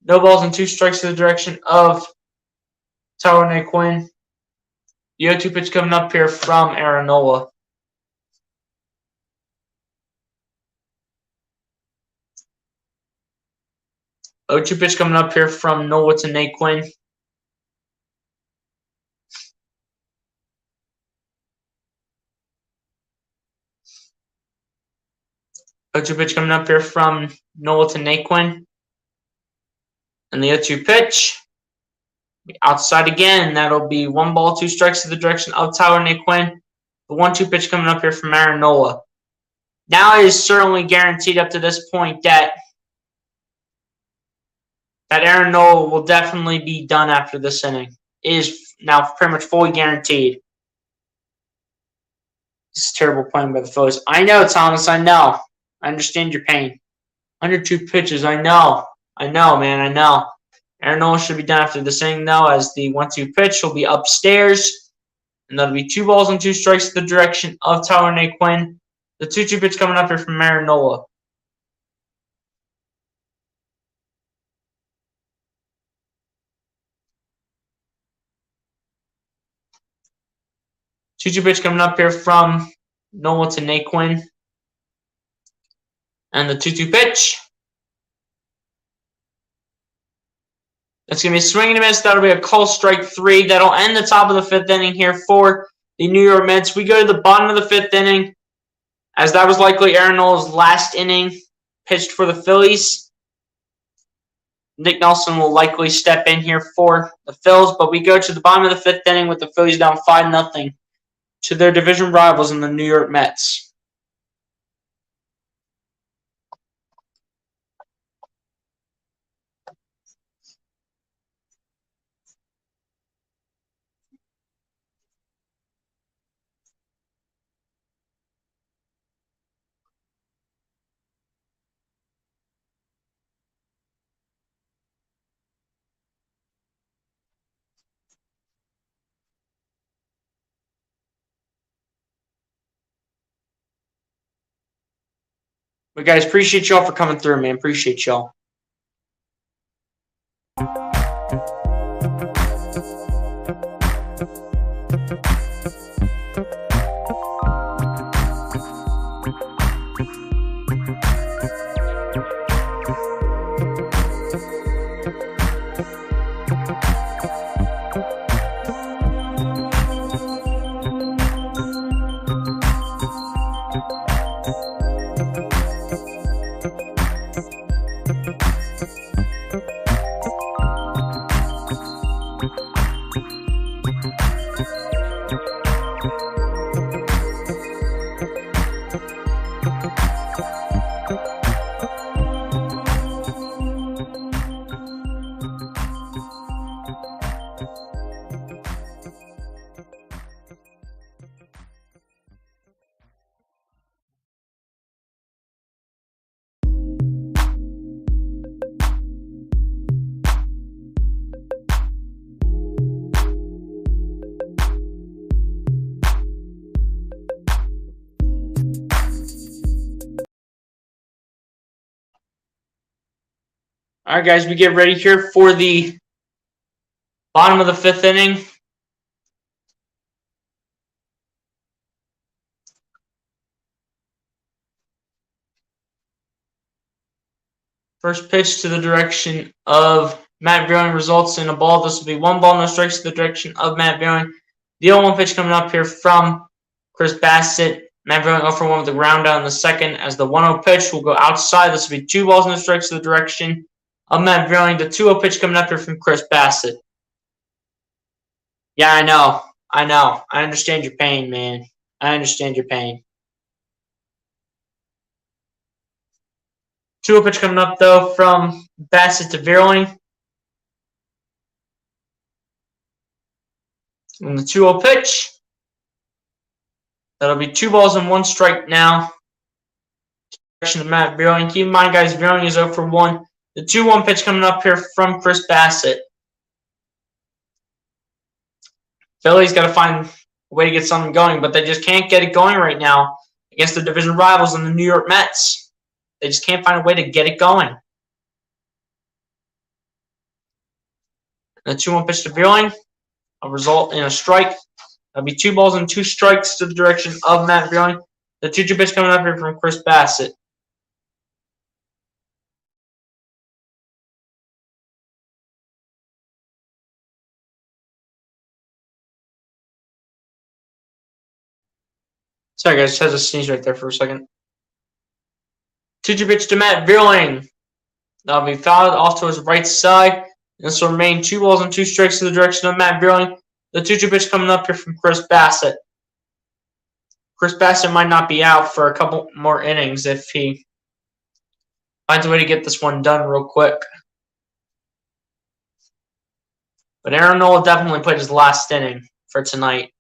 no balls and 2 strikes to the direction of Tyler Naquin. The 0-2 pitch coming up here from Aaron Nola. The 0-2 pitch coming up here from Nola to Naquin. The 0-2 pitch coming up here from Nola to Naquin. And the 0-2 pitch. Outside again, that'll be 1 ball, 2 strikes to the direction of Tyler Naquin. The 1-2 pitch coming up here from Aaron Nola. Now it is certainly guaranteed up to this point that Aaron Nola will definitely be done after this inning. It is now pretty much fully guaranteed. This is terrible playing by the Phillies. I know, Thomas, I know. I understand your pain. 102 pitches, I know. I know, man, I know. Aaron Nola should be done after this inning, though, as the 1-2 pitch will be upstairs. And that'll be 2 balls and 2 strikes to the direction of Tyler Naquin. The 2-2 pitch coming up here from Aaron Nola. Two-two pitch coming up here from Nola to Naquin. And the 2-2 pitch. That's going to be a swing and a miss. That'll be a call strike 3. That'll end the top of the 5th inning here for the New York Mets. We go to the bottom of the 5th inning, as that was likely Aaron Nola's last inning pitched for the Phillies. Nick Nelson will likely step in here for the Phils, but we go to the bottom of the 5th inning with the Phillies down 5-0 to their division rivals in the New York Mets. But guys, appreciate y'all for coming through, man. Appreciate y'all. All right, guys, we get ready here for the bottom of the 5th inning. First pitch to the direction of Matt Buehling results in a ball. This will be 1 ball, no strikes to the direction of Matt Buehling. The 0-1 pitch coming up here from Chris Bassett. Matt Buehling 0 for 1 with the ground out in the second. As the 1-0 pitch will go outside. This will be 2 balls, no strikes to the direction of Matt Buehling. The 2-0 pitch coming up here from Chris Bassett. Yeah, I know. I understand your pain, man. I understand your pain. 2-0 pitch coming up, though, from Bassett to Buehling. And the 2-0 pitch. That'll be 2 balls and 1 strike now. Direction of Matt Buehling. Keep in mind, guys, Buehling is 0 for 1. The 2-1 pitch coming up here from Chris Bassett. Phillies got to find a way to get something going, but they just can't get it going right now against their division rivals in the New York Mets. They just can't find a way to get it going. The 2-1 pitch to Buehling will result in a strike. That'll be 2 balls and 2 strikes to the direction of Matt Buehling. The 2-2 pitch coming up here from Chris Bassett. Sorry, guys, just had to sneeze right there for a second. 2-2 pitch to Matt Buehling. That'll be fouled off to his right side. This will remain 2 balls and 2 strikes to the direction of Matt Buehling. The 2-2 pitch coming up here from Chris Bassett. Chris Bassett might not be out for a couple more innings if he finds a way to get this one done real quick. But Aaron Nola definitely played his last inning for tonight.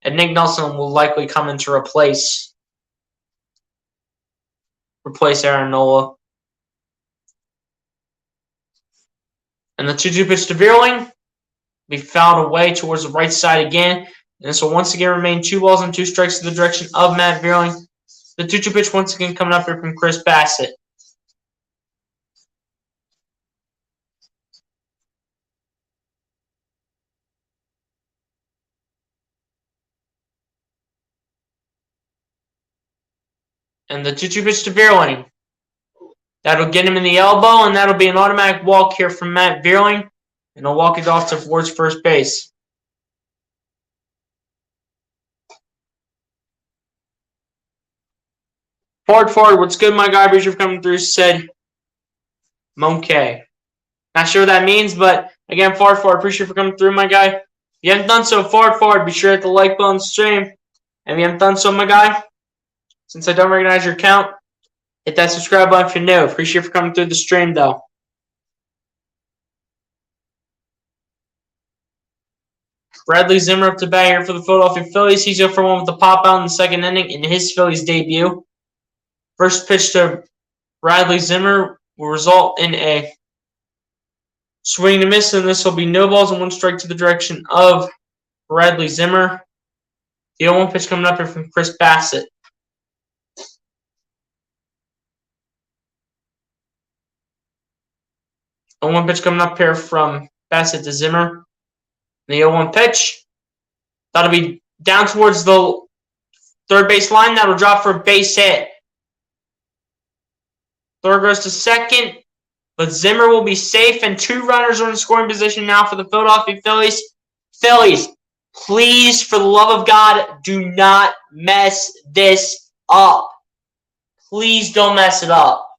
And Nick Nelson will likely come in to replace Aaron Nola. And the 2-2 pitch to Buehling be fouled away towards the right side again. And this will once again remain 2 balls and 2 strikes to the direction of Matt Buehling. The 2-2 pitch once again coming up here from Chris Bassett. And the 2-2 pitch to Buehling. That'll get him in the elbow, and that'll be an automatic walk here from Matt Buehling. And he'll walk it off towards first base. Forward, what's good, my guy? Appreciate you for coming through, said Monkey. Not sure what that means, but again, forward, appreciate you for coming through, my guy. If you haven't done so, forward, be sure to hit the like button on the stream. And if you haven't done so, my guy, since I don't recognize your account, hit that subscribe button if you're new. Appreciate you for coming through the stream, though. Bradley Zimmer up to bat here for the Philadelphia Phillies. He's 0 for 1 with the pop out in the second inning in his Phillies debut. First pitch to Bradley Zimmer will result in a swing and a miss, and this will be no balls and 1 strike to the direction of Bradley Zimmer. The 0-1 pitch coming up here from Chris Bassett. The 1 pitch coming up here from Bassett to Zimmer. The 0-1 pitch. That'll be down towards the third base line. That'll drop for a base hit. Third goes to second, but Zimmer will be safe, and 2 runners are in scoring position now for the Philadelphia Phillies. Phillies, please, for the love of God, do not mess this up. Please don't mess it up.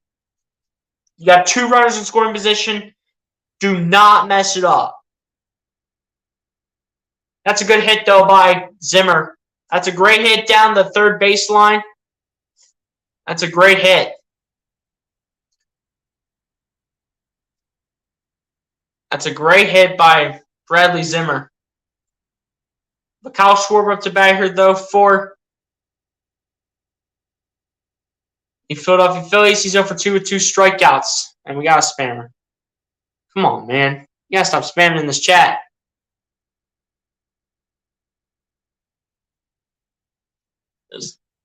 You got 2 runners in scoring position. Do not mess it up. That's a good hit, though, by Zimmer. That's a great hit down the third baseline. That's a great hit. That's a great hit by Bradley Zimmer. But Kyle Schwarber up to bat here, though, for the Philadelphia Phillies. He's 0 for 2 with 2 strikeouts. And we got a spammer. Come on, man. You gotta stop spamming in this chat.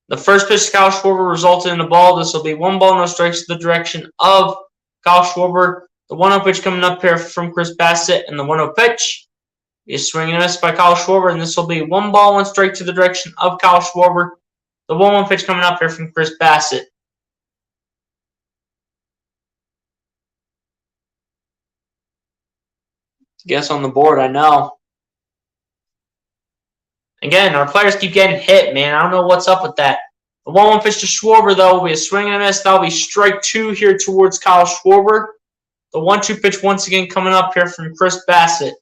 The first pitch to Kyle Schwarber resulted in a ball. This will be 1 ball, no strikes to the direction of Kyle Schwarber. The 1-0 pitch coming up here from Chris Bassett, and the 1-0 pitch is swinging and a miss by Kyle Schwarber, and this will be 1 ball, 1 strike to the direction of Kyle Schwarber. The 1-1 pitch coming up here from Chris Bassett. Guess on the board, I know. Again, our players keep getting hit, man. I don't know what's up with that. The 1-1 pitch to Schwarber, though, will be a swing and a miss. That'll be strike 2 here towards Kyle Schwarber. The 1-2 pitch once again coming up here from Chris Bassett.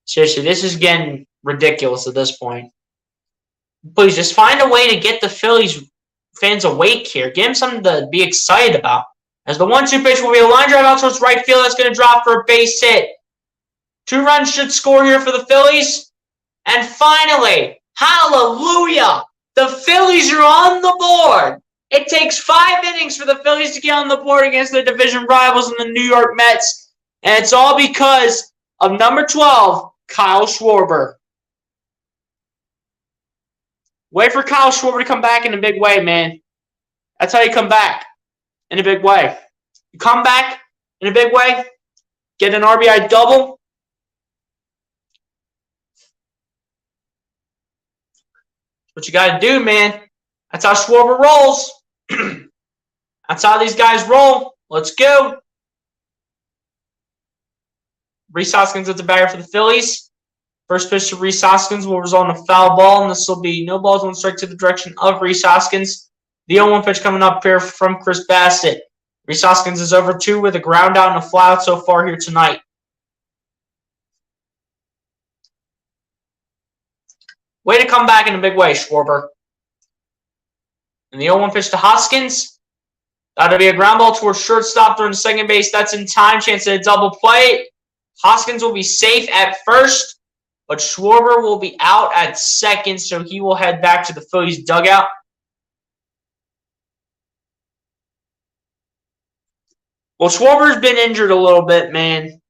Seriously, this is getting ridiculous at this point. Please, just find a way to get the Phillies fans awake here. Give them something to be excited about. As the 1-2 pitch will be a line drive out towards right field. That's going to drop for a base hit. 2 runs should score here for the Phillies. And finally, hallelujah, the Phillies are on the board. It takes 5 innings for the Phillies to get on the board against their division rivals in the New York Mets. And it's all because of number 12, Kyle Schwarber. Wait for Kyle Schwarber to come back in a big way, man. That's how you come back in a big way. You come back in a big way, get an RBI double. What you got to do, man. That's how Schwarber rolls. That's how these guys roll. Let's go. Rhys Hoskins at the batter for the Phillies. First pitch to Rhys Hoskins will result in a foul ball, and this will be no balls, 1 strike to the direction of Rhys Hoskins. The 0-1 pitch coming up here from Chris Bassett. Rhys Hoskins is over 2 with a ground out and a fly out so far here tonight. Way to come back in a big way, Schwarber. And the 0-1 pitch to Hoskins. That'll be a ground ball towards shortstop during second base. That's in time. Chance at a double play. Hoskins will be safe at first, but Schwarber will be out at second, so he will head back to the Phillies dugout. Well, Schwarber's been injured a little bit, man.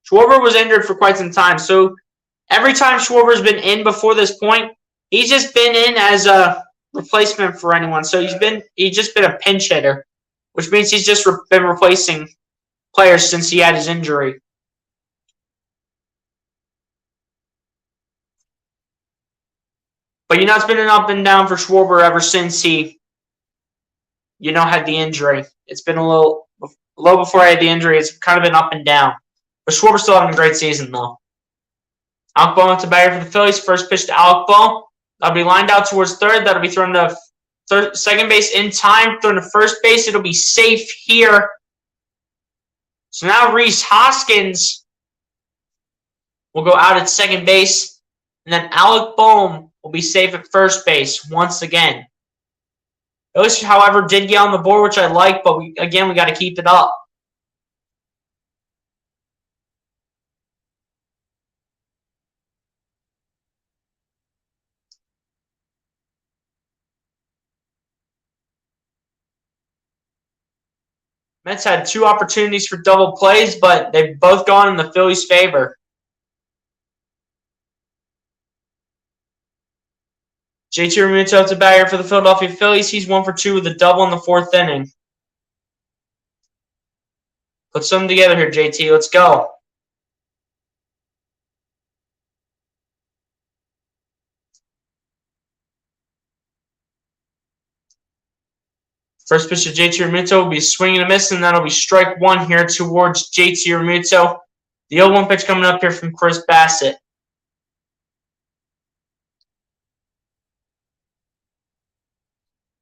Schwarber was injured for quite some time, so every time Schwarber's been in before this point, he's just been in as a replacement for anyone. So he's just been a pinch hitter, which means he's just been replacing players since he had his injury. But it's been an up and down for Schwarber ever since he, had the injury. It's been a little before I had the injury. It's kind of been up and down. But Schwarber's still having a great season, though. Alec Bohm to batter for the Phillies. First pitch to Alec Bohm. That'll be lined out towards third. That'll be thrown to second base in time. Thrown to first base. It'll be safe here. So now Rhys Hoskins will go out at second base. And then Alec Bohm will be safe at first base once again. Phillies, however, did get on the board, which I like, but we got to keep it up. Mets had 2 opportunities for double plays, but they've both gone in the Phillies' favor. JT Realmuto to bat here for the Philadelphia Phillies. He's 1 for 2 with a double in the 4th inning. Put something together here, JT. Let's go. First pitch to JT Realmuto will be a swing and a miss, and that'll be strike one here towards JT Realmuto. The 0-1 pitch coming up here from Chris Bassett.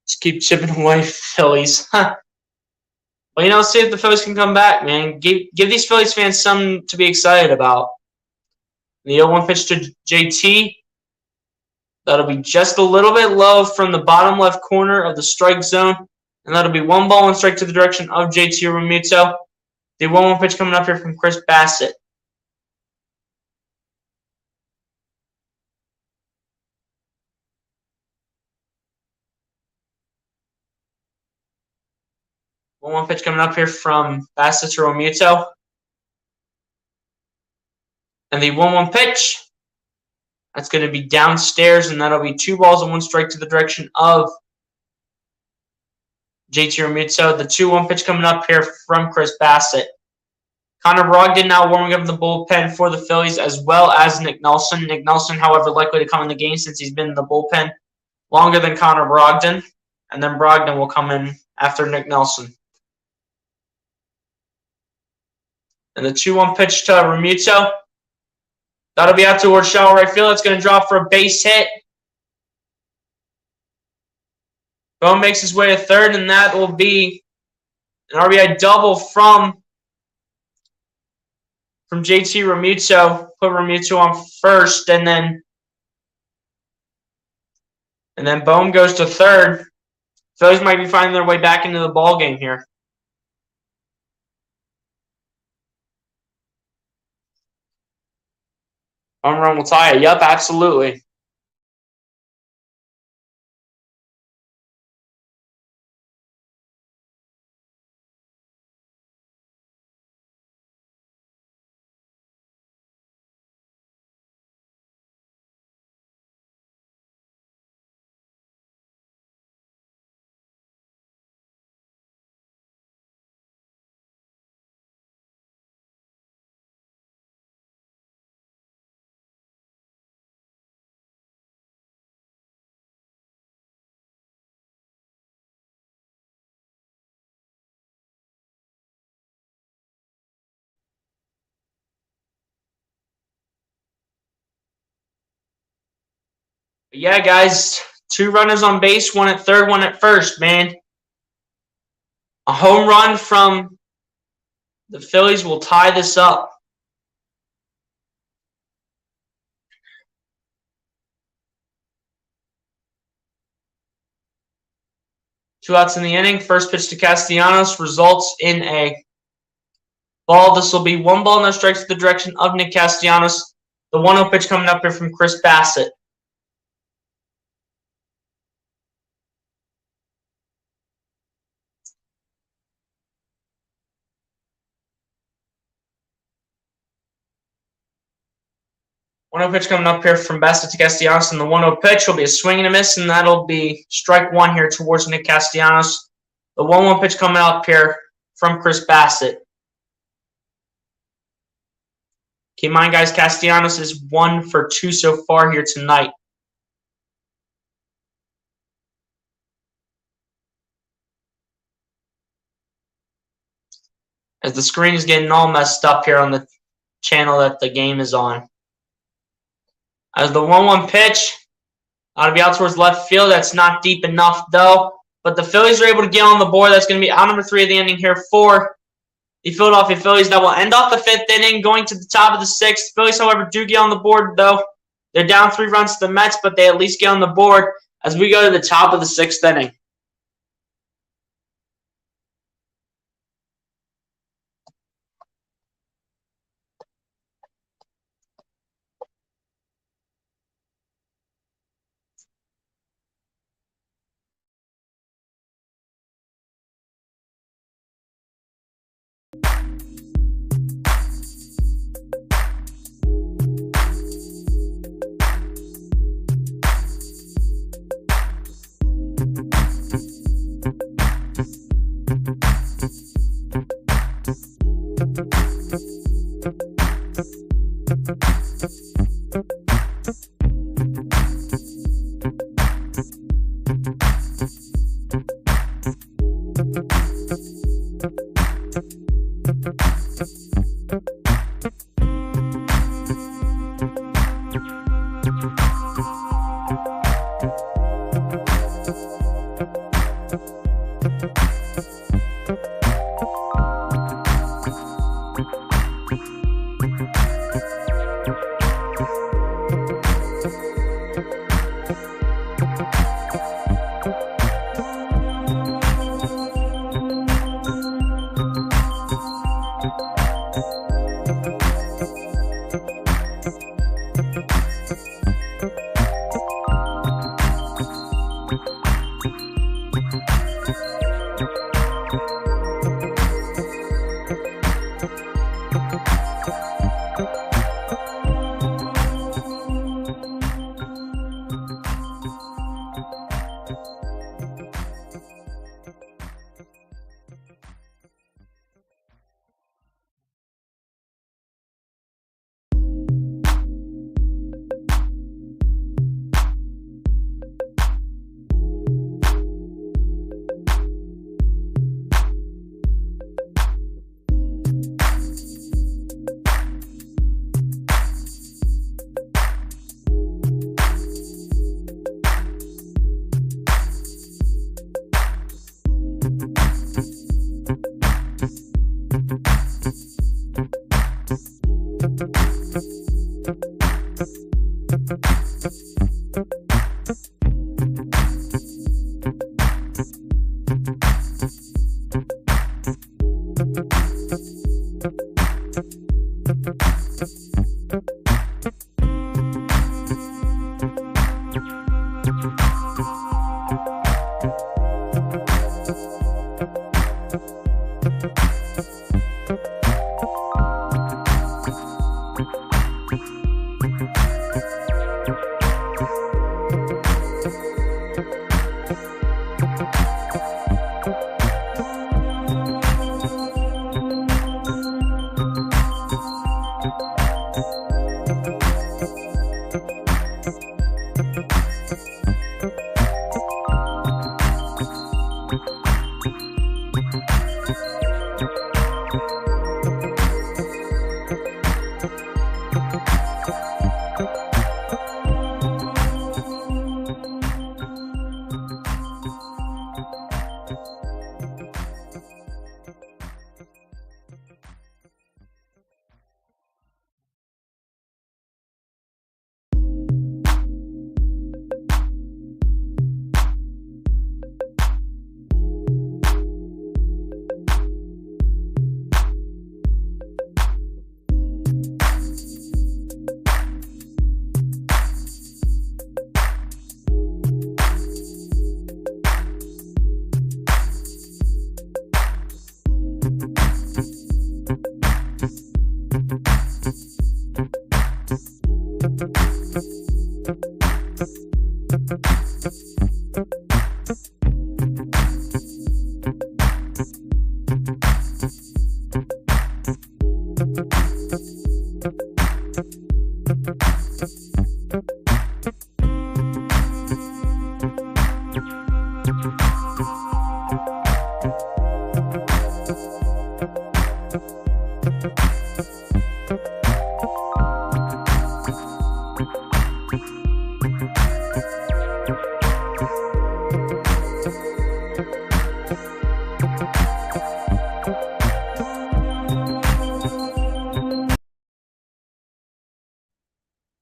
Just keep chipping away, Phillies. Well, let's see if the Phillies can come back, man. Give these Phillies fans something to be excited about. The 0-1 pitch to JT. That'll be just a little bit low from the bottom left corner of the strike zone. And that'll be 1 ball, 1 strike to the direction of JT Realmuto. The 1-1 pitch coming up here from Chris Bassett. One pitch coming up here from Bassett to Realmuto. And the 1-1 pitch, that's going to be downstairs, and that'll be 2 balls and 1 strike to the direction of JT Realmuto. The 2-1 pitch coming up here from Chris Bassett. Connor Brogdon now warming up in the bullpen for the Phillies, as well as Nick Nelson. Nick Nelson, however, likely to come in the game since he's been in the bullpen longer than Connor Brogdon. And then Brogdon will come in after Nick Nelson. And the 2-1 pitch to Realmuto. That'll be out towards shallow right field. It's going to drop for a base hit. Bone makes his way to third, and that will be an RBI double from JT Realmuto. Put Realmuto on first, and then Bone goes to third. Phillies might be finding their way back into the ball game here. Home run will tie it. Yep, absolutely. But yeah, guys, 2 runners on base, 1 at third, 1 at first, man. A home run from the Phillies will tie this up. Two outs in the inning. First pitch to Castellanos results in a ball. This will be 1 ball, no strikes to the direction of Nick Castellanos. The 1-0 pitch coming up here from Chris Bassett. One-0 pitch coming up here from Bassett to Castellanos, and the 1-0 pitch will be a swing and a miss, and that'll be strike one here towards Nick Castellanos. The 1-1 pitch coming up here from Chris Bassett. Keep in mind, guys, Castellanos is 1 for 2 so far here tonight. As the screen is getting all messed up here on the channel that the game is on. As the 1-1 pitch, ought to be out towards left field. That's not deep enough, though. But the Phillies are able to get on the board. That's going to be out number 3 of the inning here for the Philadelphia Phillies. That will end off the 5th inning, going to the top of the 6th. Phillies, however, do get on the board, though. They're down 3 runs to the Mets, but they at least get on the board as we go to the top of the 6th inning.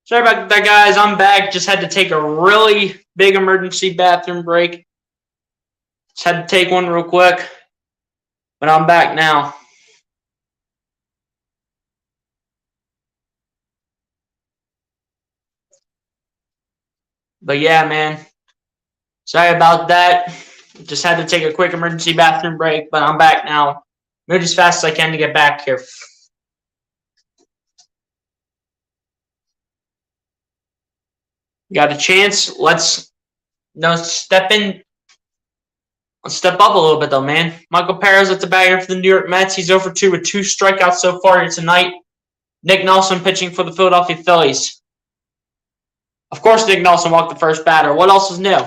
Sorry about that, guys. I'm back. Just had to take a really big emergency bathroom break. Just had to take one real quick. But I'm back now. But yeah, man. Sorry about that. Just had to take a quick emergency bathroom break, but I'm back now. Moved as fast as I can to get back here. Got a chance. Let's step in. Let's step up a little bit, though, man. Michael Perez at the batter for the New York Mets. He's over 2 with 2 strikeouts so far tonight. Nick Nelson pitching for the Philadelphia Phillies. Of course, Nick Nelson walked the first batter. What else is new?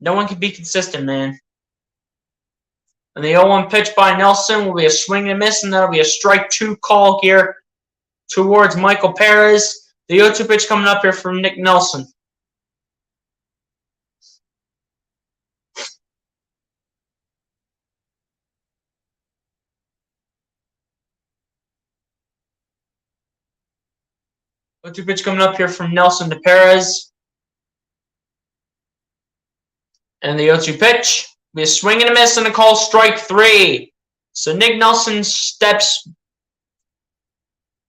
No one can be consistent, man. And the 0-1 pitch by Nelson will be a swing and a miss, and that'll be a strike 2 call here towards Michael Perez. The 0-2 pitch coming up here from Nick Nelson. The 0-2 pitch coming up here from Nelson to Perez. And the 0-2 pitch will be a swing and a miss and a call strike 3. So Nick Nelson steps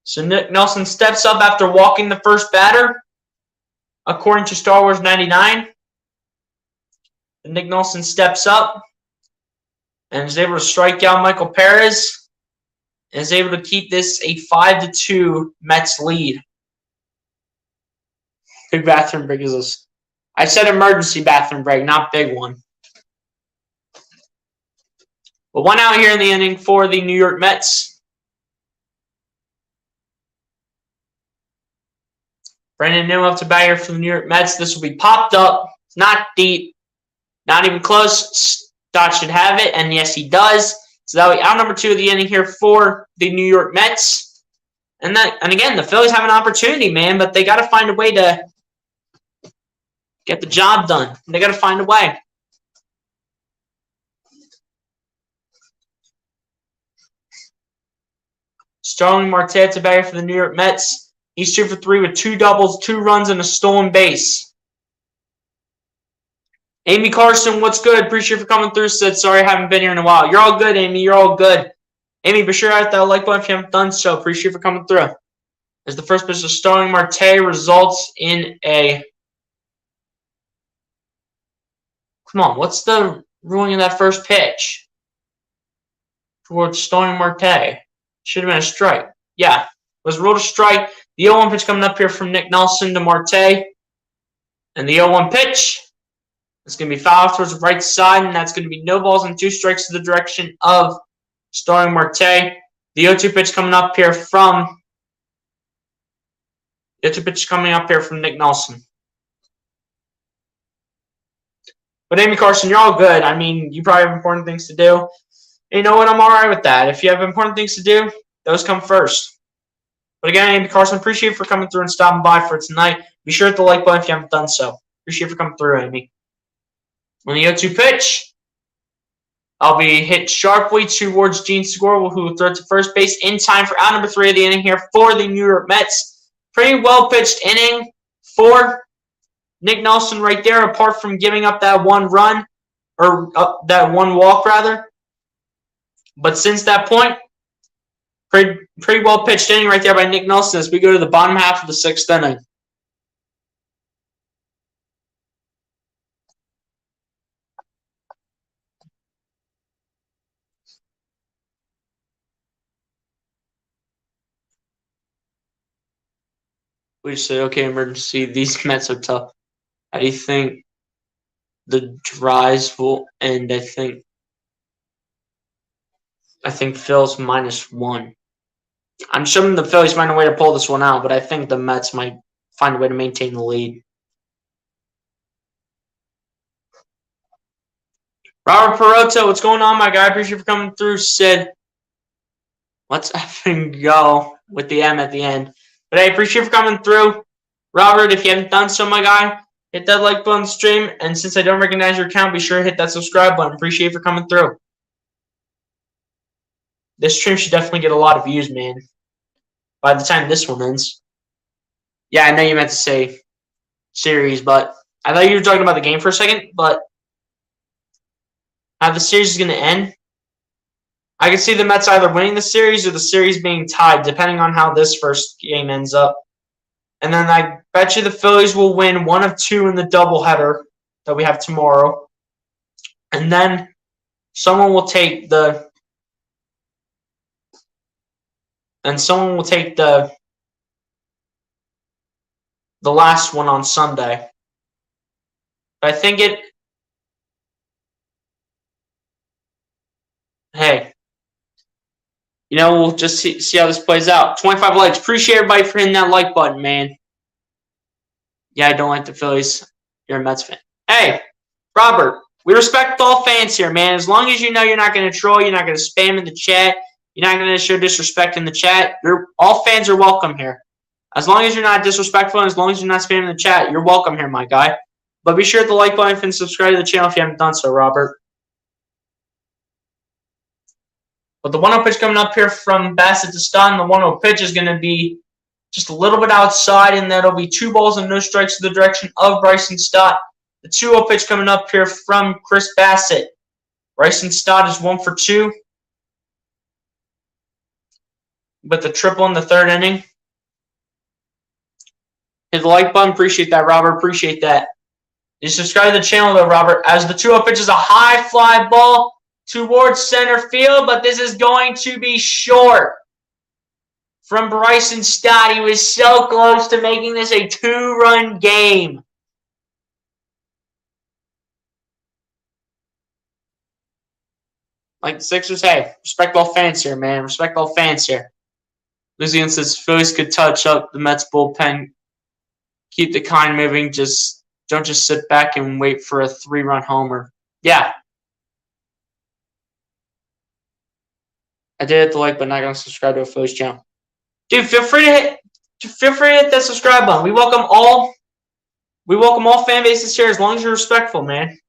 up after walking the first batter, according to Star Wars 99. And Nick Nelson steps up and is able to strike out Michael Perez and is able to keep this a 5-2 Mets lead. Big bathroom break is this. I said emergency bathroom break, not big one. But 1 out here in the inning for the New York Mets. Brandon New up to bat here for the New York Mets. This will be popped up. It's not deep. Not even close. Stott should have it, and yes, he does. So that will be out number 2 of the inning here for the New York Mets. And again, the Phillies have an opportunity, man, but they got to find a way to get the job done. They got to find a way. Starling Marte to bat for the New York Mets. He's 2 for 3 with 2 doubles, 2 runs, and a stolen base. Amy Carson, what's good? Appreciate you for coming through. Said, sorry I haven't been here in a while. You're all good, Amy. You're all good. Amy, be sure to hit that like button if you haven't done so. Appreciate you for coming through. As the first pitch of Starling Marte results in a... Come on, what's the ruling of that first pitch? Towards Starling Marte. Should have been a strike. Yeah, it was ruled a strike. The 0-1 pitch coming up here from Nick Nelson to Marte. And the 0-1 pitch is going to be fouled towards the right side, and that's going to be no balls and 2 strikes to the direction of Starling Marte. The 0-2 pitch coming up here from Nick Nelson. But Amy Carson, you're all good. I mean, you probably have important things to do. You know what? I'm all right with that. If you have important things to do, those come first. But again, Amy Carson, appreciate you for coming through and stopping by for tonight. Be sure to hit the like button if you haven't done so. Appreciate you for coming through, Amy. On the 0-2 pitch, I'll be hit sharply towards Gene Segura, who will throw to first base in time for out number 3 of the inning here for the New York Mets. Pretty well pitched inning for Nick Nelson right there, apart from giving up that 1 run, or that 1 walk, rather. But since that point, pretty well pitched inning right there by Nick Nelson as we go to the bottom half of the 6th inning. We say, okay, emergency. These Mets are tough. How do you think the Dries will end? I think Phil's -1. I'm assuming the Phillies find a way to pull this one out, but I think the Mets might find a way to maintain the lead. Robert Perotto, what's going on, my guy? I appreciate you for coming through. Sid, let's effing go with the M at the end. But I appreciate you for coming through. Robert, if you haven't done so, my guy, hit that like button stream. And since I don't recognize your account, be sure to hit that subscribe button. Appreciate you for coming through. This stream should definitely get a lot of views, man, by the time this one ends. Yeah, I know you meant to say series, but I thought you were talking about the game for a second. But how the series is going to end, I can see the Mets either winning the series or the series being tied, depending on how this first game ends up. And then I bet you the Phillies will win 1 of 2 in the doubleheader that we have tomorrow. And then someone will take the last one on Sunday. But I think hey, we'll just see how this plays out. 25 likes. Appreciate everybody for hitting that like button, man. Yeah, I don't like the Phillies. You're a Mets fan. Hey, Robert, we respect all fans here, man. As long as you know you're not going to troll, you're not going to spam in the chat, you're not going to show disrespect in the chat, all fans are welcome here. As long as you're not disrespectful and as long as you're not spamming the chat, you're welcome here, my guy. But be sure to hit the like button and subscribe to the channel if you haven't done so, Robert. But the 1-0 pitch coming up here from Bassett to Stott, the 1-0 pitch is going to be just a little bit outside, and that'll be 2 balls and no strikes to the direction of Bryson Stott. The 2-0 pitch coming up here from Chris Bassett. Bryson Stott is 1 for 2 with the triple in the 3rd inning. Hit the like button. Appreciate that, Robert. Appreciate that. You subscribe to the channel, though, Robert, as the 2-0 pitch is a high fly ball towards center field, but this is going to be short from Bryson Stott. He was so close to making this a 2-run game. Like the Sixers, hey, respect all fans here, man. Respect all fans here. Lucian says Phillies could touch up the Mets bullpen. Keep the kind moving. Don't just sit back and wait for a 3-run homer. Yeah. I did hit the like, but not gonna subscribe to a Phillies channel. Dude, feel free to hit that subscribe button. We welcome all fan bases here as long as you're respectful, man.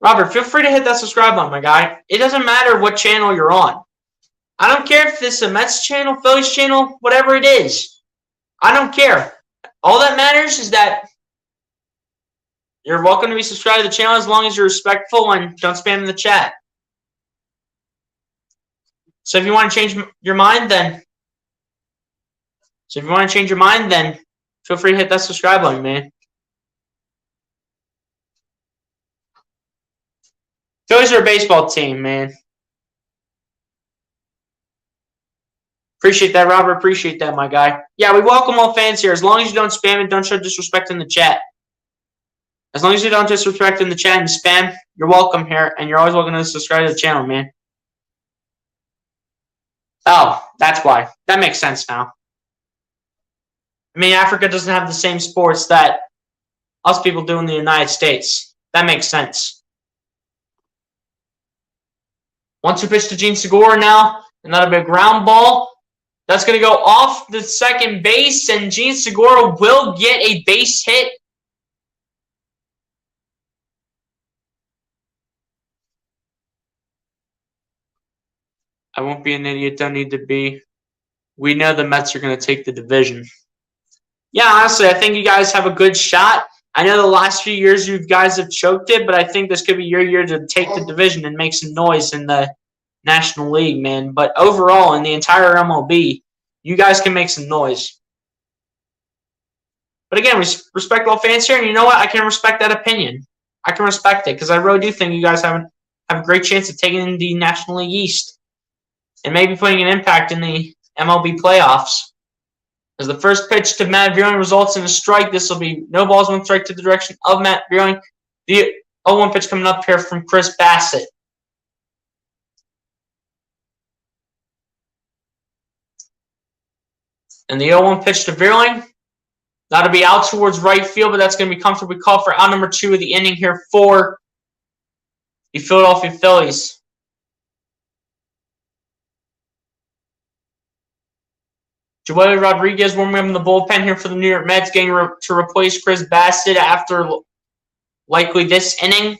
Robert, feel free to hit that subscribe button, my guy. It doesn't matter what channel you're on. I don't care if this is a Mets channel, Phillies channel, whatever it is. I don't care. All that matters is that you're welcome to be subscribed to the channel as long as you're respectful and don't spam in the chat. So if you want to change your mind, then feel free to hit that subscribe button, man. Phillies are a baseball team, man. Appreciate that, Robert. Appreciate that, my guy. Yeah, we welcome all fans here. As long as you don't spam and don't show disrespect in the chat. As long as you don't disrespect in the chat and spam, you're welcome here, and you're always welcome to subscribe to the channel, man. Oh, that's why. That makes sense now. I mean, Africa doesn't have the same sports that us people do in the United States. That makes sense. 1-2 pitch to Gene Segura now. Another big ground ball. That's going to go off the second base, and Gene Segura will get a base hit. I won't be an idiot. Don't need to be. We know the Mets are going to take the division. Yeah, honestly, I think you guys have a good shot. I know the last few years you guys have choked it, but I think this could be your year to take the division and make some noise in the National League, man. But overall, in the entire MLB, you guys can make some noise. But again, we respect all fans here, and you know what? I can respect that opinion. I can respect it because I really do think you guys have a great chance of taking the National League East and maybe putting an impact in the MLB playoffs. As the first pitch to Matt Vierling results in a strike, this will be no balls, 1 strike to the direction of Matt Vierling. The 0-1 pitch coming up here from Chris Bassett. And the 0-1 pitch to Vierling. That'll be out towards right field, but that's going to be comfortably called for out number 2 of the inning here for the Philadelphia Phillies. Joey Rodriguez warming up in the bullpen here for the New York Mets, getting to replace Chris Bassett after likely this inning.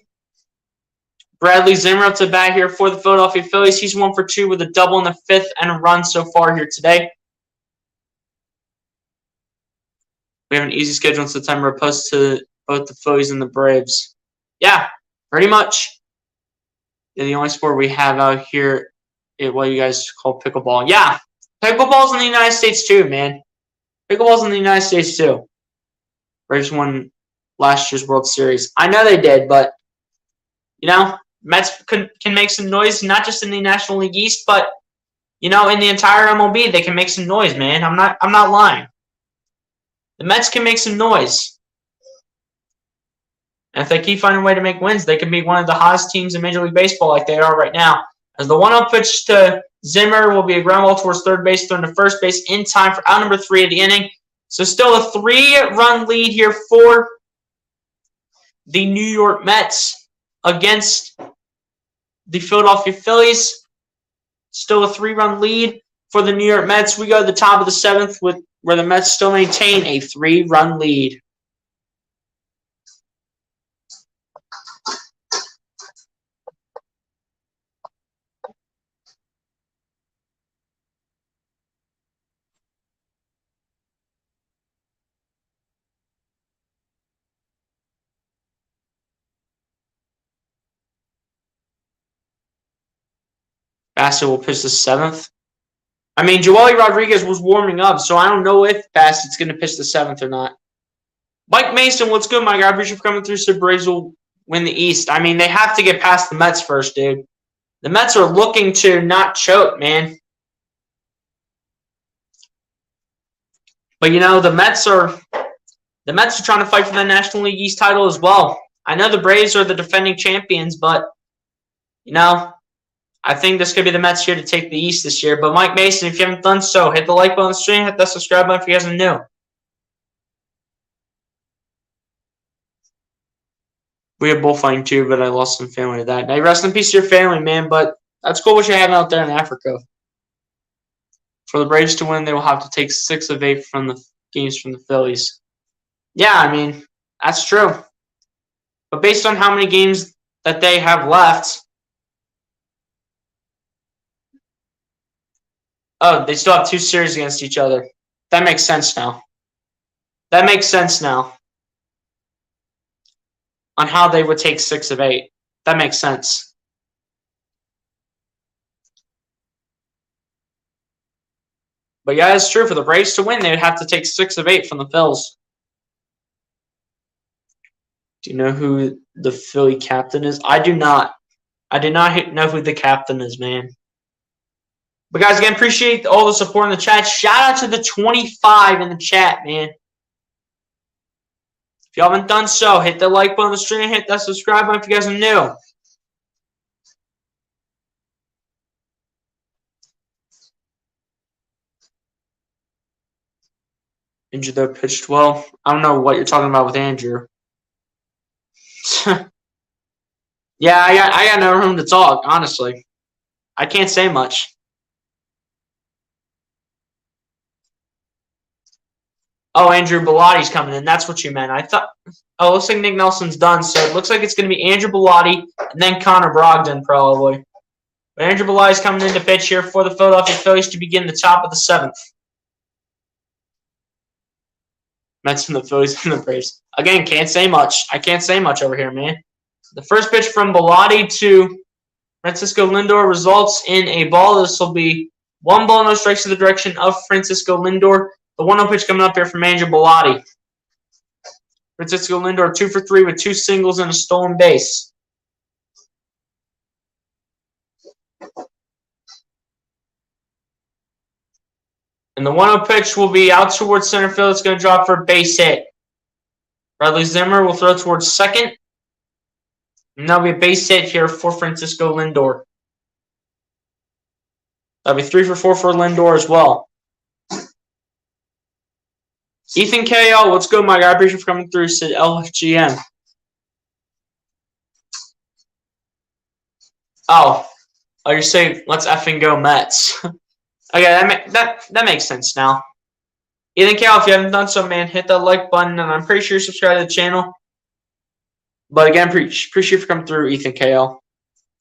Bradley Zimmer up to bat here for the Philadelphia Phillies. He's 1 for 2 with a double in the 5th and a run so far here today. We have an easy schedule in September opposed to both the Phillies and the Braves. Yeah, pretty much. Yeah, the only sport we have out here is what you guys call pickleball. Yeah, pickleball's in the United States too, man. Pickleball's in the United States too. Braves won last year's World Series. I know they did, but, you know, Mets can make some noise, not just in the National League East, but, you know, in the entire MLB, they can make some noise, man. I'm not lying. The Mets can make some noise. And if they keep finding a way to make wins, they can be one of the hottest teams in Major League Baseball like they are right now. As the 1-0 pitch to Zimmer will be a ground ball towards third base, thrown to first base in time for out number 3 of the inning. So still a 3-run lead here for the New York Mets against the Philadelphia Phillies. Still a 3-run lead for the New York Mets. We go to the top of the 7th where the Mets still maintain a 3-run lead. Bassett will pitch the 7th. I mean, Joely Rodriguez was warming up, so I don't know if Bassett's going to pitch the 7th or not. Mike Mason, what's good, my guy? Appreciate you for coming through. So Braves will win the East. I mean, they have to get past the Mets first, dude. The Mets are looking to not choke, man. But, the Mets are trying to fight for the National League East title as well. I know the Braves are the defending champions, but, I think this could be the Mets here to take the East this year. But Mike Mason, if you haven't done so, hit the like button on the stream, hit that subscribe button if you guys are new. We have bullfighting too, but I lost some family to that. Now, rest in peace to your family, man, but that's cool what you're having out there in Africa. For the Braves to win, they will have to take 6 of 8 from the games from the Phillies. Yeah, I mean, that's true. But based on how many games that they have left, they still have 2 series against each other. That makes sense now. On how they would take 6 of 8. That makes sense. But yeah, it's true. For the Braves to win, they would have to take 6 of 8 from the Phils. Do you know who the Philly captain is? I do not. I do not know who the captain is, man. But guys, again, appreciate all the support in the chat. Shout out to the 25 in the chat, man. If you haven't done so, hit the like button on the stream, hit that subscribe button if you guys are new. Andrew, though, pitched well. I don't know what you're talking about with Andrew. Yeah, I got no room to talk, honestly. I can't say much. Oh, Andrew Bellatti's coming in. That's what you meant. I thought. Oh, it looks like Nick Nelson's done, so it looks like it's going to be Andrew Bellotti and then Connor Brogdon, probably. But Andrew Bellatti's coming in to pitch here for the Philadelphia Phillies to begin the top of the 7th. Mets from the Phillies and the Braves. Again, can't say much. I can't say much over here, man. The first pitch from Bellotti to Francisco Lindor results in a ball. This will be 1 ball, no strikes to the direction of Francisco Lindor. The 1-0 pitch coming up here from Andrew Bellotti. Francisco Lindor 2 for 3 with 2 singles and a stolen base. And the 1-0 pitch will be out towards center field. It's going to drop for a base hit. Bradley Zimmer will throw towards second. And that'll be a base hit here for Francisco Lindor. That'll be 3 for 4 for Lindor as well. Ethan KL, what's good, my guy? I appreciate you for coming through, said LGM. Oh, you're saying let's effing go Mets. Okay, that makes sense now. Ethan KL, if you haven't done so, man, hit that like button, and I'm pretty sure you're subscribed to the channel. But again, appreciate you for coming through, Ethan KL.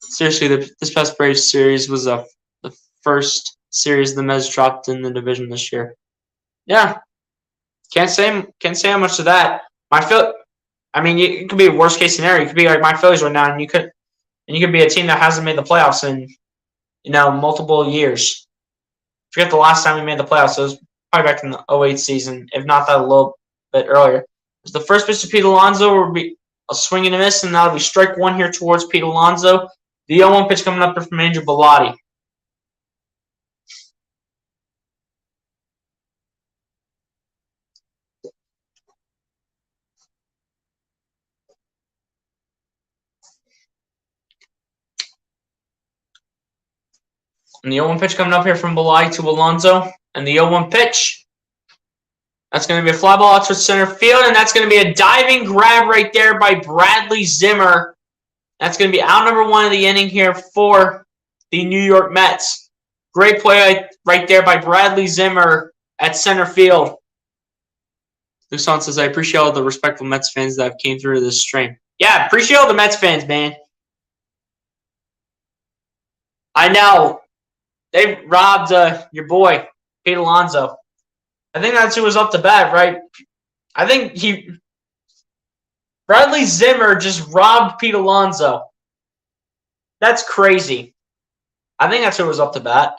Seriously, this past Braves series was the first series the Mets dropped in the division this year. Yeah. Can't say how much to that. It could be a worst case scenario. It could be like my Phillies right now, and you could be a team that hasn't made the playoffs in multiple years. Forget the last time we made the playoffs. It was probably back in the 08 season, if not that a little bit earlier. The first pitch to Pete Alonso will be a swing and a miss, and that'll be strike 1 here towards Pete Alonso. The 0-1 pitch coming up from Andrew Bellotti. And the 0-1 pitch coming up here from Belay to Alonso. And the 0-1 pitch. That's going to be a fly ball out to center field. And that's going to be a diving grab right there by Bradley Zimmer. That's going to be out number 1 of the inning here for the New York Mets. Great play right there by Bradley Zimmer at center field. Luson says, I appreciate all the respectful Mets fans that have came through this stream. Yeah, appreciate all the Mets fans, man. I know. They robbed your boy, Pete Alonso. I think that's who was up to bat, right? I think Bradley Zimmer just robbed Pete Alonso. That's crazy. I think that's who was up to bat.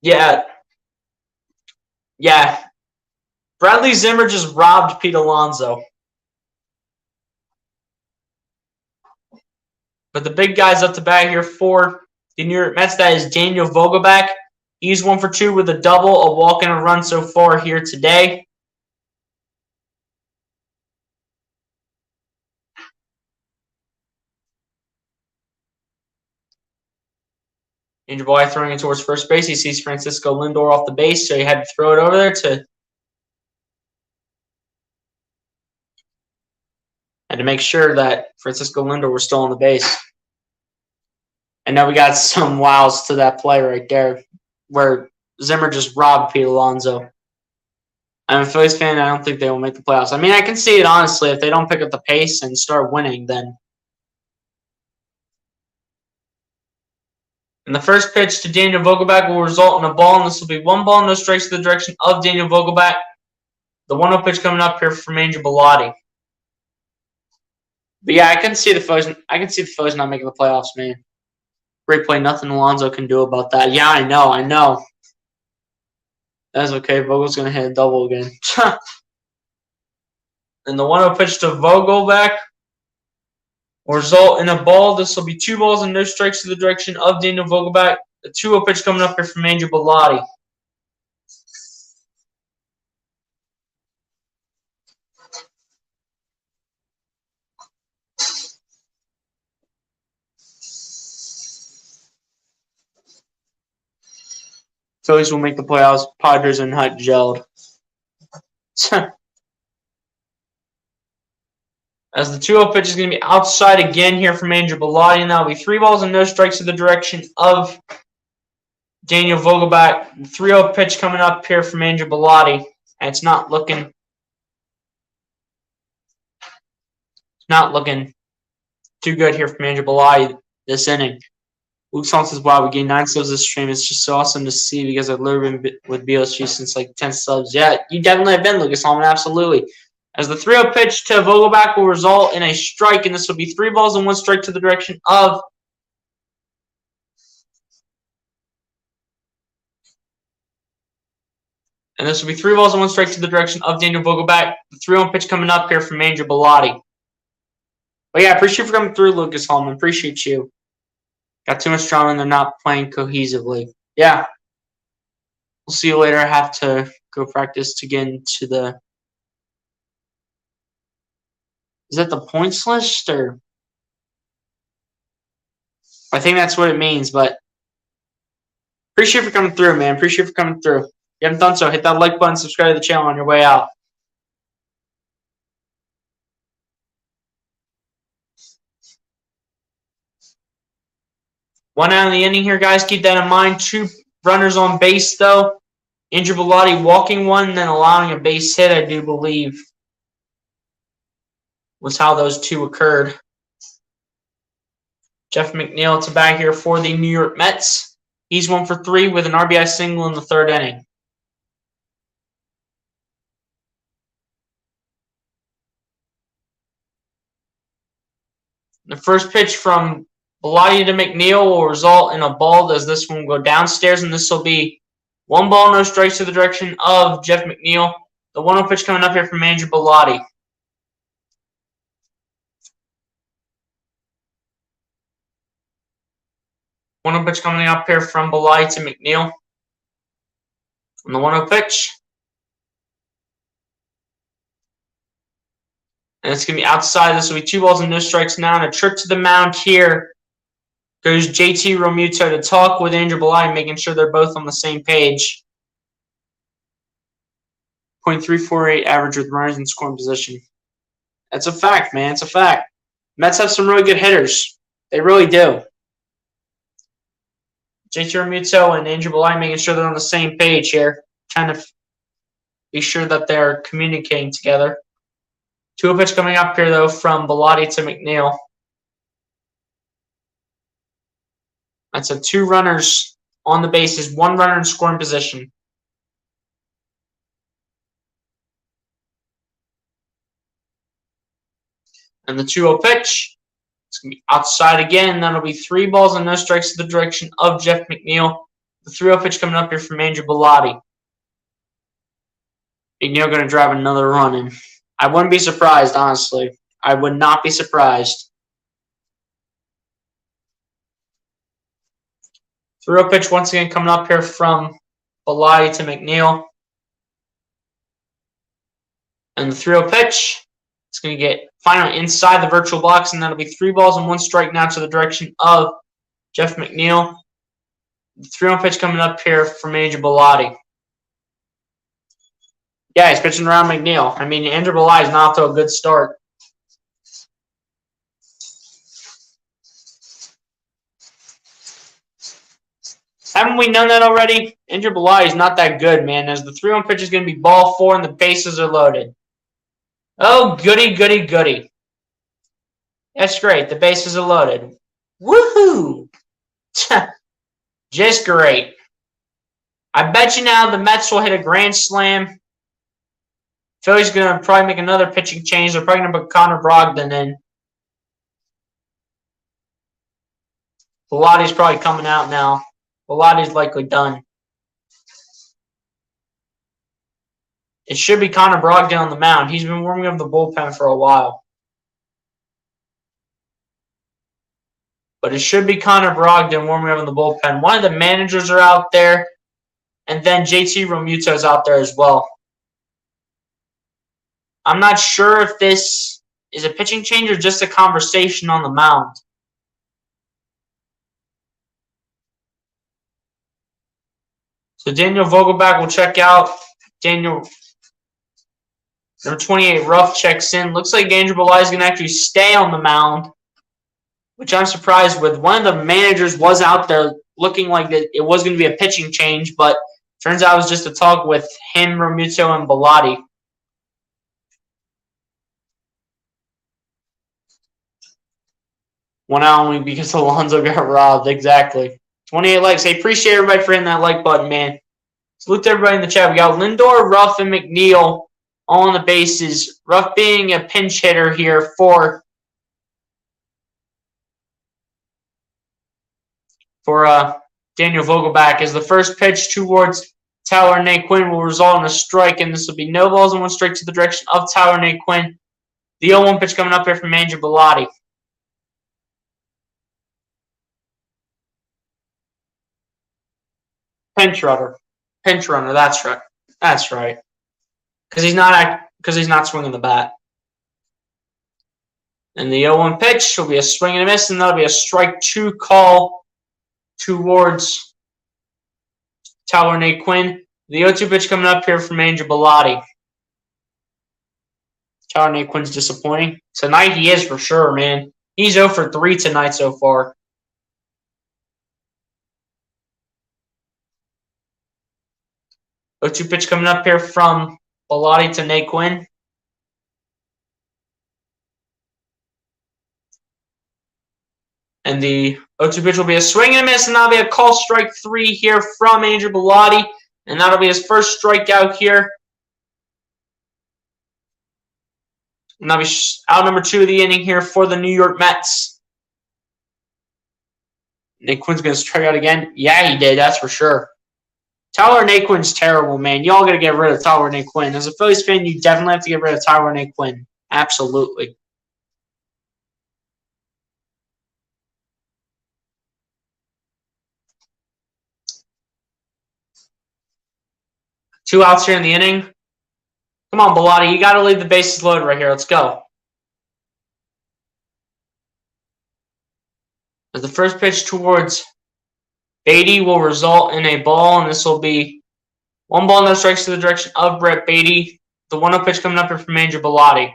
Yeah. Yeah. Bradley Zimmer just robbed Pete Alonso. But the big guy's up to bat here for the New York Mets. That is Daniel Vogelbach. He's 1 for 2 with a double, a walk, and a run so far here today. Angel Boy throwing it towards first base. He sees Francisco Lindor off the base, so he had to throw it over there to make sure that Francisco Lindor was still on the base. And now we got some wows to that play right there where Zimmer just robbed Pete Alonso. I'm a Phillies fan. I don't think they will make the playoffs. I mean, I can see it, honestly. If they don't pick up the pace and start winning, then. And the first pitch to Daniel Vogelbach will result in a ball, and this will be 1 ball, no strikes to the direction of Daniel Vogelbach. The 1-0 pitch coming up here from Angel Bellotti. But yeah, I can see the Phillies not making the playoffs, man. Great play. Nothing Alonso can do about that. Yeah, I know. That's okay. Vogel's going to hit a double again. And the 1-0 pitch to Vogelbach will result in a ball. This will be 2 balls and no strikes to the direction of Daniel Vogelbach. The 2-0 pitch coming up here from Angel Bellotti. Phillies will make the playoffs. Padres and Hut gelled. As the 2-0 pitch is going to be outside again here from Angel Bellotti. And that'll be 3 balls and no strikes to the direction of Daniel Vogelbach. The 3-0 pitch coming up here from Angel Bellotti. And it's not looking too good here from Angel Bellotti this inning. Luke Song says, wow, we gained 9 subs this stream. It's just so awesome to see because I've literally been with BLSG since like 10 subs. Yeah, you definitely have been, Lucas Holman, absolutely. As the 3-0 pitch to Vogelbach will result in a strike, and this will be 3 balls and 1 strike to the direction of Daniel Vogelbach. The 3-0 pitch coming up here from Angel Bellotti. But yeah, appreciate you for coming through, Lucas Holman. Appreciate you. Got too much drama and they're not playing cohesively. Yeah. We'll see you later. I have to go practice to get into the... Is that the points list? Or I think that's what it means, but appreciate you for coming through, man. Appreciate you for coming through. If you haven't done so, hit that like button, subscribe to the channel on your way out. One out of the inning here, guys. Keep that in mind. 2 runners on base, though. Angel Bellotti walking 1 and then allowing a base hit, I do believe, was how those 2 occurred. Jeff McNeil to bat here for the New York Mets. He's 1 for 3 with an RBI single in the 3rd inning. The first pitch from Bellotti to McNeil will result in a ball as this one will go downstairs, and this will be 1 ball, no strikes to the direction of Jeff McNeil. The 1-0 pitch coming up here from Angel Bellotti. One pitch coming up here from Bellotti to McNeil. On the 1-0 pitch. And it's going to be outside. This will be 2 balls and no strikes now. And a trip to the mound here goes JT Realmuto to talk with Andrew Belli, making sure they're both on the same page. .348 average with runners in scoring position. That's a fact, man. It's a fact. Mets have some really good hitters. They really do. JT Realmuto and Andrew Belli making sure they're on the same page here. Trying to be sure that they're communicating together. 2-0 pitch coming up here, though, from Bellotti to McNeil. That's a 2 runners on the bases, 1 runner in scoring position. And the 2-0 pitch, it's going to be outside again. That'll be 3 balls and no strikes to the direction of Jeff McNeil. The 3-0 pitch coming up here from Andrew Bellotti. McNeil going to drive another run in. I wouldn't be surprised, honestly. I would not be surprised. 3-0 pitch once again coming up here from Bellotti to McNeil. And the 3-0 pitch, it's going to get finally inside the virtual box, and that'll be 3 balls and 1 strike now to the direction of Jeff McNeil. The 3-0 pitch coming up here from Andrew Bellotti. Yeah, he's pitching around McNeil. I mean, Andrew Bellotti is not off to a good start. Haven't we known that already? Andrew Bellotti is not that good, man, as the 3-1 pitch is going to be ball 4 and the bases are loaded. Oh, goody, goody, goody. That's great. The bases are loaded. Woohoo! Just great. I bet you now the Mets will hit a grand slam. Phillies going to probably make another pitching change. They're probably going to put Connor Brogdon in. Bellotti's probably coming out now. Bellotti's likely done. It should be Connor Brogdon on the mound. He's been warming up the bullpen for a while. But it should be Connor Brogdon warming up in the bullpen. One of the managers are out there. And then JT Realmuto is out there as well. I'm not sure if this is a pitching change or just a conversation on the mound. So Daniel Vogelback will check out. Number 28, Ruff checks in. Looks like Andrew Bellotti is going to actually stay on the mound, which I'm surprised with. One of the managers was out there looking like that it was going to be a pitching change, but turns out it was just a talk with him, Realmuto, and Bellotti. One out only because Alonso got robbed. Exactly. 28 likes. Hey, appreciate everybody for hitting that like button, man. Salute to everybody in the chat. We got Lindor, Ruff, and McNeil all on the bases. Ruff being a pinch hitter here for Daniel Vogelback, as the first pitch towards Tyler Naquin will result in a strike, and this will be no balls and 1 strike to the direction of Tyler Naquin. The 0-1 pitch coming up here from Andrew Bellotti. Pinch runner. That's right. That's right. Because he's not swinging the bat. And the 0-1 pitch will be a swing and a miss, and that'll be a strike 2 call towards Tyler Naquin. The 0-2 pitch coming up here from Andrew Bellotti. Tyler Naquin's disappointing. Tonight he is for sure, man. He's 0 for 3 tonight so far. The 0-2 pitch coming up here from Bellotti to Naquin. And the 0-2 pitch will be a swing and a miss, and that'll be a call strike 3 here from Andrew Bellotti. And that'll be his first strikeout here. And that'll be out number 2 of the inning here for the New York Mets. Naquin's going to strike out again. Yeah, he did. That's for sure. Tyler Naquin's terrible, man. Y'all got to get rid of Tyler Naquin. As a Phillies fan, you definitely have to get rid of Tyler Naquin. Absolutely. Two outs here in the inning. Come on, Bellotti. You got to leave the bases loaded right here. Let's go. As the first pitch towards Beatty will result in a ball, and this will be 1 ball, no strikes to the direction of Brett Beatty. The 1-0 pitch coming up here from Andrew Bellotti.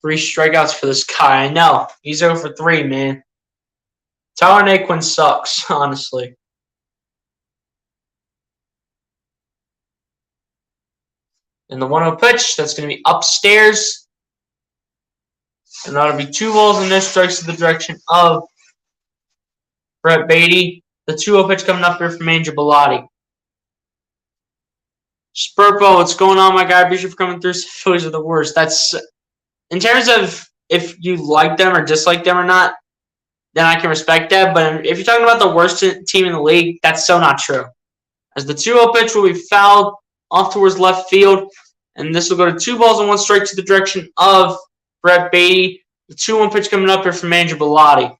Three strikeouts for this guy. I know. He's 0 for 3, man. Tyler Naquin sucks, honestly. And the 1-0 pitch, that's going to be upstairs. And that'll be 2 balls and no strikes to the direction of Brett Beatty. The 2-0 pitch coming up here from Andrew Bellotti. Spurpo, what's going on, my guy? Appreciate you for coming through. Phillies are the worst. That's, in terms of if you like them or dislike them or not, then I can respect that. But if you're talking about the worst team in the league, that's so not true. As the 2-0 pitch will be fouled off towards left field. And this will go to 2 balls and 1 strike to the direction of Brett Beatty. The 2-1 pitch coming up here from Andrew Bellotti.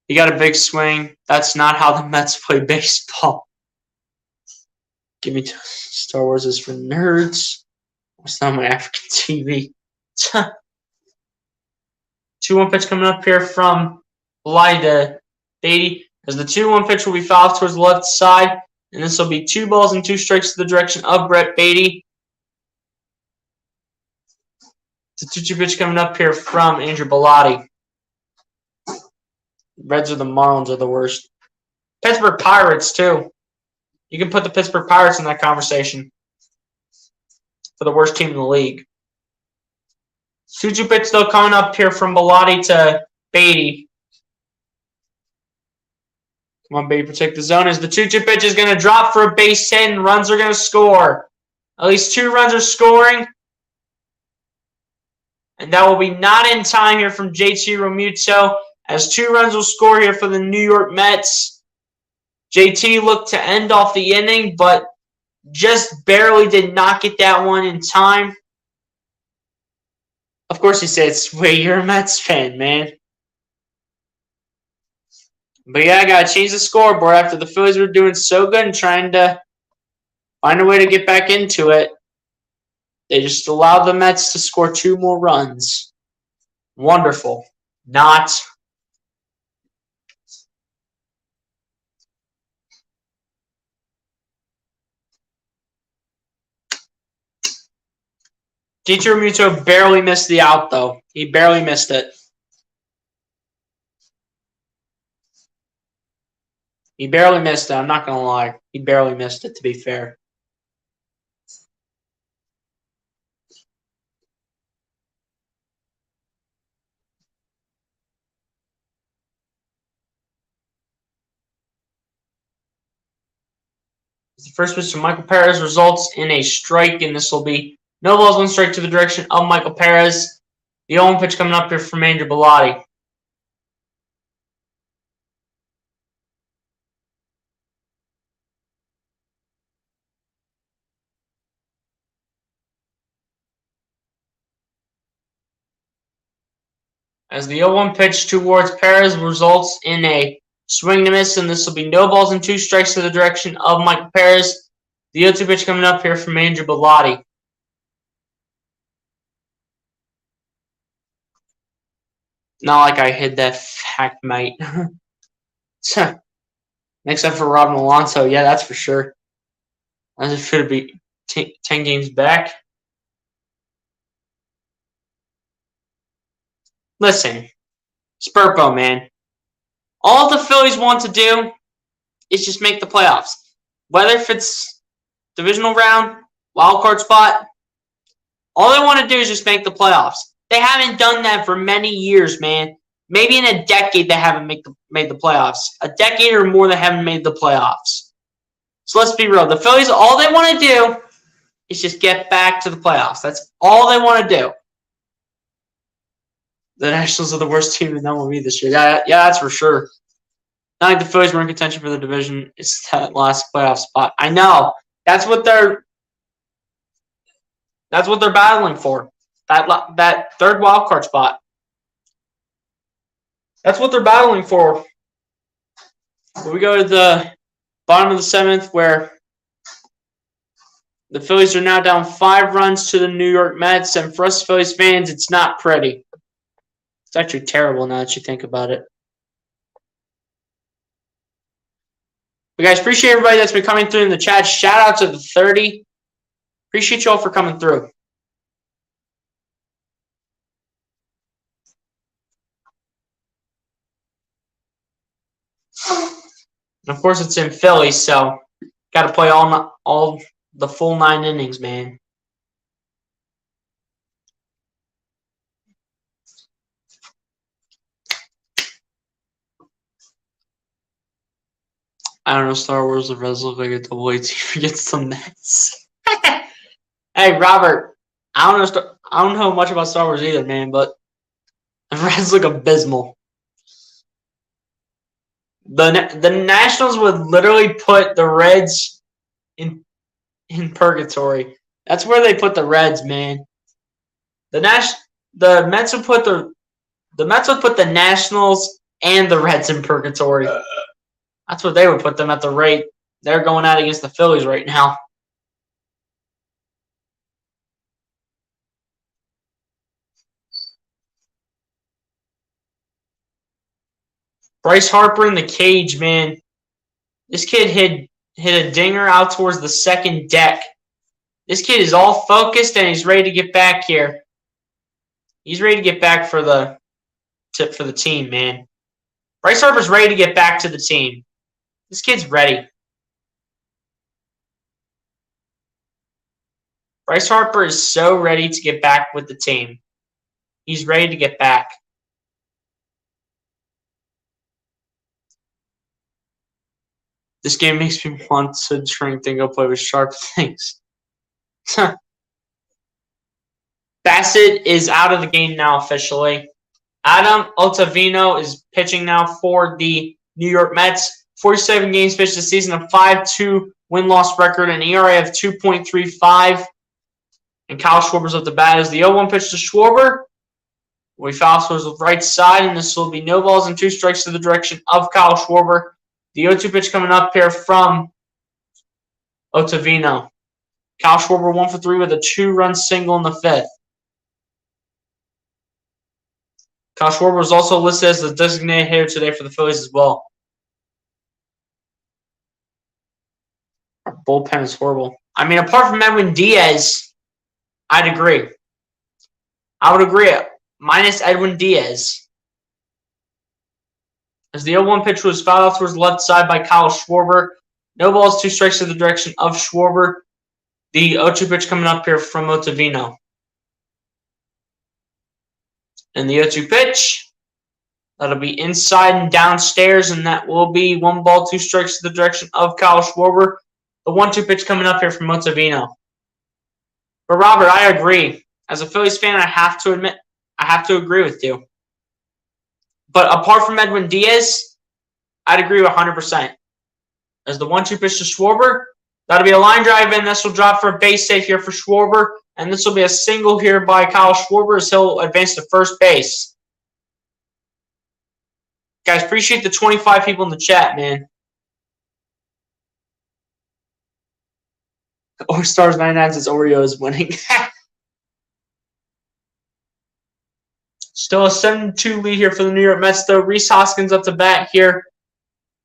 He got a big swing. That's not how the Mets play baseball. Give me Star Wars is for nerds. It's not my African TV. 2-1 pitch coming up here from Bellotti to Beatty. As the 2-1 pitch will be fouled towards the left side. And this will be 2 balls and 2 strikes to the direction of Brett Beatty. The 2-2 pitch coming up here from Andrew Bellotti. Reds or the Marlins are the worst. Pittsburgh Pirates, too. You can put the Pittsburgh Pirates in that conversation for the worst team in the league. 2-2 pitch, though, coming up here from Bellotti to Beatty. Come on, Beatty, protect the zone. As the 2-2 pitch is going to drop for a base hit, and runs are going to score. At least 2 runs are scoring. And that will be not in time here from JT Realmuto, as 2 runs will score here for the New York Mets. JT looked to end off the inning, but just barely did not get that one in time. Of course he says, wait, you're a Mets fan, man. But yeah, I got to change the scoreboard after the Phillies were doing so good and trying to find a way to get back into it. They just allowed the Mets to score 2 more runs. Wonderful. Not. JT Realmuto barely missed the out, though. He barely missed it. He barely missed it. I'm not going to lie. He barely missed it, to be fair. The first pitch to Michael Perez results in a strike, and this will be no balls, 1 strike to the direction of Michael Perez. The 0-1 pitch coming up here from Andrew Bellotti. As the 0-1 pitch towards Perez results in a swing to miss, and this will be no balls and 2 strikes to the direction of Michael Perez. The 0-2 pitch coming up here from Andrew Bellotti. Not like I hid that fact, mate. Next up for Robin Alonso, yeah, that's for sure. As it should be 10 games back. Listen, Spurpo, man. All the Phillies want to do is just make the playoffs. Whether if it's divisional round, wild card spot, all they want to do is just make the playoffs. They haven't done that for many years, man. Maybe in a decade they haven't made the playoffs. A decade or more they haven't made the playoffs. So let's be real. The Phillies, all they want to do is just get back to the playoffs. That's all they want to do. The Nationals are the worst team in MLB this year. Yeah, that's for sure. Not like the Phillies were in contention for the division. It's that last playoff spot. I know. That's what they're battling for. That third wild card spot. That's what they're battling for. We go to the bottom of the 7th, where The Phillies are now down 5 runs to the New York Mets, and for us Phillies fans, it's not pretty. It's actually terrible now that you think about it. But guys, appreciate everybody that's been coming through in the chat. Shout out to the 30. Appreciate you all for coming through. And of course, it's in Philly, so got to play all the full 9 innings, man. I don't know, Star Wars, the Reds look like a double-A team against the Mets. Hey, Robert, I don't know much about Star Wars either, man, but the Reds look abysmal. The Nationals would literally put the Reds in purgatory. That's where they put the Reds, man. The Mets would put the Nationals and the Reds in purgatory. That's what they would put them at the rate they're going at against the Phillies right now. Bryce Harper in the cage, man. This kid hit a dinger out towards the second deck. This kid is all focused and he's ready to get back here. He's ready to get back for the team, man. Bryce Harper's ready to get back to the team. This kid's ready. Bryce Harper is so ready to get back with the team. He's ready to get back. This game makes me want to drink and go play with sharp things. Bassett is out of the game now officially. Adam Ottavino is pitching now for the New York Mets. 47 games pitched this season, a 5.2 win-loss record, an ERA of 2.35. And Kyle Schwarber's up the bat as the 0-1 pitch to Schwarber. We foul towards the right side, and this will be no balls and 2 strikes to the direction of Kyle Schwarber. The 0-2 pitch coming up here from Ottavino. Kyle Schwarber 1 for 3 with a 2-run single in the 5th. Kyle Schwarber was also listed as the designated hitter today for the Phillies as well. Our bullpen is horrible. I mean, apart from Edwin Diaz, I'd agree. I would agree. Minus Edwin Diaz. As the 0-1 pitch was fouled off towards the left side by Kyle Schwarber. No balls, 2 strikes to the direction of Schwarber. The 0-2 pitch coming up here from Ottavino. And the 0-2 pitch, that'll be inside and downstairs, and that will be 1 ball, 2 strikes to the direction of Kyle Schwarber. The 1-2 pitch coming up here from Ottavino. But Robert, I agree. As a Phillies fan, I have to agree with you. But apart from Edwin Diaz, I'd agree 100%. As the 1-2 pitch to Schwarber, that'll be a line drive, and this will drop for a base hit here for Schwarber. And this will be a single here by Kyle Schwarber as he'll advance to first base. Guys, appreciate the 25 people in the chat, man. Or Stars 99 says Oreo is winning. Still a 7-2 lead here for the New York Mets, though. Rhys Hoskins up to bat here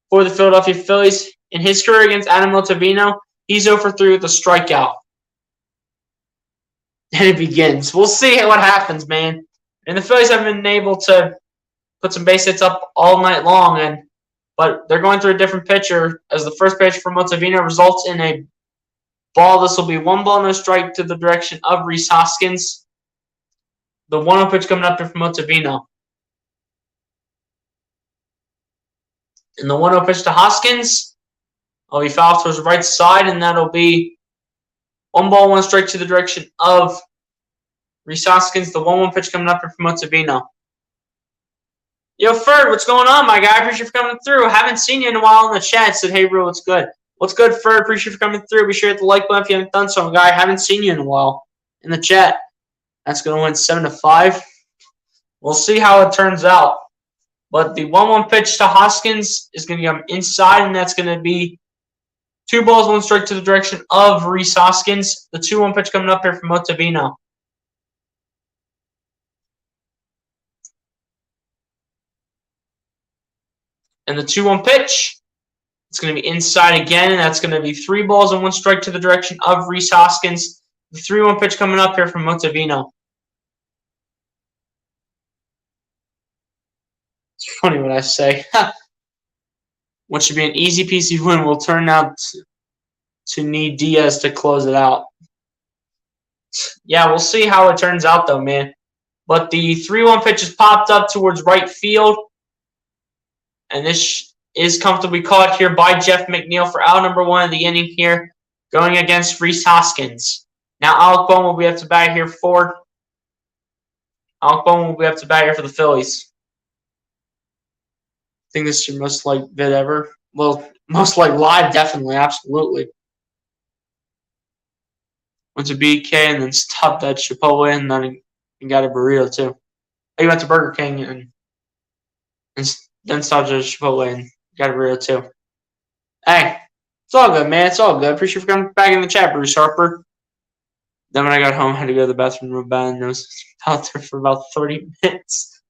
for the Philadelphia Phillies. In his career against Adam Ottavino, he's 0 for 3 with a strikeout. And it begins. We'll see what happens, man. And the Phillies have been able to put some base hits up all night long, but they're going through a different pitcher as the first pitch from Ottavino results in a ball. This will be 1 ball, no strike to the direction of Rhys Hoskins. The 1-0 pitch coming up here from Ottavino. And the 1-0 pitch to Hoskins will be fouled towards the right side, and that'll be 1 ball, 1 strike to the direction of Rhys Hoskins. The 1-1 pitch coming up here from Ottavino. Yo, Ferd, what's going on, my guy? Appreciate you for coming through. Haven't seen you in a while in the chat. Said, hey, bro, what's good? What's good, Ferd? Appreciate you for coming through. Be sure to hit the like button if you haven't done so, my guy. Haven't seen you in a while in the chat. That's going to win 7-5. We'll see how it turns out. But the 1-1 pitch to Hoskins is going to come inside, and that's going to be 2 balls, 1 strike to the direction of Rhys Hoskins. The 2-1 pitch coming up here from Ottavino. And the 2-1 pitch, it's going to be inside again, and that's going to be 3 balls and 1 strike to the direction of Rhys Hoskins. The 3-1 pitch coming up here from Ottavino. It's funny what I say. What should be an easy peasy win will turn out to need Diaz to close it out. Yeah, we'll see how it turns out, though, man. But the 3-1 pitch is popped up towards right field. And this is comfortably caught here by Jeff McNeil for out number 1 of the inning here, going against Rhys Hoskins. Now, Alec Bohm will be up to bat here for the Phillies. I think this is your most like vid ever. Well, most like live, definitely, absolutely. Went to BK and then stopped at Chipotle and then he got a burrito too. He went to Burger King and then stopped at Chipotle and got a burrito too. Hey, it's all good, man. It's all good. Appreciate you for coming back in the chat, Bruce Harper. Then when I got home, I had to go to the bathroom real bad, and I was out there for about 30 minutes.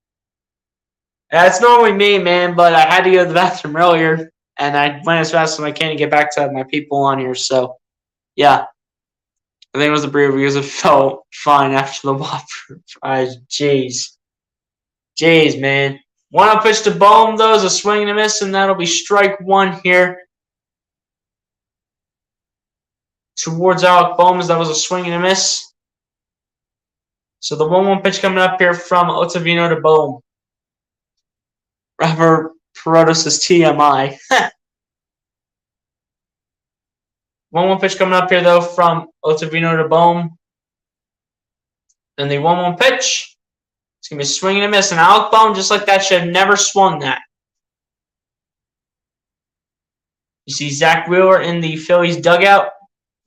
Yeah, it's normally me, man, but I had to go to the bathroom earlier, and I went as fast as I can to get back to my people on here. So, yeah. I think it was the burrito because it felt fine after the Whopper fries. Jeez, man. 1-0 pitch to Bohm, though, is a swing and a miss, and that'll be strike 1 here. Towards Alec Bohm, as that was a swing and a miss. So the 1-1 pitch coming up here from Ottavino to Bohm. Robert Peroto says TMI. 1-1 pitch coming up here, though, from Ottavino to Bohm. And the 1-1 pitch, it's going to be a swing and a miss. And Alec Bohm, just like that, should have never swung that. You see Zach Wheeler in the Phillies dugout.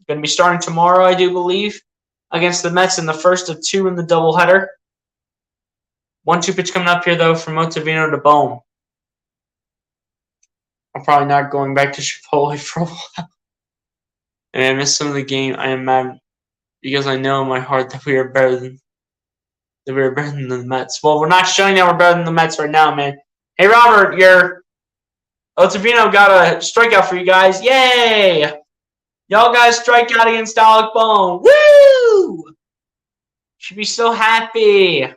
Going to be starting tomorrow, I do believe, against the Mets in the first of 2 in the doubleheader. 1-2 pitch coming up here, though, from Ottavino to Bohm. I'm probably not going back to Chipotle for a while. And I missed some of the game. I am mad because I know in my heart that we are better than the Mets. Well, we're not showing that we're better than the Mets right now, man. Hey, Robert, your Ottavino got a strikeout for you guys. Yay! Y'all guys strike out against Alec Bohm. Woo! Should be so happy.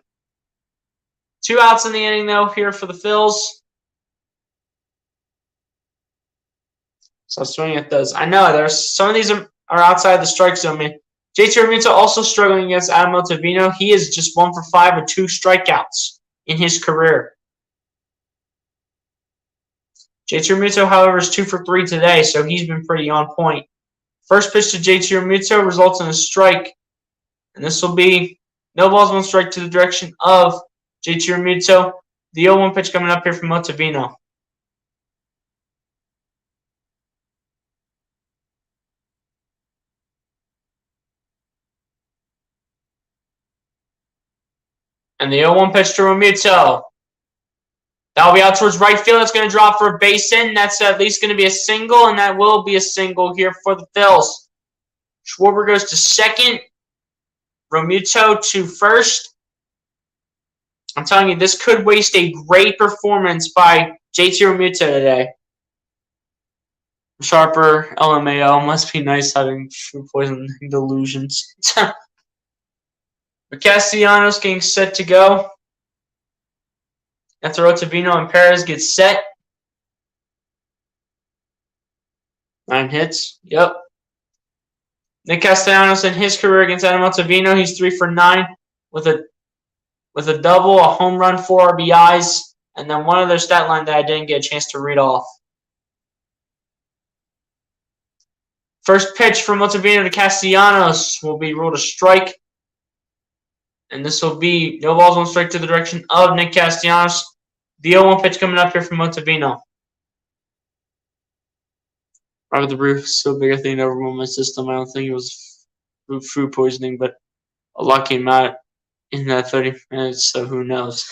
2 outs in the inning, though, here for the Phils. So swinging at those. I know there's some of these are outside the strike zone, man. JT Realmuto also struggling against Adam Ottavino. He is just 1 for 5 with 2 strikeouts in his career. JT Realmuto, however, is 2 for 3 today, so he's been pretty on point. First pitch to JT Realmuto results in a strike, and this will be no balls, 1 strike to the direction of JT Realmuto. The 0-1 pitch coming up here from Ottavino. And the 0-1 pitch to Realmuto. That'll be out towards right field. It's going to drop for a base hit, and that's at least going to be a single, and that will be a single here for the Phils. Schwarber goes to second. Realmuto to first. I'm telling you, this could waste a great performance by JT Realmuto today. Sharper, LMAO, must be nice having food poisoning delusions. Castellanos getting set to go. After Ottavino and Perez get set. 9 hits. Yep. Nick Castellanos in his career against Adam Ottavino, he's 3 for 9 with a double, a home run, 4 RBIs, and then one other stat line that I didn't get a chance to read off. First pitch from Ottavino to Castellanos will be ruled a strike. And this will be no balls, 1 strike to the direction of Nick Castellanos. The 0-1 pitch coming up here from Ottavino. Robert the Brew is so big I think it overwhelmed my system. I don't think it was food poisoning, but a lot came out in that 30 minutes, so who knows.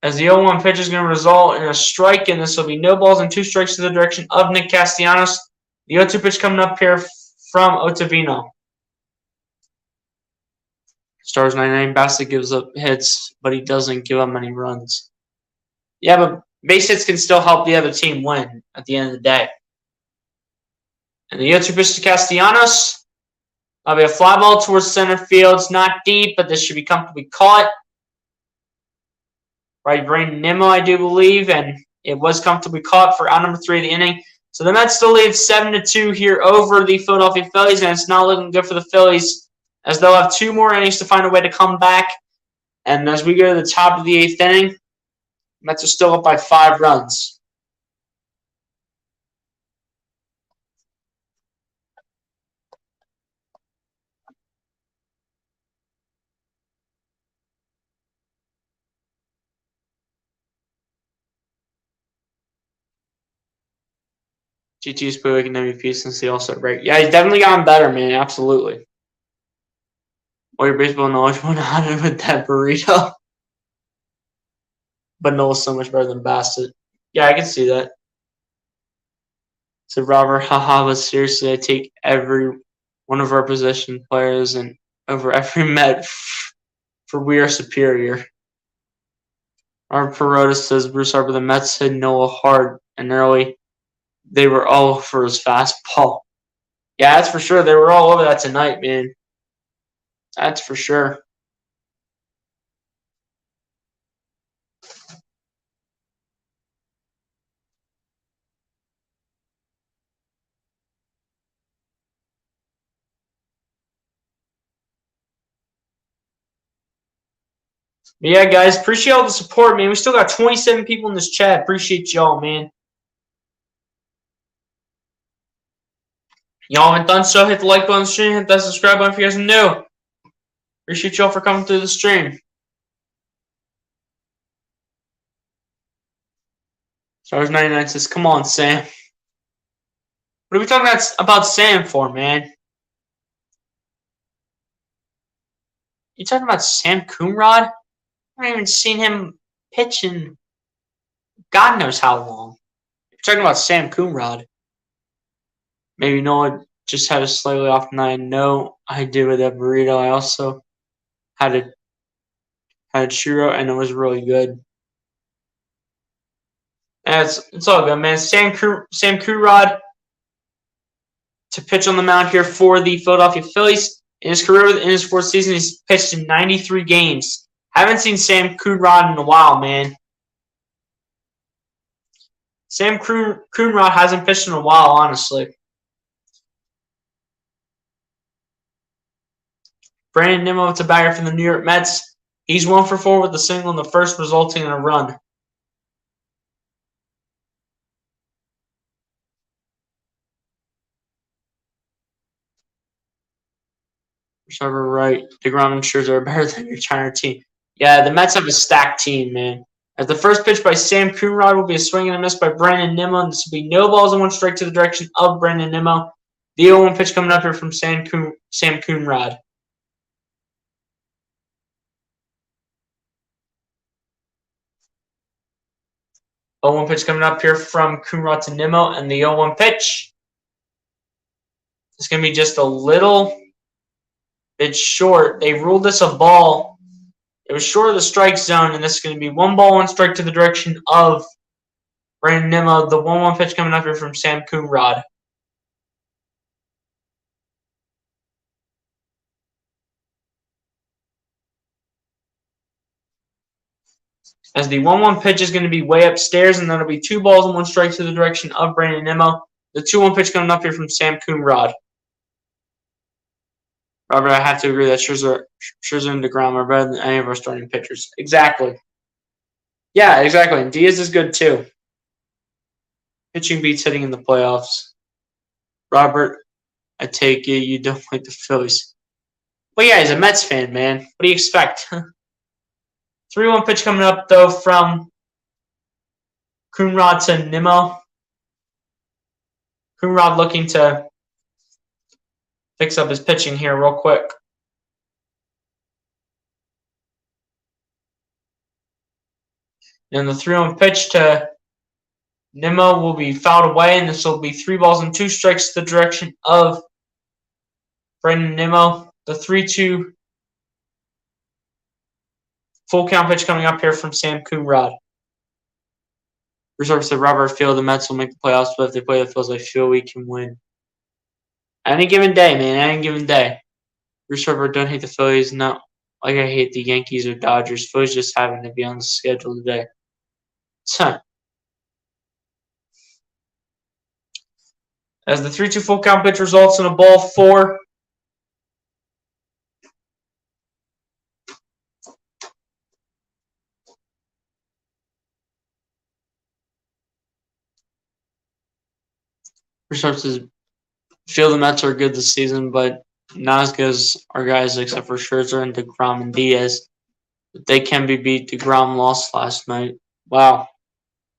As the 0-1 pitch is going to result in a strike, and this will be no balls and 2 strikes to the direction of Nick Castellanos. The 0-2 pitch coming up here from Ottavino. Stars 99. Bassett gives up hits, but he doesn't give up many runs. Yeah, but base hits can still help the other team win at the end of the day. And the 0-2 pitch to Castellanos. That'll be a fly ball towards center field. It's not deep, but this should be comfortably caught. Right, Brandon Nimmo, I do believe, and it was comfortably caught for out number 3 of the inning. So the Mets still lead 7-2 here over the Philadelphia Phillies, and it's not looking good for the Phillies, as they'll have 2 more innings to find a way to come back. And as we go to the top of the 8th inning, Mets are still up by 5 runs. GT's probably an MVP since the All-Star break. Yeah, he's definitely gotten better, man. Absolutely. All your baseball knowledge went on with that burrito. But Noah's so much better than Bassett. Yeah, I can see that. So Robert, haha, but seriously, I take every one of our position players and over every Met for we are superior. Our Perota says Bruce Harper, the Mets hit Noah hard and early. They were all over his fastball. Yeah, that's for sure. They were all over that tonight, man. That's for sure. But yeah, guys, appreciate all the support, man. We still got 27 people in this chat. Appreciate y'all, man. Y'all haven't done so, hit the like button on the stream, hit that subscribe button if you guys are new. Appreciate y'all for coming through the stream. Stars 99 says, come on, Sam. What are we talking about Sam for, man? You talking about Sam Coonrod? I haven't even seen him pitch in God knows how long. You're talking about Sam Coonrod. Maybe Noah just had a slightly off night. No, I did with that burrito. I also had a churro, and it was really good. And it's all good, man. Sam Coonrod to pitch on the mound here for the Philadelphia Phillies. In his career, in his 4th season, he's pitched in 93 games. Haven't seen Sam Coonrod in a while, man. Sam Coonrod hasn't pitched in a while, honestly. Brandon Nimmo with a bagger from the New York Mets. He's 1 for 4 with a single in the first, resulting in a run. Trevor Wright, DeGrom and Scherzer are better than your China team. Yeah, the Mets have a stacked team, man. As the first pitch by Sam Coonrod will be a swing and a miss by Brandon Nimmo. And this will be no balls and 1 strike to the direction of Brandon Nimmo. The 0-1 pitch coming up here from Sam Coonrod. The 0-1 pitch coming up here from Coonrod to Nimmo. And the 0-1 pitch is going to be just a little bit short. They ruled this a ball. It was short of the strike zone, and this is going to be 1 ball, 1 strike to the direction of Brandon Nimmo. The 1-1 pitch coming up here from Sam Coonrod. As the 1-1 pitch is going to be way upstairs, and that'll be 2 balls and 1 strike to the direction of Brandon Nimmo. The 2-1 pitch coming up here from Sam Coonrod. Robert, I have to agree that Scherzer and DeGrom are better than any of our starting pitchers. Exactly. Yeah, exactly. And Diaz is good too. Pitching beats hitting in the playoffs. Robert, I take it you don't like the Phillies. But yeah, he's a Mets fan, man. What do you expect? 3-1 pitch coming up, though, from Coonrod to Nimmo. Coonrod looking to fix up his pitching here real quick. And the 3-1 pitch to Nimmo will be fouled away, and this will be 3 balls and 2 strikes to the direction of Brandon Nimmo. The 3-2 full count pitch coming up here from Sam Coonrod. Reserve said Robert Field, the Mets will make the playoffs, but if they play the Phillies, I feel we can win. Any given day, man. Any given day. Reserve, don't hate the Phillies. Not like I hate the Yankees or Dodgers. Phillies just happen to be on the schedule today. As the 3-2 full count pitch results in a ball 4. Reserve says feel the Mets are good this season, but not as good as our guys except for Scherzer and DeGrom and Diaz. But they can be beat. DeGrom lost last night. Wow.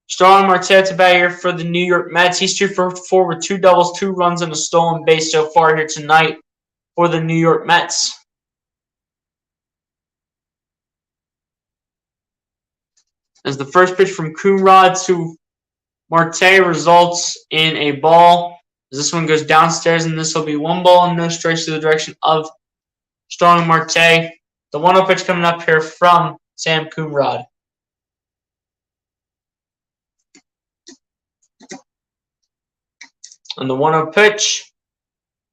Starling Marte to bat here for the New York Mets. He's 2 for 4 with 2 doubles, 2 runs, and a stolen base so far here tonight for the New York Mets. As the first pitch from Coonrod to Marte results in a ball. As this one goes downstairs, and this will be 1 ball and no strikes to the direction of Starling Marte. The 1-0 pitch coming up here from Sam Coonrod. And the 1-0 pitch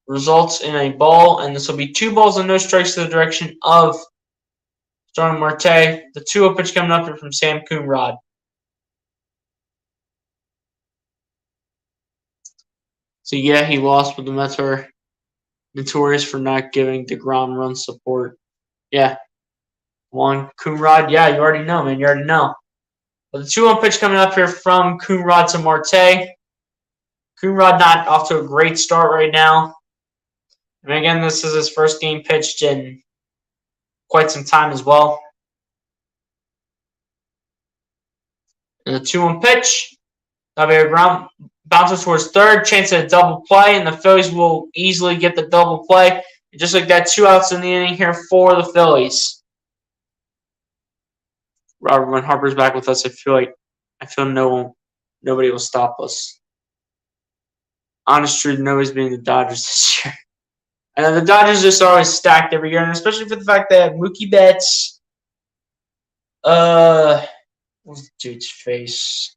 results in a ball, and this will be 2 balls and no strikes to the direction of Starling Marte. The 2-0 pitch coming up here from Sam Coonrod. So yeah, he lost, but the Mets are notorious for not giving DeGrom run support. Yeah. Coonrod, yeah, you already know, man. You already know. But the 2-1 pitch coming up here from Coonrod to Marte. Coonrod not off to a great start right now. And again, this is his first game pitched in quite some time as well. And the 2-1 pitch. That'll be a ground bounces towards third. Chance at a double play, and the Phillies will easily get the double play. And just like that, 2 outs in the inning here for the Phillies. Robert, when Harper's back with us, I feel nobody will stop us. Honest truth, nobody's beating the Dodgers this year. And the Dodgers just always stacked every year, and especially for the fact they have Mookie Betts. What's the dude's face?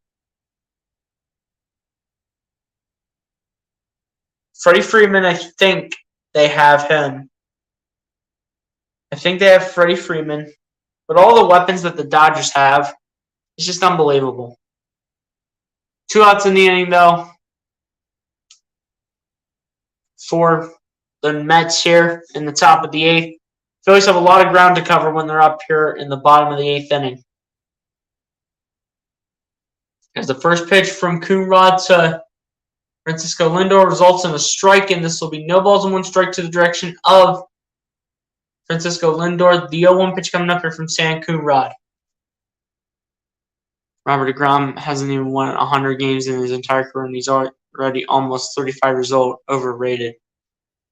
Freddie Freeman, I think they have him. I think they have Freddie Freeman. But all the weapons that the Dodgers have, it's just unbelievable. 2 outs in the inning, though, for the Mets here in the top of the 8th. Phillies have a lot of ground to cover when they're up here in the bottom of the 8th inning. As the first pitch from Coonrod to Francisco Lindor results in a strike, and this will be no balls and 1 strike to the direction of Francisco Lindor. The 0-1 pitch coming up here from Sam Coonrod. Robert DeGrom hasn't even won 100 games in his entire career, and he's already almost 35 years old, overrated.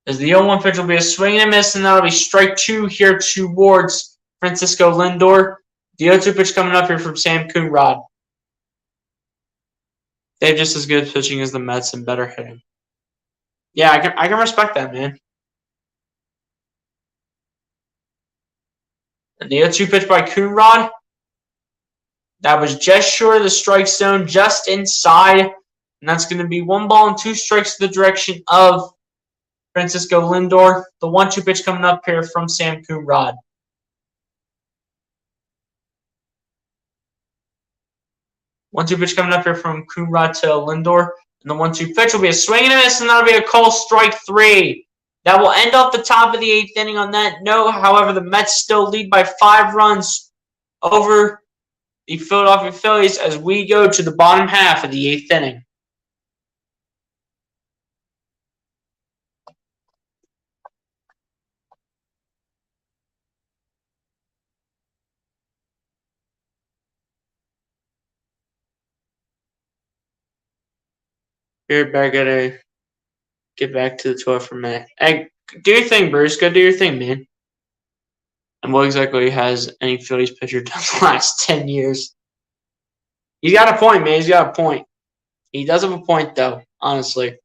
As the 0-1 pitch will be a swing and a miss, and that'll be strike 2 here towards Francisco Lindor. The 0-2 pitch coming up here from Sam Coonrod. They have just as good pitching as the Mets and better hitting. Yeah, I can respect that, man. And the 0-2 pitch by Coonrod. That was just short of the strike zone, just inside. And that's going to be 1 ball and 2 strikes to the direction of Francisco Lindor. The 1-2 pitch coming up here from Sam Coonrod. One-two pitch coming up here from Coonrod to Lindor. And the 1-2 pitch will be a swing and a miss, and that'll be a call strike 3. That will end off the top of the 8th inning on that note. However, the Mets still lead by 5 runs over the Philadelphia Phillies as we go to the bottom half of the 8th inning. You're back at a get back to the 12 for a minute. Hey, do your thing, Bruce. Go do your thing, man. And what exactly has any Phillies pitcher done the last 10 years? He's got a point, man. He's got a point. He does have a point, though, honestly.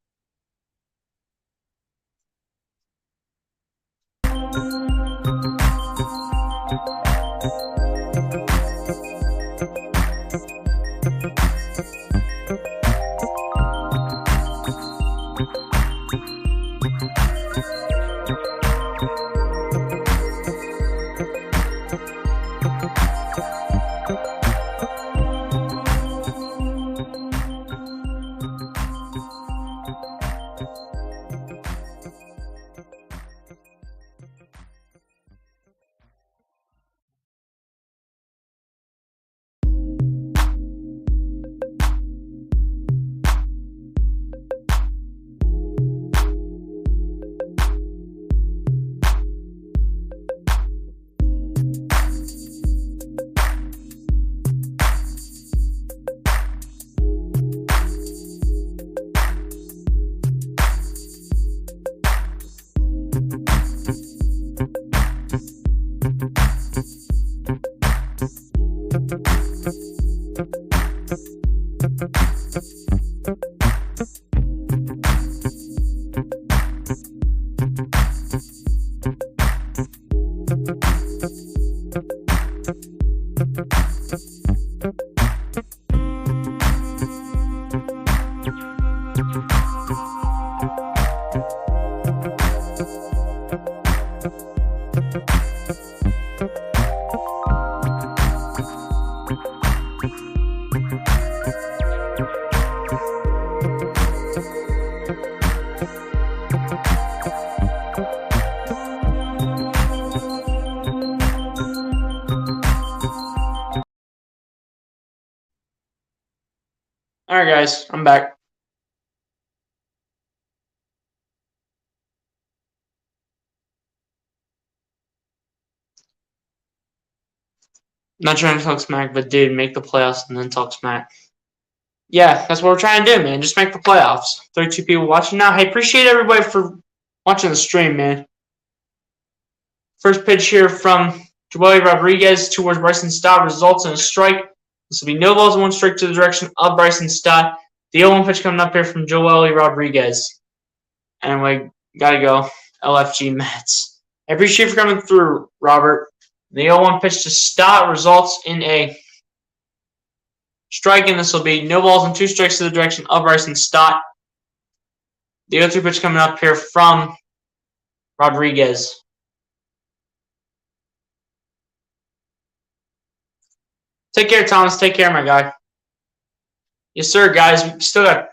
All right, guys, I'm back. Not trying to talk smack, but dude, make the playoffs and then talk smack. Yeah, that's what we're trying to do, man. Just make the playoffs. 32 people watching now. Hey, appreciate everybody for watching the stream, man. First pitch here from Joey Rodriguez towards Bryson Stott results in a strike. This will be no balls and one strike to the direction of Bryson Stott. The 0-1 pitch coming up here from Joey Rodriguez. And we got to go LFG Mets. I appreciate you for coming through, Robert. The 0-1 pitch to Stott results in a strike, and this will be no balls and two strikes to the direction of Bryson Stott. The 0-2 pitch coming up here from Rodriguez. Take care, Thomas. Take care, my guy. Yes, sir, guys. We still got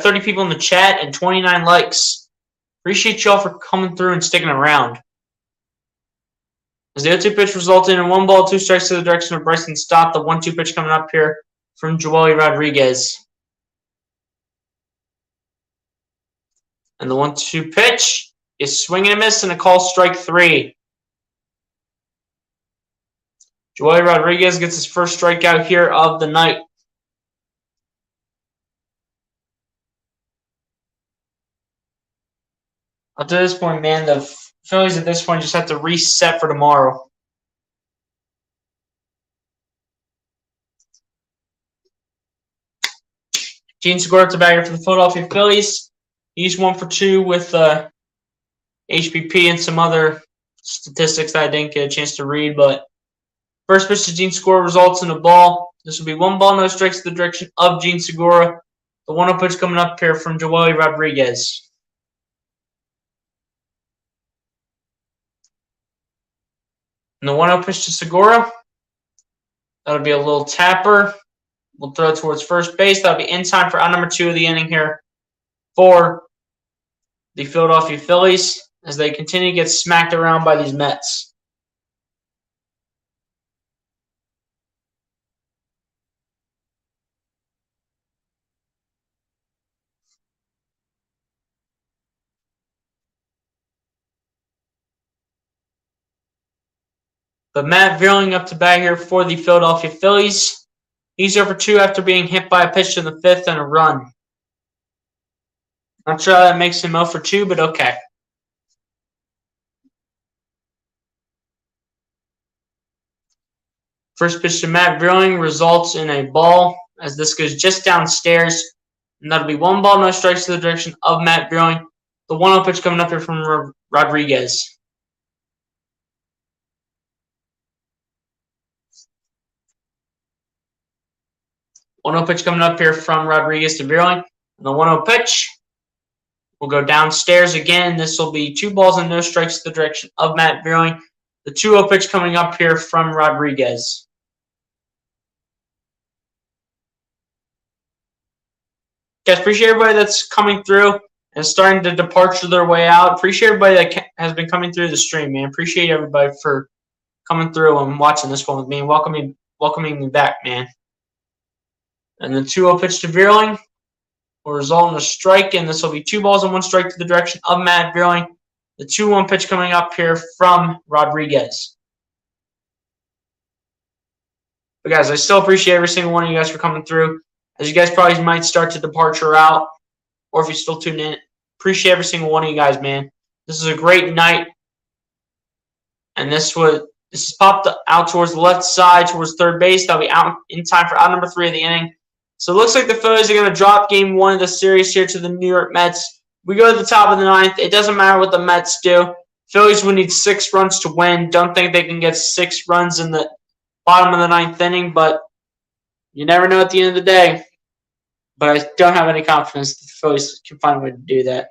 30 people in the chat and 29 likes. Appreciate y'all for coming through and sticking around. As the 0-2 pitch resulted in 1 ball, 2 strikes to the direction of Bryson Stott. The 1-2 pitch coming up here from Joey Rodriguez. And the 1-2 pitch is swinging and a miss and a call strike 3. Joey Rodriguez gets his first strikeout here of the night. Up to this point, man, the Phillies at this point just have to reset for tomorrow. Gene Segura to batter for the Philadelphia Phillies. He's 1 for 2 with HPP and some other statistics that I didn't get a chance to read, but first pitch to Gene Segura results in a ball. This will be 1 ball, no strikes to the direction of Gene Segura. The 1-0 pitch coming up here from Joey Rodriguez. And the 1-0 pitch to Segura. That'll be a little tapper. We'll throw it towards first base. That'll be in time for out number 2 of the inning here for the Philadelphia Phillies as they continue to get smacked around by these Mets. But Matt Vierling up to bat here for the Philadelphia Phillies. He's 0 for 2 after being hit by a pitch in the 5th and a run. Not sure how that makes him 0 for 2, but okay. First pitch to Matt Brewing results in a ball as this goes just downstairs. And that'll be 1 ball, no strikes to the direction of Matt Brewing. The 1-0 pitch coming up here from Rodriguez. One 0 pitch coming up here from Rodriguez to Brewing. And the 1-0 pitch will go downstairs again. This will be 2 balls and no strikes to the direction of Matt Brewing. The 2-0 pitch coming up here from Rodriguez. Guys, appreciate everybody that's coming through and starting to departure their way out. Appreciate everybody that has been coming through the stream, man. Appreciate everybody for coming through and watching this one with me and welcoming me back, man. And the 2-0 pitch to Brewing will result in a strike, and this will be 2 balls and 1 strike to the direction of Matt Brewing. The 2-1 pitch coming up here from Rodriguez. But guys, I still appreciate every single one of you guys for coming through. As you guys probably might start to departure out, or if you're still tuned in, appreciate every single one of you guys, man. This is a great night, and this is popped out towards the left side, towards third base. That'll be out in time for out number 3 of the inning. So it looks like the Phillies are going to drop game 1 of the series here to the New York Mets. We go to the top of the 9th. It doesn't matter what the Mets do. Phillies would need 6 runs to win. Don't think they can get 6 runs in the bottom of the 9th inning, but you never know at the end of the day. But I don't have any confidence that the Phillies can find a way to do that.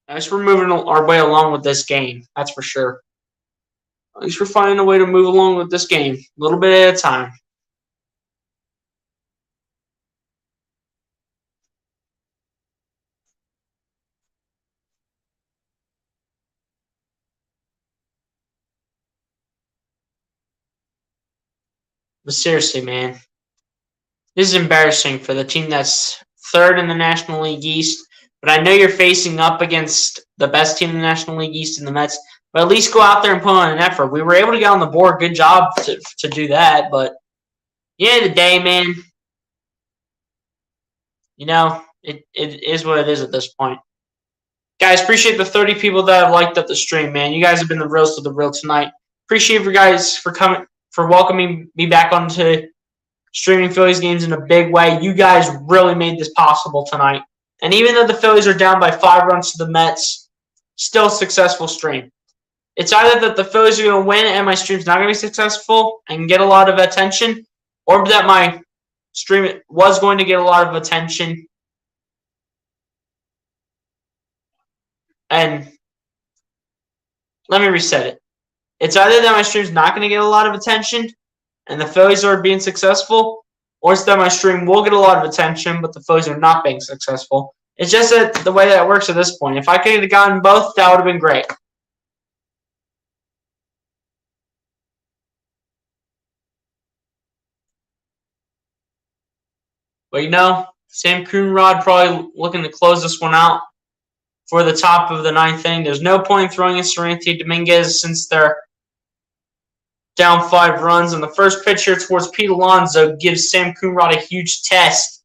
At least we're moving our way along with this game. That's for sure. At least we're finding a way to move along with this game. A little bit at a time. But seriously, man, this is embarrassing for the team that's 3rd in the National League East. But I know you're facing up against the best team in the National League East in the Mets. But at least go out there and put on an effort. We were able to get on the board. Good job to do that. But at the end of the day, man, you know, it is what it is at this point. Guys, appreciate the 30 people that have liked up the stream, man. You guys have been the realest of the real tonight. Appreciate you guys for coming, for welcoming me back onto streaming Phillies games in a big way. You guys really made this possible tonight. And even though the Phillies are down by 5 runs to the Mets, still a successful stream. It's either that the Phillies are going to win and my stream's not going to be successful and get a lot of attention, or that my stream was going to get a lot of attention and let me reset it. It's either that my stream's not going to get a lot of attention and the Phillies are being successful, or it's that my stream will get a lot of attention but the Phillies are not being successful. It's just that the way that it works at this point. If I could have gotten both, that would have been great. But you know, Sam Coonrod probably looking to close this one out for the top of the 9th inning. There's no point in throwing in Seranthony Dominguez since they're down 5 runs. And the first pitch here towards Pete Alonso gives Sam Coonrod a huge test.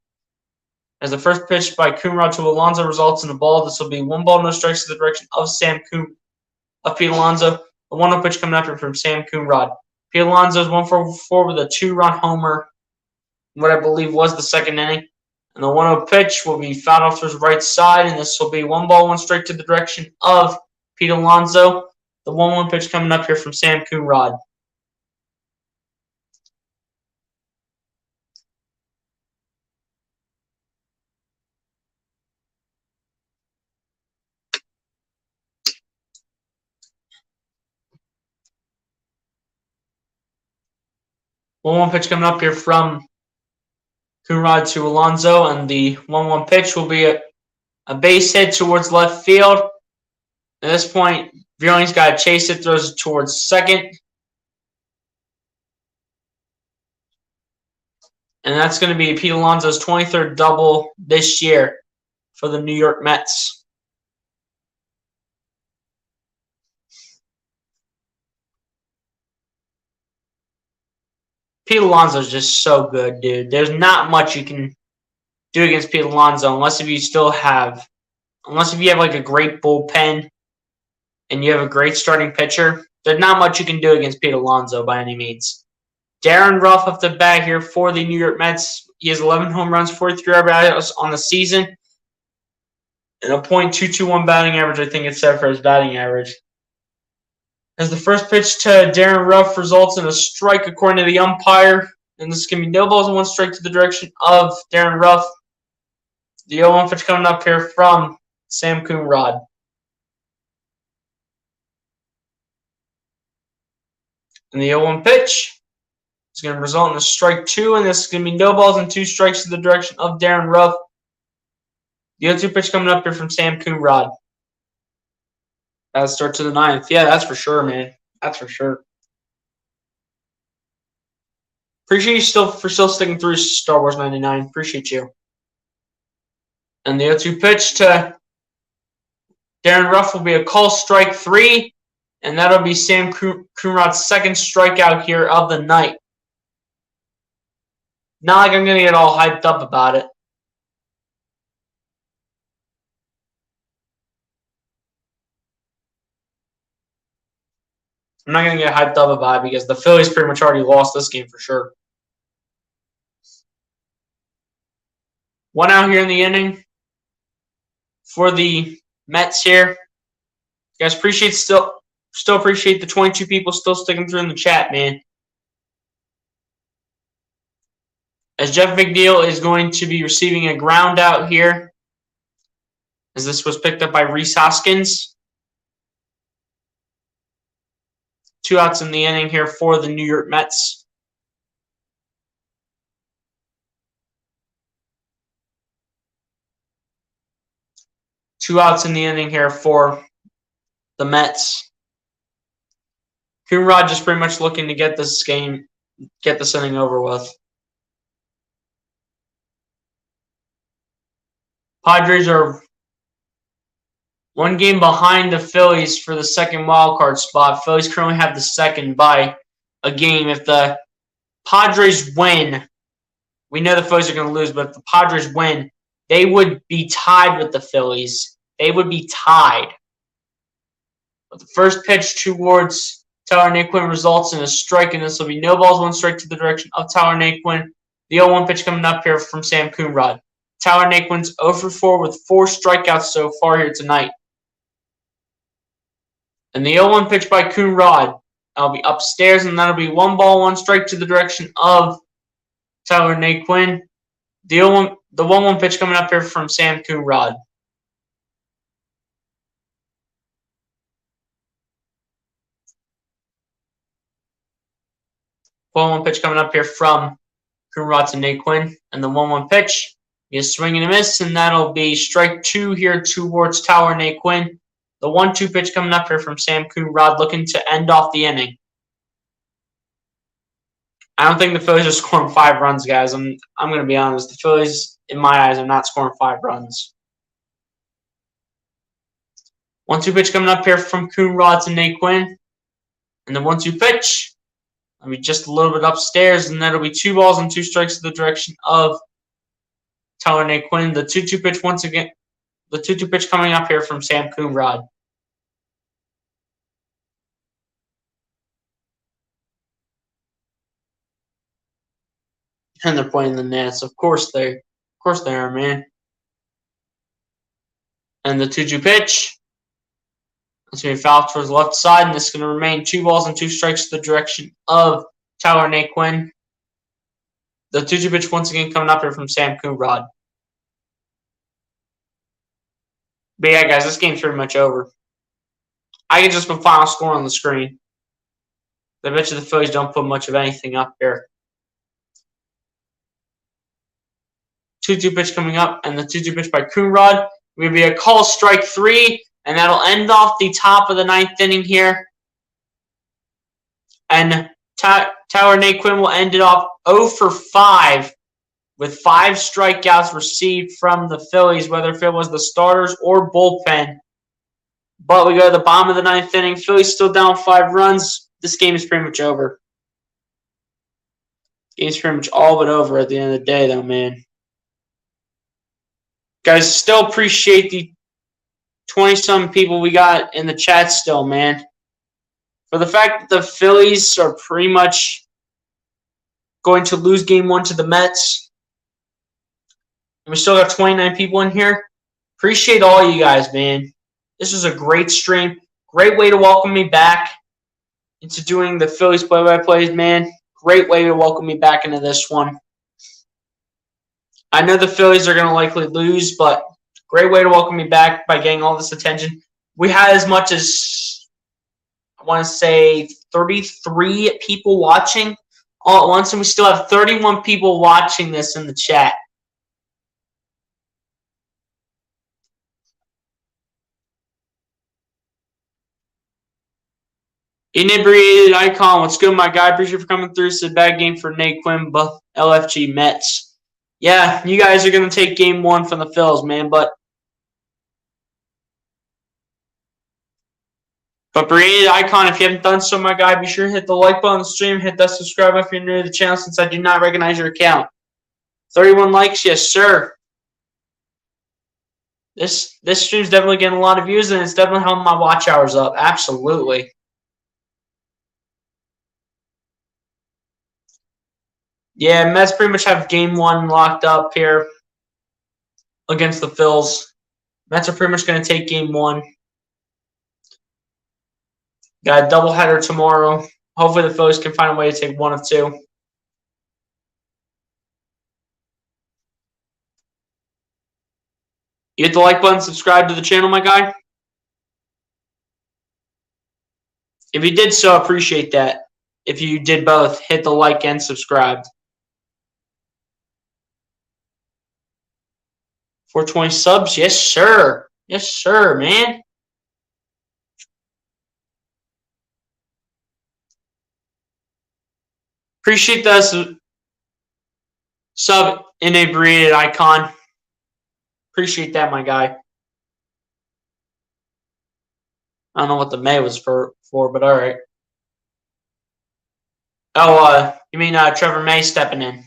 As the first pitch by Coonrod to Alonso results in a ball. This will be 1 ball, no strikes to the direction of Pete Alonso. The 1-0 pitch coming up from Sam Coonrod. Pete Alonso is 1 for 4 with a 2-run homer. What I believe was the 2nd inning. And the 1-0 pitch will be fouled off to his right side, and this will be 1 ball, 1 strike to the direction of Pete Alonso. The 1-1 pitch coming up here from Sam Coonrod. One pitch coming up here from Coonrod to Alonso, and the 1-1 pitch will be a base hit towards left field. At this point, Brewing's got to chase it, throws it towards second. And that's going to be Pete Alonso's 23rd double this year for the New York Mets. Pete Alonso's just so good, dude. There's not much you can do against Pete Alonso unless if you have like a great bullpen and you have a great starting pitcher. There's not much you can do against Pete Alonso by any means. Darren Ruff off the bat here for the New York Mets. He has 11 home runs, 43 RBIs on the season, and a .221 batting average, I think it's set for his batting average. As the first pitch to Darren Ruff results in a strike according to the umpire, and this is going to be no balls and one strike to the direction of Darren Ruff. The 0-1 pitch coming up here from Sam Coonrod. And the 0-1 pitch is going to result in a strike 2, and this is going to be no balls and 2 strikes to the direction of Darren Ruff. The 0-2 pitch coming up here from Sam Coonrod. That'll start to the 9th. Yeah, that's for sure, man. That's for sure. Appreciate you still sticking through Star Wars 99. Appreciate you. And the 0-2 pitch to Darren Ruff will be a call strike 3, and that'll be Sam Coonrod's second strikeout here of the night. Not like I'm going to get all hyped up about it. I'm not going to get hyped up about it because the Phillies pretty much already lost this game for sure. 1 out here in the inning for the Mets here. You guys still appreciate the 22 people still sticking through in the chat, man. As Jeff McNeil is going to be receiving a ground out here, as this was picked up by Rhys Hoskins. 2 outs in the inning here for the New York Mets. Two outs in the inning here for the Mets. Coonrod just pretty much looking to get this inning over with. Padres are 1 game behind the Phillies for the second wildcard spot. Phillies currently have the second by a game. If the Padres win, we know the Phillies are going to lose, but if the Padres win, they would be tied with the Phillies. They would be tied. But the first pitch towards Tyler Naquin results in a strike, and this will be no balls, 1 strike to the direction of Tyler Naquin. The 0-1 pitch coming up here from Sam Coonrod. Tyler Naquin's 0 for 4 with 4 strikeouts so far here tonight. And the 0-1 pitch by Coonrod, that'll be upstairs, and that'll be 1 ball, 1 strike to the direction of Tyler Naquin. The 1-1 pitch coming up here from Sam Coonrod. The 1-1 pitch coming up here from Coonrod to Naquin, and the 1-1 pitch is swing and a miss, and that'll be strike 2 here towards Tyler Naquin. The 1-2 pitch coming up here from Sam Coonrod looking to end off the inning. I don't think the Phillies are scoring 5 runs, guys. I'm going to be honest. The Phillies, in my eyes, are not scoring 5 runs. 1-2 pitch coming up here from Coonrod to Naquin. And the 1-2 pitch will be just a little bit upstairs, and that'll be 2 balls and 2 strikes to the direction of Tyler Naquin. The 2-2 pitch once again. The 2-2 pitch coming up here from Sam Coonrod. And they're playing the Nats. Of course they are, man. And the 2-2 pitch. It's going to be fouled towards the left side, and this is going to remain 2 balls and 2 strikes to the direction of Tyler Naquin. The 2-2 pitch once again coming up here from Sam Coonrod. But yeah, guys, this game's pretty much over. I can just put final score on the screen. I bet you the Phillies don't put much of anything up here. 2-2 pitch coming up, and the 2-2 pitch by Coonrod will be a call strike 3, and that'll end off the top of the 9th inning here. And Tyler Naquin will end it off 0 for 5 with 5 strikeouts received from the Phillies, whether if it was the starters or bullpen. But we go to the bottom of the 9th inning. Phillies still down 5 runs. This game is pretty much over. Game's pretty much all but over at the end of the day, though, man. Guys, still appreciate the 20-some people we got in the chat still, man. For the fact that the Phillies are pretty much going to lose Game 1 to the Mets, and we still got 29 people in here. Appreciate all you guys, man. This was a great stream. Great way to welcome me back into doing the Phillies play-by-plays, man. Great way to welcome me back into this one. I know the Phillies are going to likely lose, but great way to welcome me back by getting all this attention. We had as much as, I want to say, 33 people watching all at once, and we still have 31 people watching this in the chat. Inebriated Icon, what's good, my guy? Appreciate you for coming through. It's a bad game for Nate Quinn, but LFG Mets. Yeah, you guys are going to take Game 1 from the Phils, man, but Inebriated Icon, if you haven't done so, my guy, be sure to hit the like button on the stream, hit that subscribe button if you're new to the channel since I do not recognize your account. 31 likes, yes, sir. This stream's definitely getting a lot of views, and it's definitely helping my watch hours up. Absolutely. Yeah, Mets pretty much have Game 1 locked up here against the Phils. Mets are pretty much going to take Game 1. Got a doubleheader tomorrow. Hopefully the Phillies can find a way to take one of two. You hit the like button, subscribe to the channel, my guy. If you did so, I appreciate that. If you did both, hit the like and subscribe. 420 subs? Yes, sir. Yes, sir, man. Appreciate the sub inebriated icon. Appreciate that, my guy. I don't know what the May was for but all right. Oh, you mean Trevor May stepping in?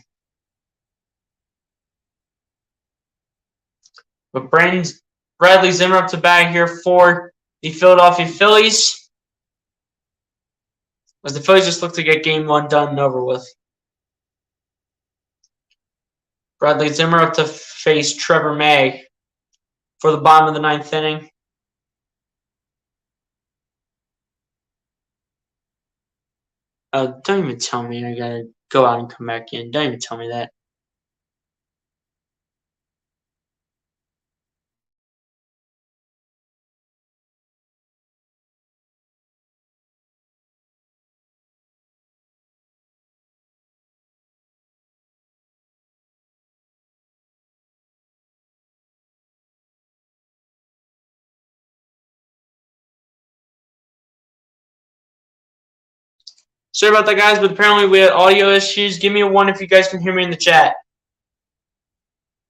But Bradley Zimmer up to bat here for the Philadelphia Phillies. As the Phillies just look to get Game 1 done and over with. Bradley Zimmer up to face Trevor May for the bottom of the 9th inning. Don't even tell me I gotta go out and come back in. Don't even tell me that. Sorry about that, guys, but apparently we had audio issues. Give me a 1 if you guys can hear me in the chat.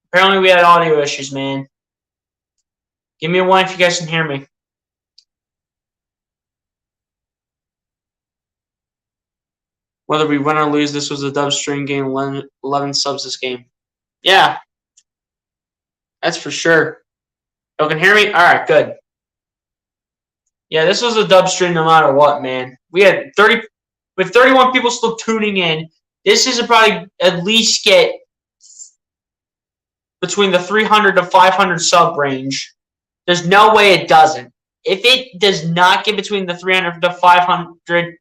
Apparently we had audio issues, man. Give me a 1 if you guys can hear me. Whether we win or lose, this was a dub string game. 11 subs this game. Yeah. That's for sure. Y'all can hear me? All right, good. Yeah, this was a dub stream no matter what, man. We had 31 people still tuning in. This is probably at least get between the 300 to 500 sub range. There's no way it doesn't. If it does not get between the 300 to 500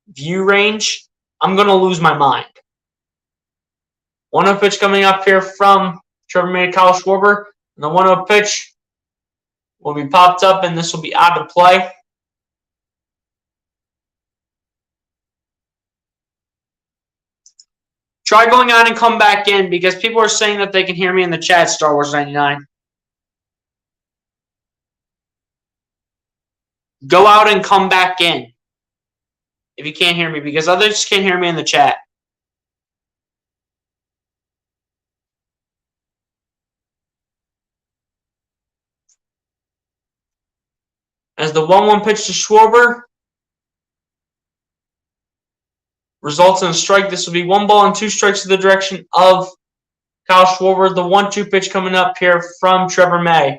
view range, I'm going to lose my mind. 1-0 pitch coming up here from Trevor May, Kyle Schwarber. And the 1-0 pitch will be popped up, and this will be out of play. Try going out and come back in because people are saying that they can hear me in the chat, Star Wars 99. Go out and come back in if you can't hear me because others can hear me in the chat. As the 1-1 pitch to Schwarber results in a strike. This will be 1 ball and 2 strikes to the direction of Kyle Schwarber. The 1-2 pitch coming up here from Trevor May.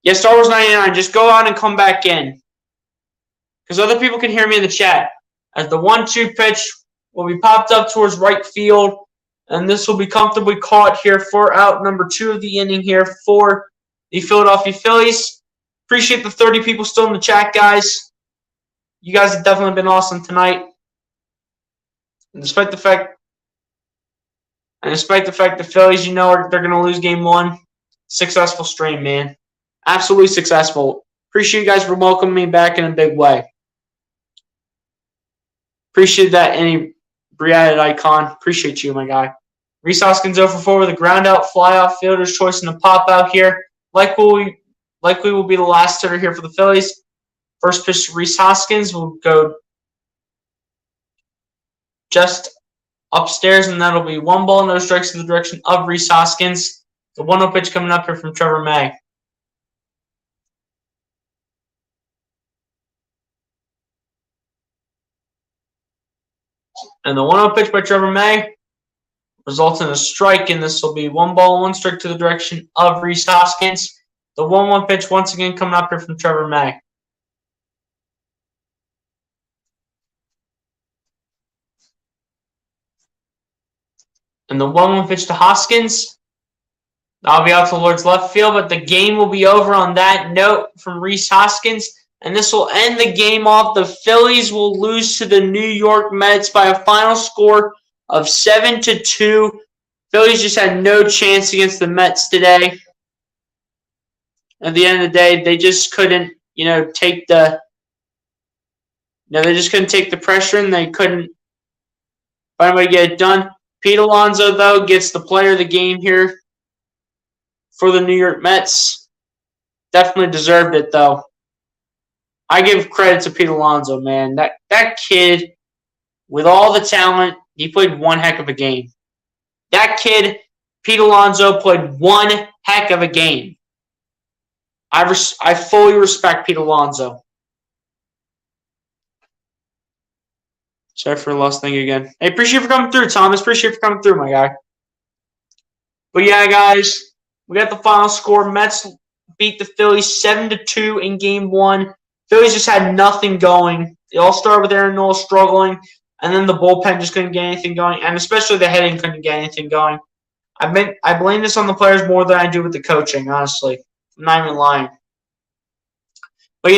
Yes, Star Wars 99, just go out and come back in, because other people can hear me in the chat. As the 1-2 pitch will be popped up towards right field, and this will be comfortably caught here for out number 2 of the inning here for the Philadelphia Phillies. Appreciate the 30 people still in the chat, guys. You guys have definitely been awesome tonight. And despite the fact the Phillies, you know, they're going to lose game 1, successful stream, man. Absolutely successful. Appreciate you guys for welcoming me back in a big way. Appreciate that, any Briad icon. Appreciate you, my guy. Rhys Hoskins 0 for 4 with a ground out, fly off, fielder's choice, and a pop out here. Likely will be the last hitter here for the Phillies. First pitch to Rhys Hoskins will go just upstairs, and that'll be 1 ball, no strikes in the direction of Rhys Hoskins. The 1-0 pitch coming up here from Trevor May. And the 1-0 pitch by Trevor May results in a strike, and this will be 1 ball, 1 strike to the direction of Rhys Hoskins. The 1-1 pitch once again coming up here from Trevor May. And the 1-1 pitch to Hoskins. That'll be out to Lord's left field, but the game will be over on that note from Rhys Hoskins. And this will end the game off. The Phillies will lose to the New York Mets by a final score of 7-2. Phillies just had no chance against the Mets today. At the end of the day, they just couldn't, take the pressure, and they couldn't find a way to get it done. Pete Alonso, though, gets the player of the game here for the New York Mets. Definitely deserved it, though. I give credit to Pete Alonso, man. That kid, with all the talent, he played one heck of a game. That kid, Pete Alonso, played one heck of a game. I fully respect Pete Alonso. Sorry for the last thing again. Hey, appreciate you for coming through, Thomas. Appreciate you for coming through, my guy. But yeah, guys, we got the final score. Mets beat the Phillies 7-2 in Game 1. Phillies just had nothing going. They all started with Aaron Nola struggling, and then the bullpen just couldn't get anything going, and especially the hitting couldn't get anything going. I blame this on the players more than I do with the coaching, honestly. I'm not even lying. But,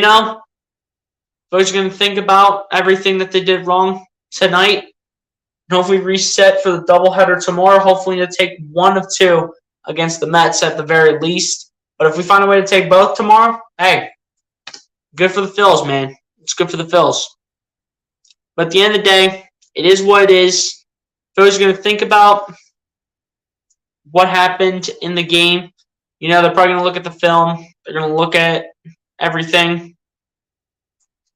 Phillies are going to think about everything that they did wrong tonight, and hopefully reset for the doubleheader tomorrow, hopefully to take 1 of 2 against the Mets at the very least. But if we find a way to take both tomorrow, hey, good for the Phils, man. It's good for the Phils. But at the end of the day, it is what it is. Phillies are going to think about what happened in the game. They're probably going to look at the film. They're going to look at everything.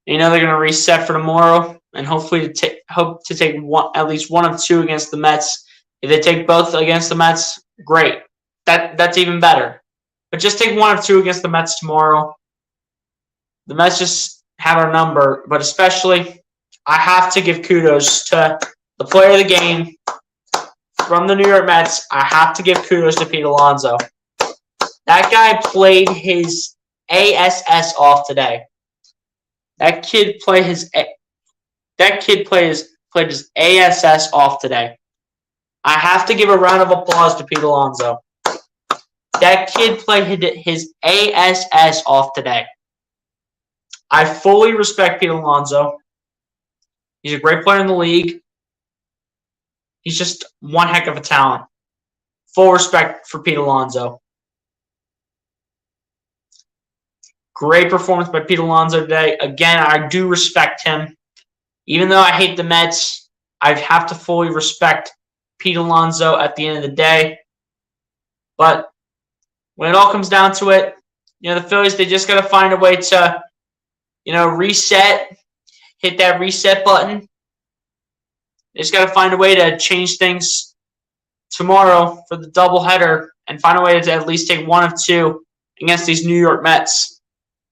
They're going to reset for tomorrow and hopefully hope to take at least 1 of 2 against the Mets. If they take both against the Mets, great. That's even better. But just take 1 of 2 against the Mets tomorrow. The Mets just have our number, but especially I have to give kudos to the player of the game from the New York Mets. I have to give kudos to Pete Alonso. That guy played his ASS off today. That kid played his ASS off today. I have to give a round of applause to Pete Alonso. That kid played his ASS off today. I fully respect Pete Alonso. He's a great player in the league. He's just one heck of a talent. Full respect for Pete Alonso. Great performance by Pete Alonso today. Again, I do respect him. Even though I hate the Mets, I have to fully respect Pete Alonso at the end of the day. But when it all comes down to it, the Phillies, they just got to find a way to reset, hit that reset button. They just got to find a way to change things tomorrow for the doubleheader and find a way to at least take 1 of 2 against these New York Mets.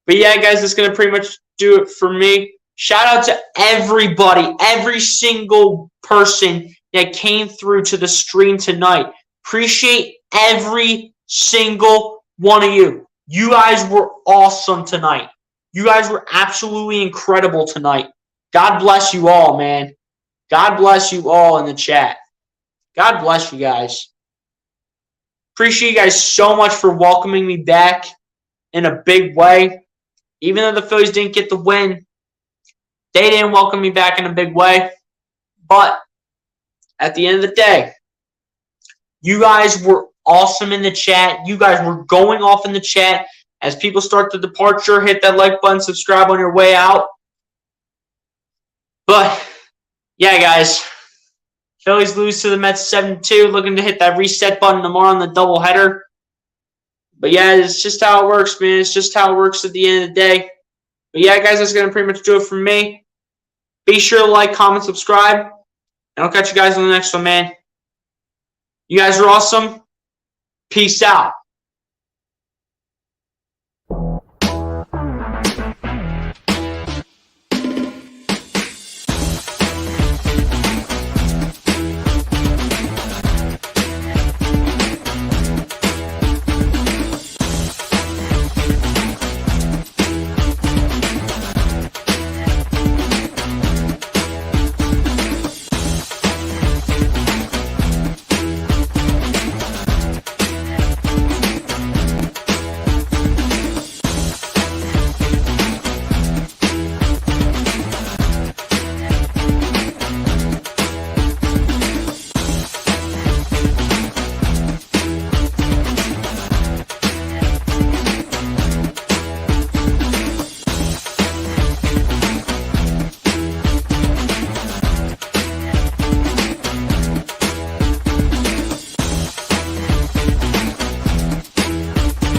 But yeah, guys, that's going to pretty much do it for me. Shout out to everybody, every single person that came through to the stream tonight. Appreciate every single one of you. You guys were awesome tonight. You guys were absolutely incredible tonight. God bless you all, man. God bless you all in the chat. God bless you guys. Appreciate you guys so much for welcoming me back in a big way. Even though the Phillies didn't get the win, they didn't welcome me back in a big way. But at the end of the day, you guys were awesome in the chat. You guys were going off in the chat. As people start the departure, hit that like button, subscribe on your way out. But, yeah, guys. Phillies lose to the Mets 7-2. Looking to hit that reset button tomorrow on the doubleheader. But, yeah, it's just how it works, man. It's just how it works at the end of the day. But, yeah, guys, that's going to pretty much do it for me. Be sure to like, comment, subscribe. And I'll catch you guys on the next one, man. You guys are awesome. Peace out.